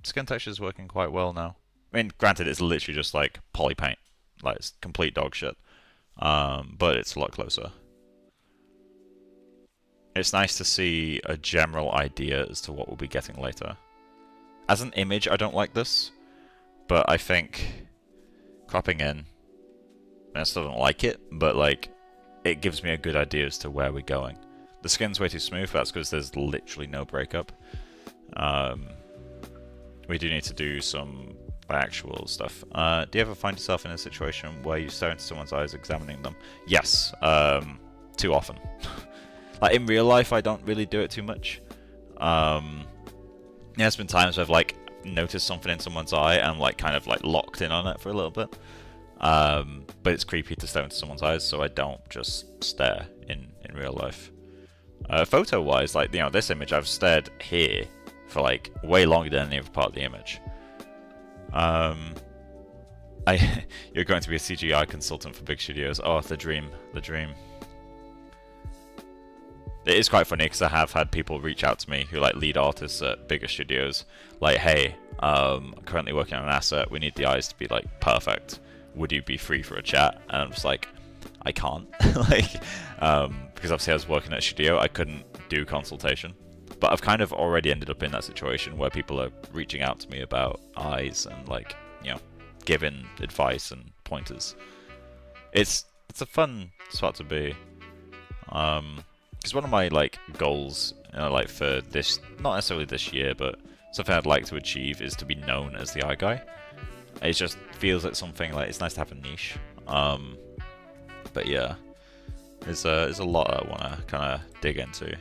skin texture is working quite well now. I mean, granted, it's literally just like poly paint, like it's complete dog shit. But it's a lot closer. It's nice to see a general idea as to what we'll be getting later. As an image, I don't like this, but I think cropping in, I still don't like it, but like, it gives me a good idea as to where we're going. The skin's way too smooth, that's because there's literally no breakup. We do need to do some actual stuff. Do you ever find yourself in a situation where you stare into someone's eyes examining them? Yes, too often. Like, in real life, I don't really do it too much. There's been times where I've like noticed something in someone's eye and I'm like kind of like locked in on it for a little bit. But it's creepy to stare into someone's eyes, so I don't just stare in real life. Photo-wise, like, you know, this image, I've stared here for like way longer than any other part of the image. You're going to be a CGI consultant for big studios. Oh, the dream, the dream. It is quite funny because I have had people reach out to me who like lead artists at bigger studios, like, hey, I'm currently working on an asset, we need the eyes to be like perfect. Would you be free for a chat? And I'm just like, I can't. Like, because obviously I was working at a studio, I couldn't do consultation. But I've kind of already ended up in that situation where people are reaching out to me about eyes and like, you know, giving advice and pointers. It's a fun spot to be. Because one of my like goals, you know, like for this, not necessarily this year, but something I'd like to achieve is to be known as the eye guy. It just feels like something like it's nice to have a niche. But yeah, there's a lot I want to kind of dig into.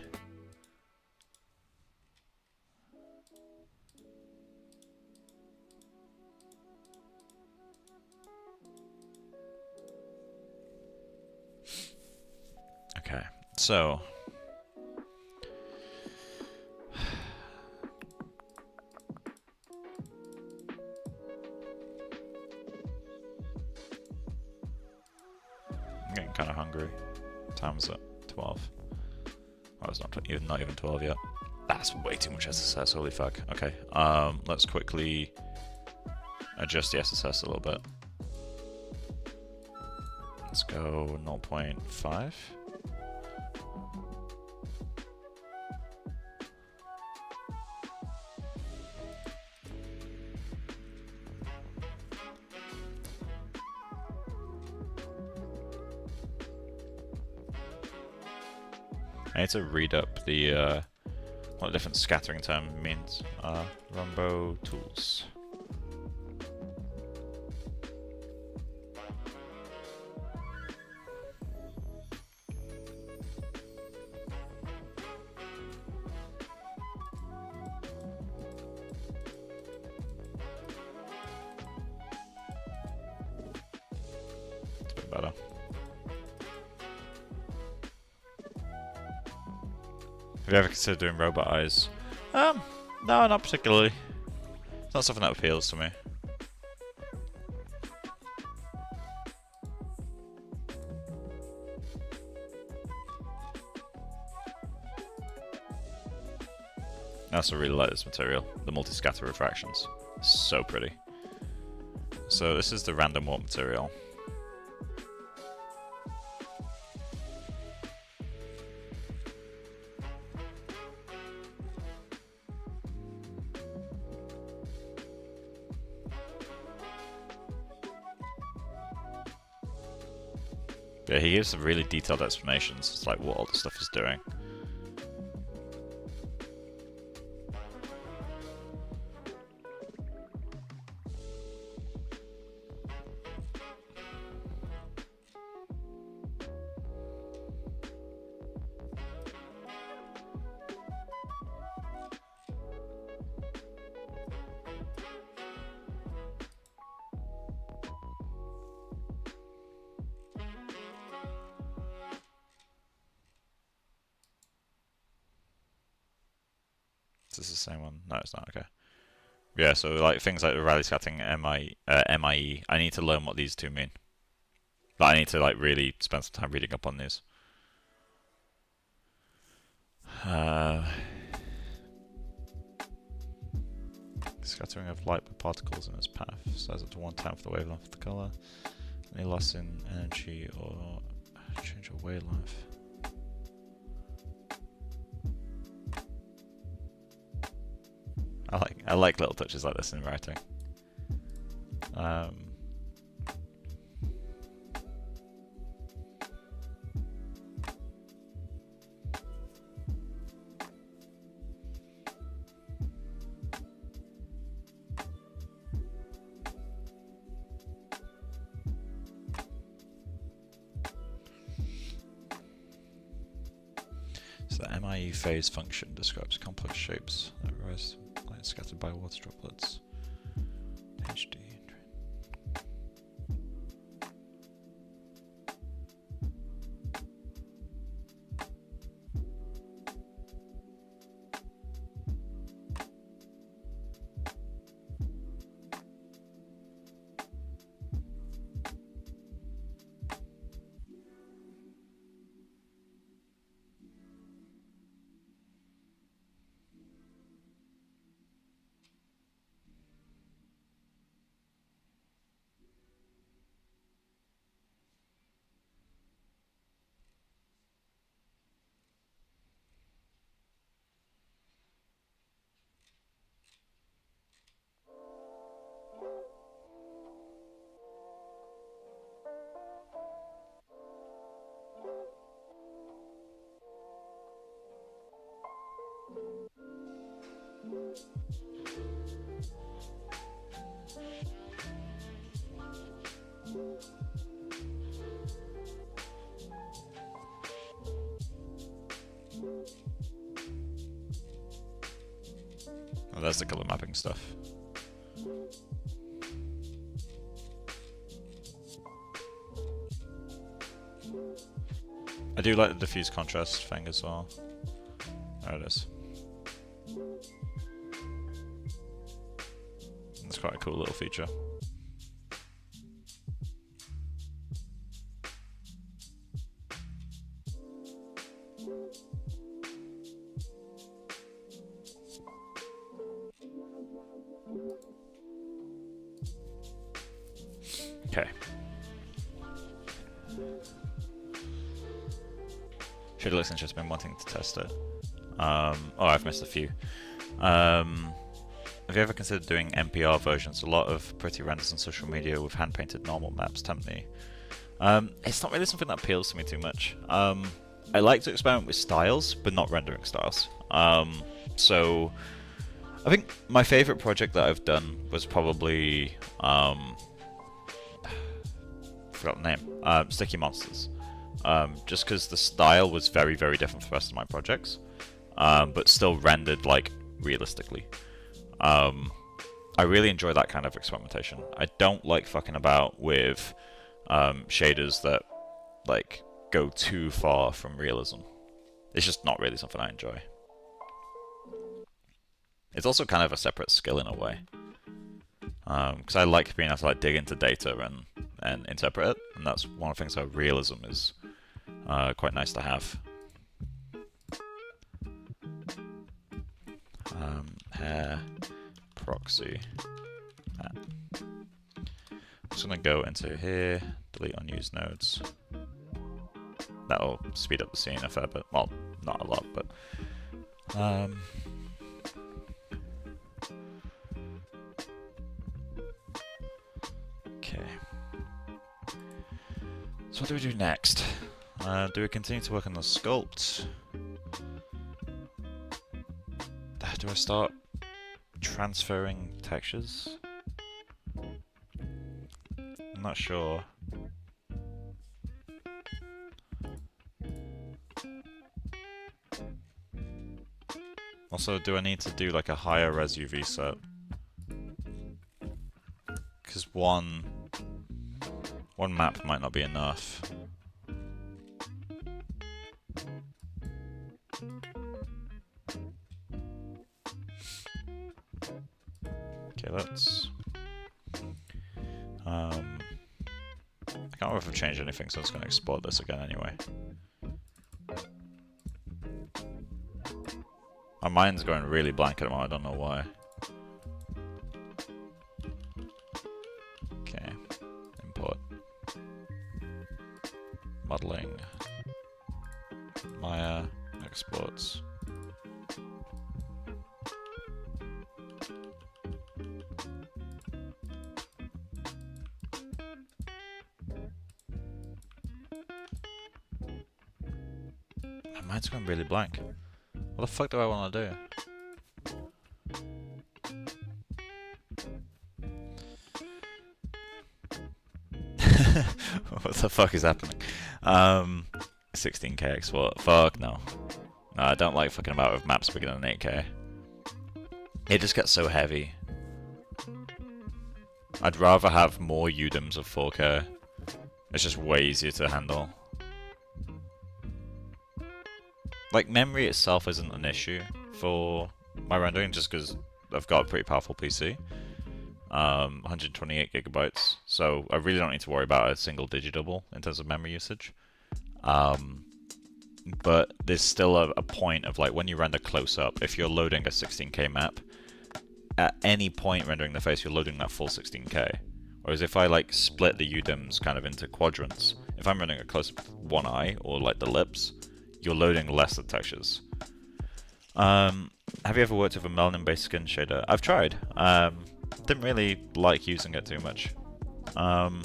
Okay, so I'm getting kind of hungry. What time is it? 12. Oh, it's not even 12 yet. That's way too much SSS. Holy fuck. Okay. Let's quickly adjust the SSS a little bit. Let's go 0.5. I need to read up the what the different scattering term means. Rombotools. It's a bit better. Have you ever considered doing robot eyes? No, not particularly. It's not something that appeals to me. I also really like this material, the multi-scatter refractions. So pretty. So this is the random warp material. Yeah, he gives some really detailed explanations. It's like what all the stuff is doing. Is this the same one? No, it's not. Okay. Yeah, so like things like the rally scatting, MIE, I need to learn what these two mean. But I need to like really spend some time reading up on these. Scattering of light by particles in its path, size up to 1/10 the wavelength of the color. Any loss in energy or change of wavelength. I like little touches like this in writing. So the MIE phase function describes complex shapes that arise light scattered by water droplets. HD. Oh, there's the color mapping stuff. I do like the diffuse contrast thing as well. There it is. That's quite a cool little feature. Okay. Shader looks interesting, been wanting to test it. Oh, I've missed a few. Have you ever considered doing NPR versions? A lot of pretty renders on social media with hand-painted normal maps tempt me. It's not really something that appeals to me too much. I like to experiment with styles, but not rendering styles. So I think my favorite project that I've done was probably forgot the name. Sticky Monsters. Just because the style was very, very different from the rest of my projects, but still rendered like realistically. I really enjoy that kind of experimentation. I don't like fucking about with shaders that like go too far from realism. It's just not really something I enjoy. It's also kind of a separate skill in a way, because I like being able to like dig into data and interpret it, and that's one of the things about realism is quite nice to have. Hair proxy. I'm just gonna go into here, delete unused nodes. That'll speed up the scene a fair bit. Well, not a lot, but okay. So what do we do next? Do we continue to work on the sculpt? Do I start transferring textures? I'm not sure. Also, do I need to do like a higher res UV set? Because one map might not be enough. Okay, let's... I can't remember if I've changed anything, so I'm just going to export this again anyway. My mind's going really blank at the moment, I don't know why. Okay, import. Modeling. Maya, exports. My mind's going really blank. What the fuck do I want to do? What the fuck is happening? 16k export. Fuck no. No, I don't like fucking about with maps bigger than 8k. It just gets so heavy. I'd rather have more UDIMs of 4k. It's just way easier to handle. Like, memory itself isn't an issue for my rendering, just because I've got a pretty powerful PC. 128 gigabytes, so I really don't need to worry about a single digitable in terms of memory usage. But there's still a point of, like, when you render close-up, if you're loading a 16k map, at any point rendering the face, you're loading that full 16k. Whereas if I, like, split the UDIMs kind of into quadrants, if I'm rendering a close-up with one eye, or, like, the lips, you're loading less of textures. Have you ever worked with a melanin-based skin shader? I've tried. Didn't really like using it too much. It's one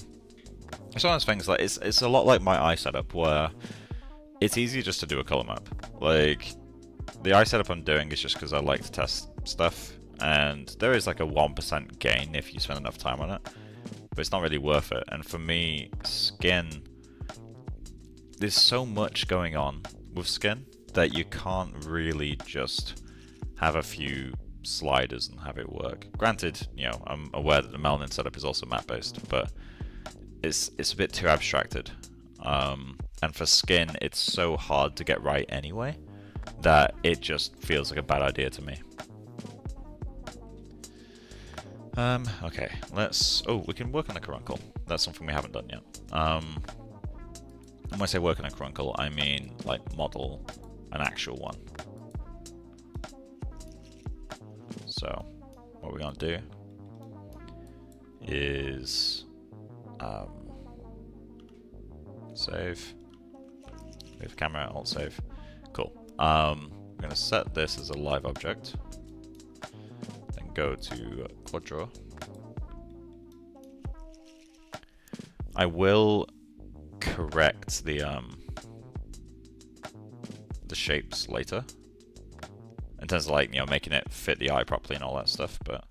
of those things, like, it's a lot like my eye setup, where it's easy just to do a color map. Like, the eye setup I'm doing is just because I like to test stuff, and there is like a 1% gain if you spend enough time on it, but it's not really worth it. And for me, skin, there's so much going on with skin that you can't really just have a few sliders and have it work. Granted, you know, I'm aware that the melanin setup is also map based, but it's a bit too abstracted. And for skin, it's so hard to get right anyway that it just feels like a bad idea to me. Okay, let's... Oh, we can work on a caruncle. That's something we haven't done yet. When I say work on a caruncle, I mean, like, model an actual one. So, what we're going to do is save, move camera, alt save. Cool. I'm going to set this as a live object, then go to quad draw. I will correct the shapes later, in terms of, like, you know, making it fit the eye properly and all that stuff, but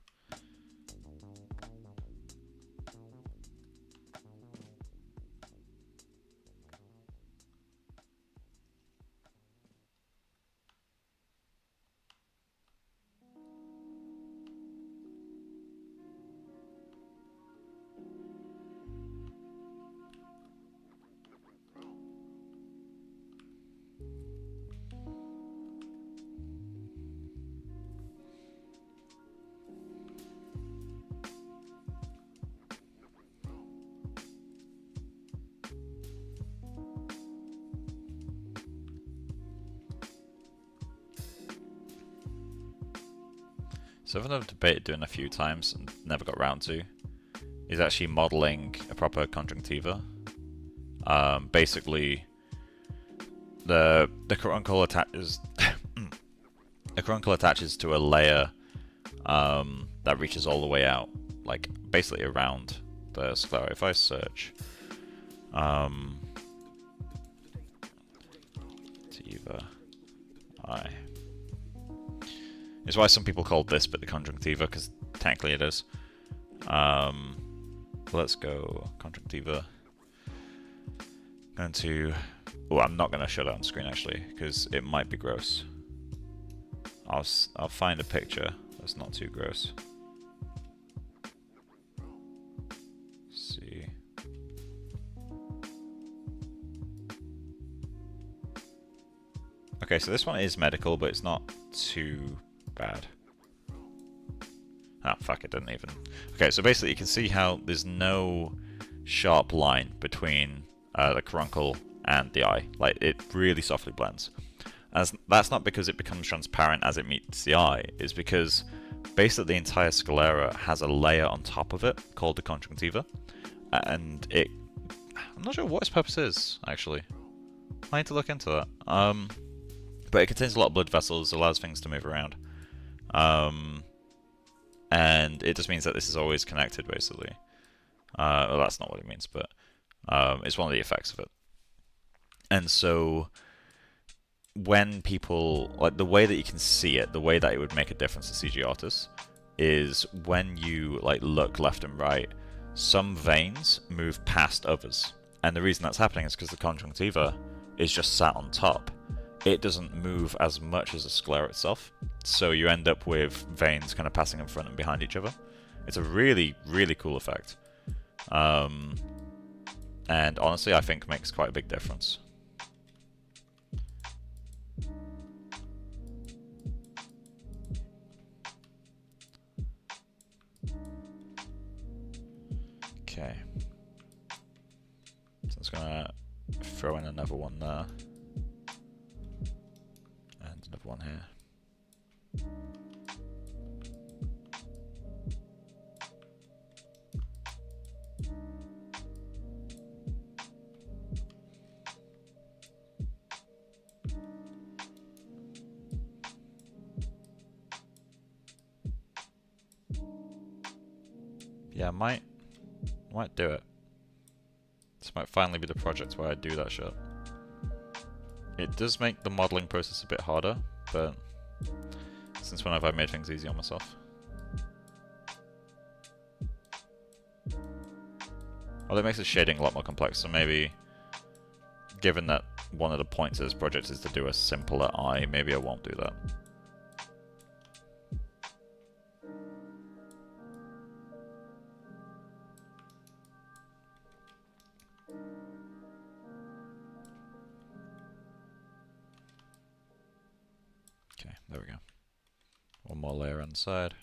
something I've debated doing a few times and never got around to is actually modeling a proper conjunctiva. Basically, the caruncle attaches the caruncle attaches to a layer that reaches all the way out, like basically around the sclera. If I search Conjunctiva eye. It's why some people call this bit the conjunctiva, because technically it is. Let's go conjunctiva. Going to... Oh, I'm not going to show that on screen actually, because it might be gross. I'll find a picture that's not too gross. Let's see. Okay, so this one is medical, but it's not too bad. Ah, fuck, it didn't even... Okay, so basically you can see how there's no sharp line between the caruncle and the eye. Like, it really softly blends. As that's not because it becomes transparent as it meets the eye, it's because basically the entire sclera has a layer on top of it called the conjunctiva, and it... I'm not sure what its purpose is, actually. I need to look into that. But it contains a lot of blood vessels, allows things to move around. And it just means that this is always connected, basically. Well, that's not what it means, but it's one of the effects of it. And so, when people, like, the way that you can see it, the way that it would make a difference to CG artists, is when you, like, look left and right, some veins move past others. And the reason that's happening is because the conjunctiva is just sat on top. It doesn't move as much as the sclera itself, so you end up with veins kind of passing in front and behind each other. It's a really, really cool effect. And honestly, I think makes quite a big difference. Okay. So I'm just gonna throw in another one there. And another one here. Yeah, I might do it. This might finally be the project where I do that shit. It does make the modeling process a bit harder, but since when have I made things easy on myself? Well, it makes the shading a lot more complex, so maybe, given that one of the points of this project is to do a simpler eye, maybe I won't do that. Okay, there we go. One more layer on the side.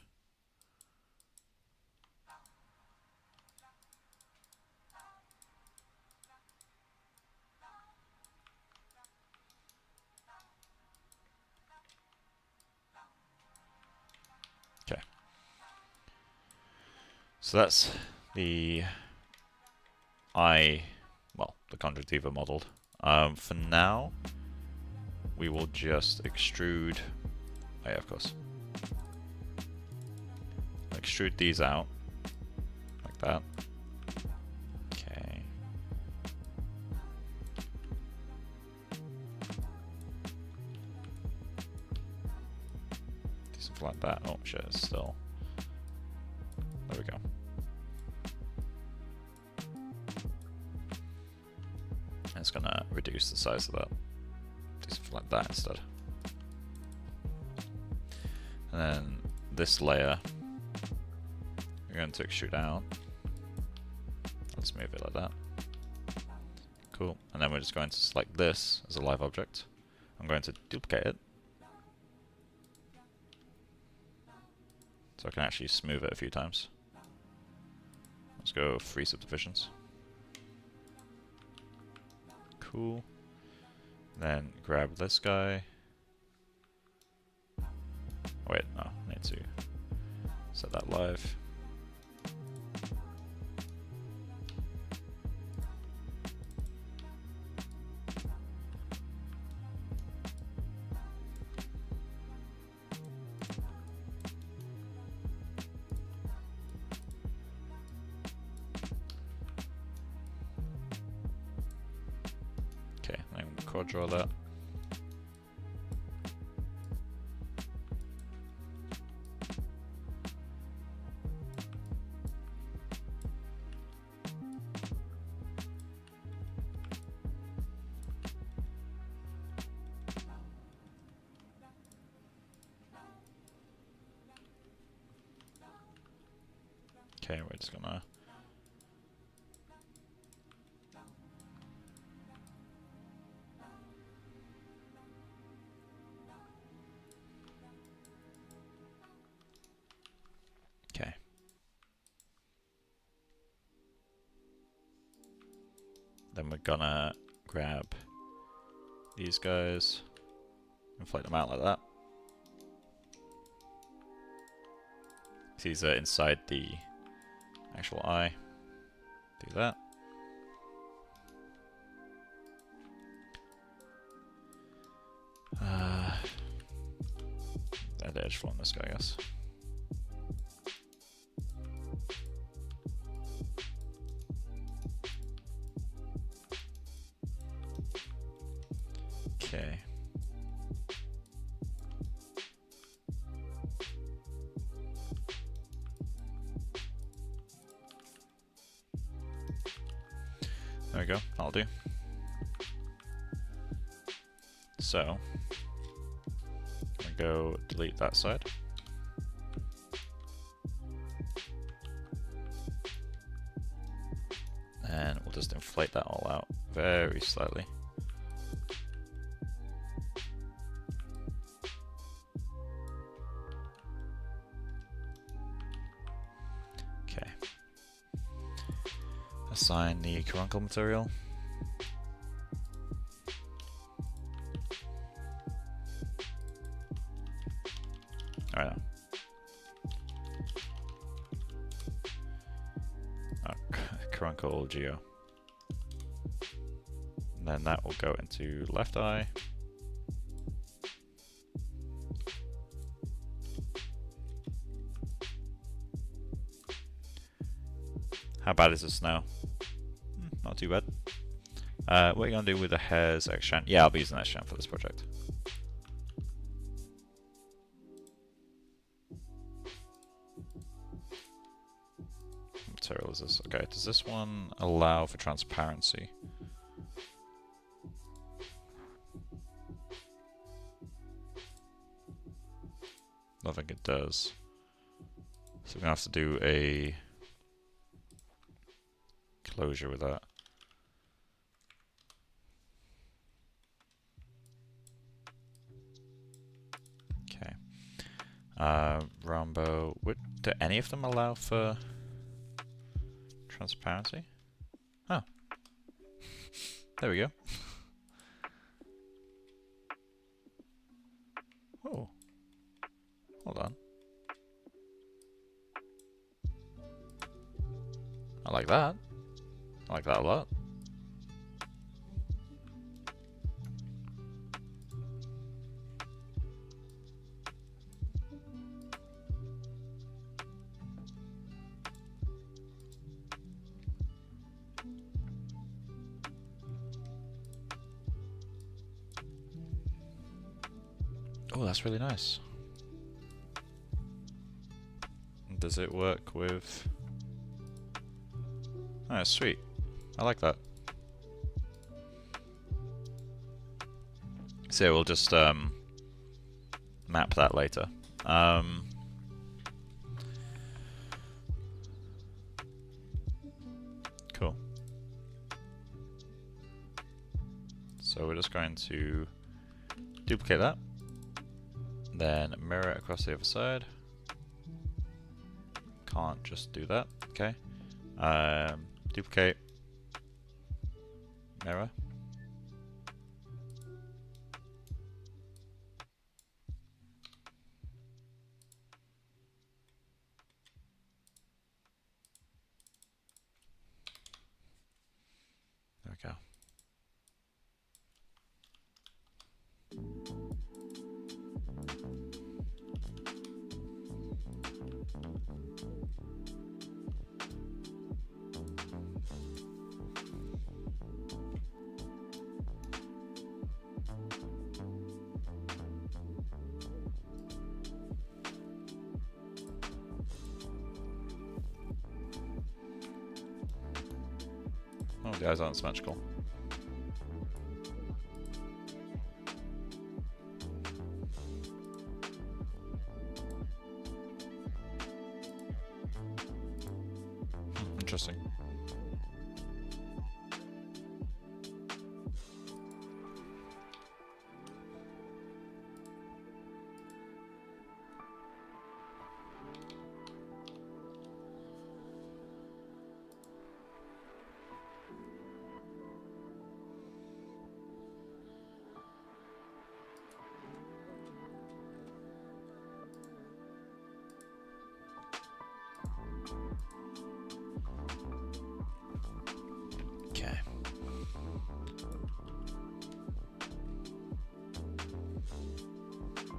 Okay. So that's the eye, well, the conjunctiva modeled. For now, we will just extrude, oh yeah, of course. Extrude these out, like that. Okay. Do something like that. Oh shit, it's still. There we go. And it's gonna reduce the size of that. Do something like that instead. And then this layer, we're going to extrude out. Let's move it like that. Cool. And then we're just going to select this as a live object. I'm going to duplicate it, so I can actually smooth it a few times. Let's go 3 subdivisions. Cool. Then grab this guy. Oh, wait, no, I need to set that live. Okay, I'm going to quad draw that. Okay, we're just gonna... Okay. Then we're gonna grab these guys, inflate them out like that. These are inside the actual eye. Do that. Add edge flow on this guy, I guess. Okay. There we go, that'll do. So, I'm gonna go delete that side. And we'll just inflate that all out very slightly. Okay. Assign the caruncle material. Alright. Caruncle geo. And then that will go into left eye. How bad is this now? Not too bad. What are you going to do with the hair's X-Shan? Yeah, I'll be using X-Shan for this project. What material is this? Okay, does this one allow for transparency? I don't think it does. So we're going to have to do a closure with that. Okay. Rombo, do any of them allow for transparency? Oh. There we go. Oh. Hold on. I like that. I like that a lot. Oh, that's really nice. Does it work with... Oh, sweet. I like that. So we'll just map that later. Cool. So we're just going to duplicate that, then mirror it across the other side. Can't just do that. Okay. Duplicate. Mirror. There we go. Oh, the eyes aren't symmetrical.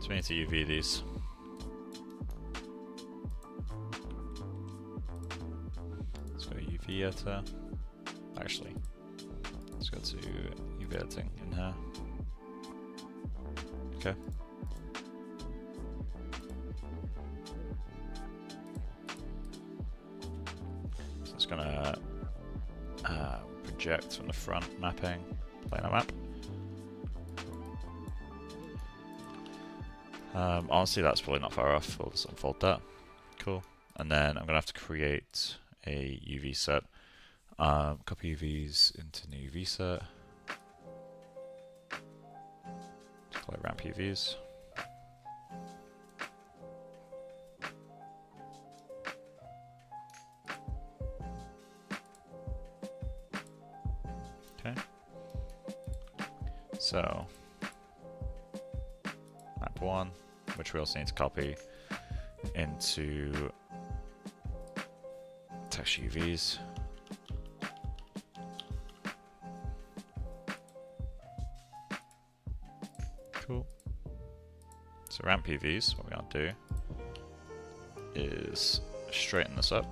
So we need to UV these. Let's go UV editor. Actually, let's go to UV editing in here. Okay. So it's gonna project from the front mapping, planar map. Honestly, that's probably not far off. We'll just unfold that. Cool. And then I'm going to have to create a UV set. Copy UVs into new UV set. Just call it ramp UVs. Okay. So, map 1. Which we also need to copy into text UVs. Cool. So ramp UVs, what we're going to do is straighten this up.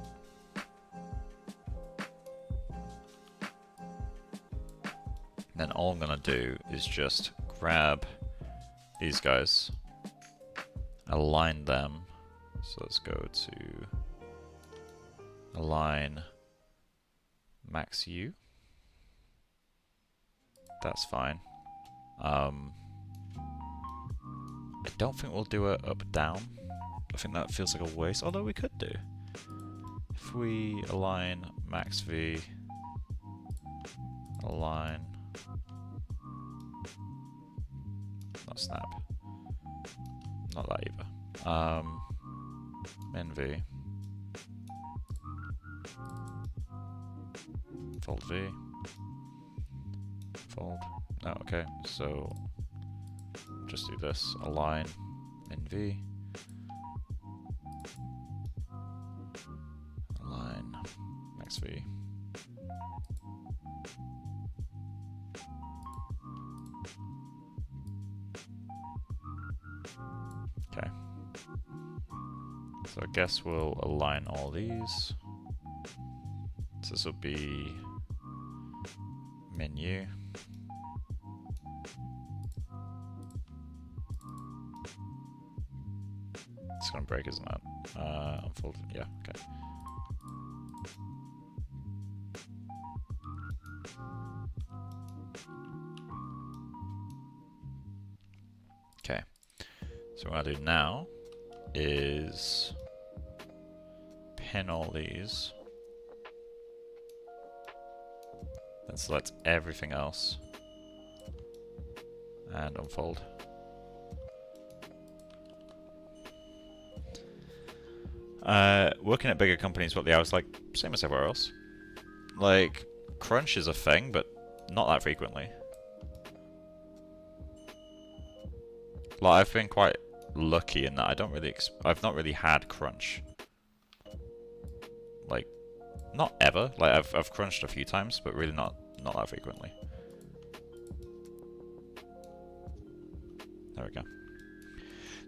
Then all I'm going to do is just grab these guys, align them. So let's go to align max U. That's fine. I don't think we'll do it up down. I think that feels like a waste, although we could do. If we align max V, align, not snap, not that either. Min V, fold V, fold. No, okay, so just do this. Align min V, align max V. Okay. So I guess we'll align all these. So this will be menu. It's gonna break, isn't it? Unfold. Yeah. Okay. Okay. So what I do now is pin all these, then select everything else and unfold. Working at bigger companies, what the hours like, same as everywhere else. Like, crunch is a thing, but not that frequently. Like, I've been quite lucky in that I've not really had crunch. Like, not ever. Like, I've crunched a few times, but really not that frequently. There we go.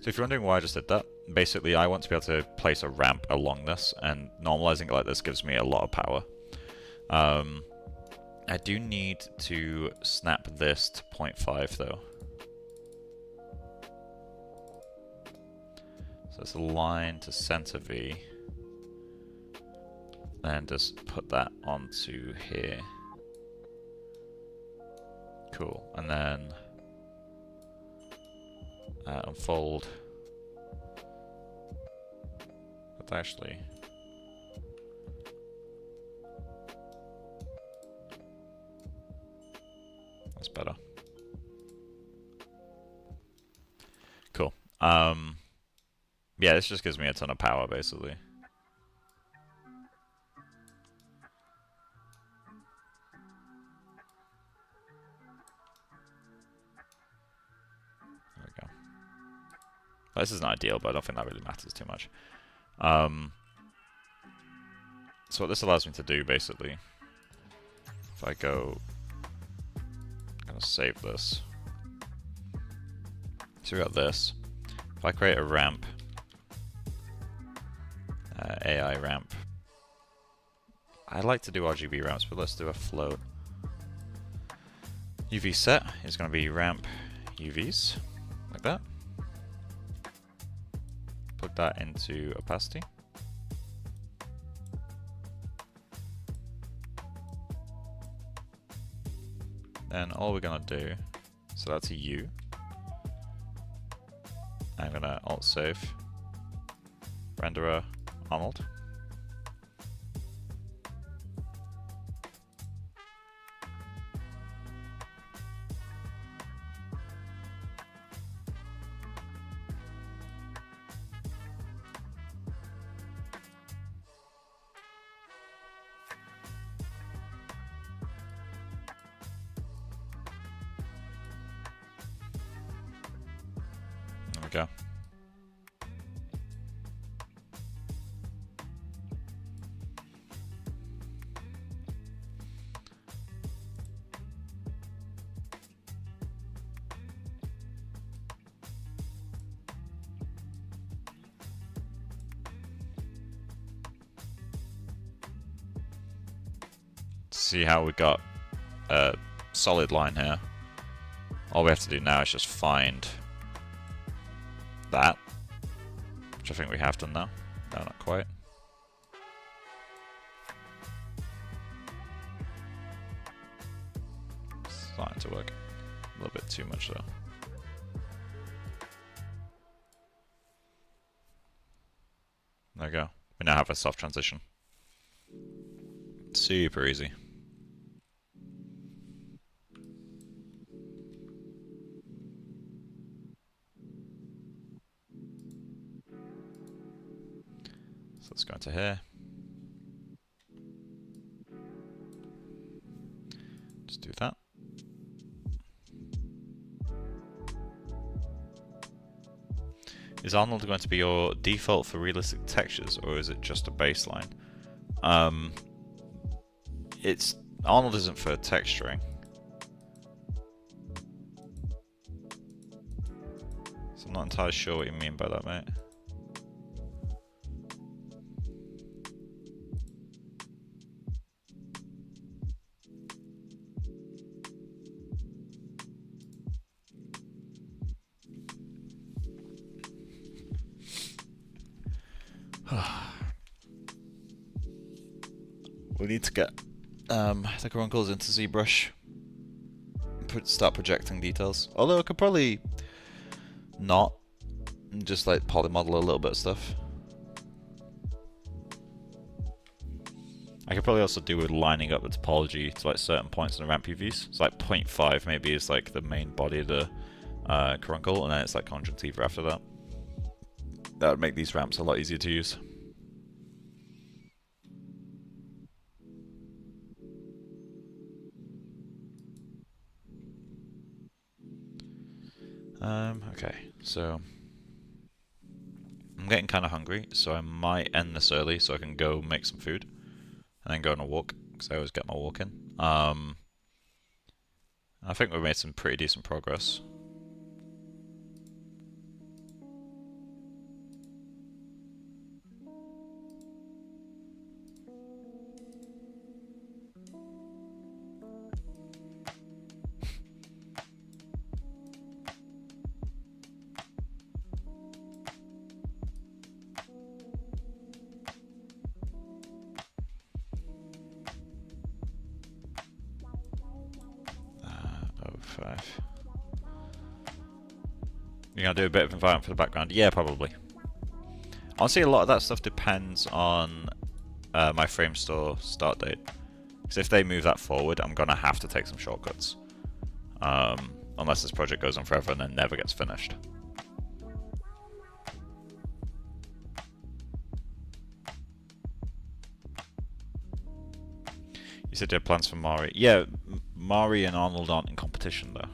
So if you're wondering why I just did that, basically I want to be able to place a ramp along this, and normalizing it like this gives me a lot of power. I do need to snap this to 0.5 though. So let's align to center V, and just put that onto here. Cool, and then unfold. But actually, that's better. Cool. Yeah, this just gives me a ton of power, basically. There we go. Well, this isn't ideal, but I don't think that really matters too much. So what this allows me to do, basically, if I go, I'm gonna save this. So we got this. if I create a ramp, AI ramp, I like to do RGB ramps, but let's do a float. UV set is going to be ramp UVs, like that. Plug that into opacity. Then all we're going to do, so that's a U. I'm going to alt save, renderer Arnold. There we go. See how we got a solid line here. All we have to do now is just find that, which I think we have done now. No, not quite. Starting to work a little bit too much though. There we go. We now have a soft transition. Super easy. So let's go into here. Just do that. Is Arnold going to be your default for realistic textures, or is it just a baseline? Arnold isn't for texturing. So I'm not entirely sure what you mean by that, mate. We need to get the caruncles into ZBrush. Start projecting details. Although I could probably not, just like polymodel a little bit of stuff. I could probably also do with lining up the topology to like certain points in the ramp UVs. It's like 0.5 maybe is like the main body of the caruncle, and then it's like Conjunctiva after that. That would make these ramps a lot easier to use. Okay, so I'm getting kind of hungry, so I might end this early so I can go make some food and then go on a walk, because I always get my walk in. I think we've made some pretty decent progress. You're going to do a bit of environment for the background? Yeah, probably. Honestly, a lot of that stuff depends on my frame store start date. Because if they move that forward, I'm going to have to take some shortcuts. Unless this project goes on forever and then never gets finished. You said you had plans for Mari. Yeah, Mari and Arnold aren't in competition though.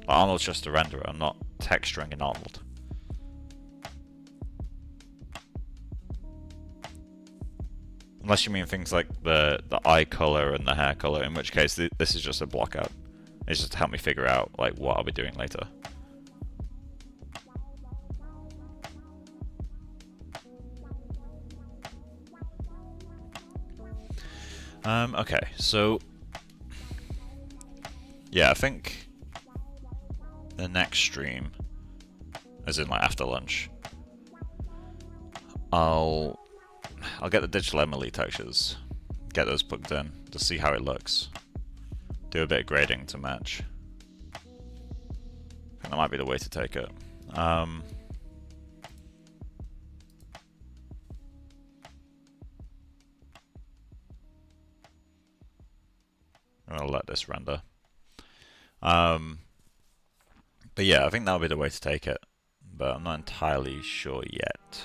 Like, Arnold's just a renderer, I'm not texturing in Arnold. Unless you mean things like the eye color and the hair color, in which case this is just a block out. It's just to help me figure out like what I'll be doing later. Okay, so yeah, I think the next stream, as in like after lunch, I'll get the digital Emily textures, get those plugged in to see how it looks, do a bit of grading to match. I think that might be the way to take it. I'm gonna let this render. But yeah, I think that'll be the way to take it, but I'm not entirely sure yet.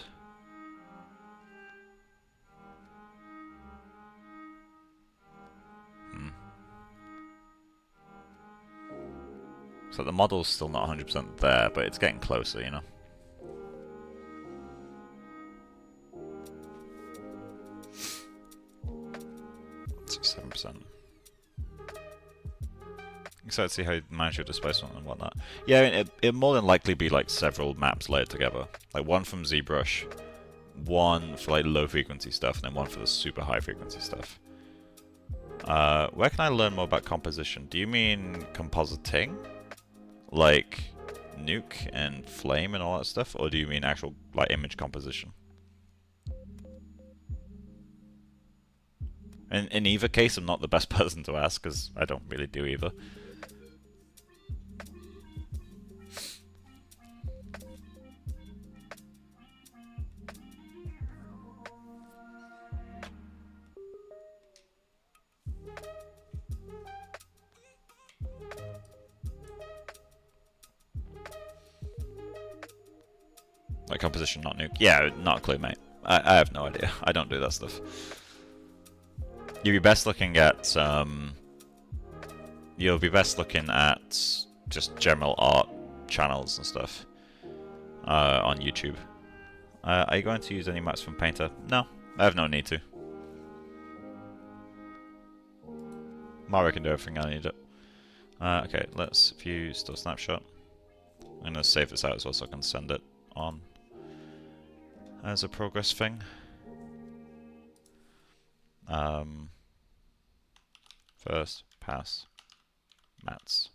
So the model's still not 100% there, but it's getting closer, you know? That's 7%. Excited to see how you manage your displacement and whatnot. Yeah, it'd more than likely be like several maps layered together. Like one from ZBrush, one for like low frequency stuff, and then one for the super high frequency stuff. Where can I learn more about composition? Do you mean compositing? Like Nuke and Flame and all that stuff? Or do you mean actual like image composition? In either case, I'm not the best person to ask, because I don't really do either. Like composition, not Nuke. Yeah, not a clue, mate. I have no idea. I don't do that stuff. You'll be best looking at just general art channels and stuff on YouTube. Are you going to use any maps from Painter? No, I have no need to. Mario can do everything I need it. Okay, let's view still snapshot. I'm gonna save this out as well so I can send it on as a progress thing. First pass mats.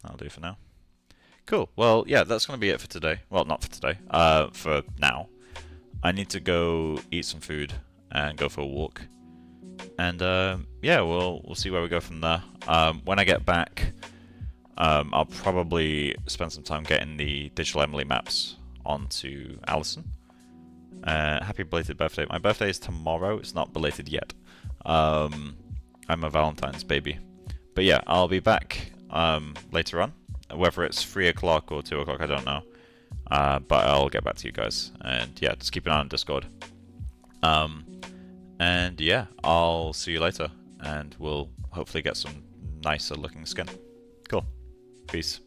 That'll do for now. Cool. Well, yeah, that's going to be it for today. Well, not for today. For now. I need to go eat some food and go for a walk. And yeah, we'll see where we go from there. When I get back, I'll probably spend some time getting the digital Emily maps onto Alison. Happy belated birthday. My birthday is tomorrow. It's not belated yet. I'm a Valentine's baby. But yeah, I'll be back later on. Whether it's 3 o'clock or 2 o'clock, I don't know. But I'll get back to you guys. And yeah, just keep an eye on Discord. And yeah, I'll see you later. And we'll hopefully get some nicer looking skin. Cool. Peace.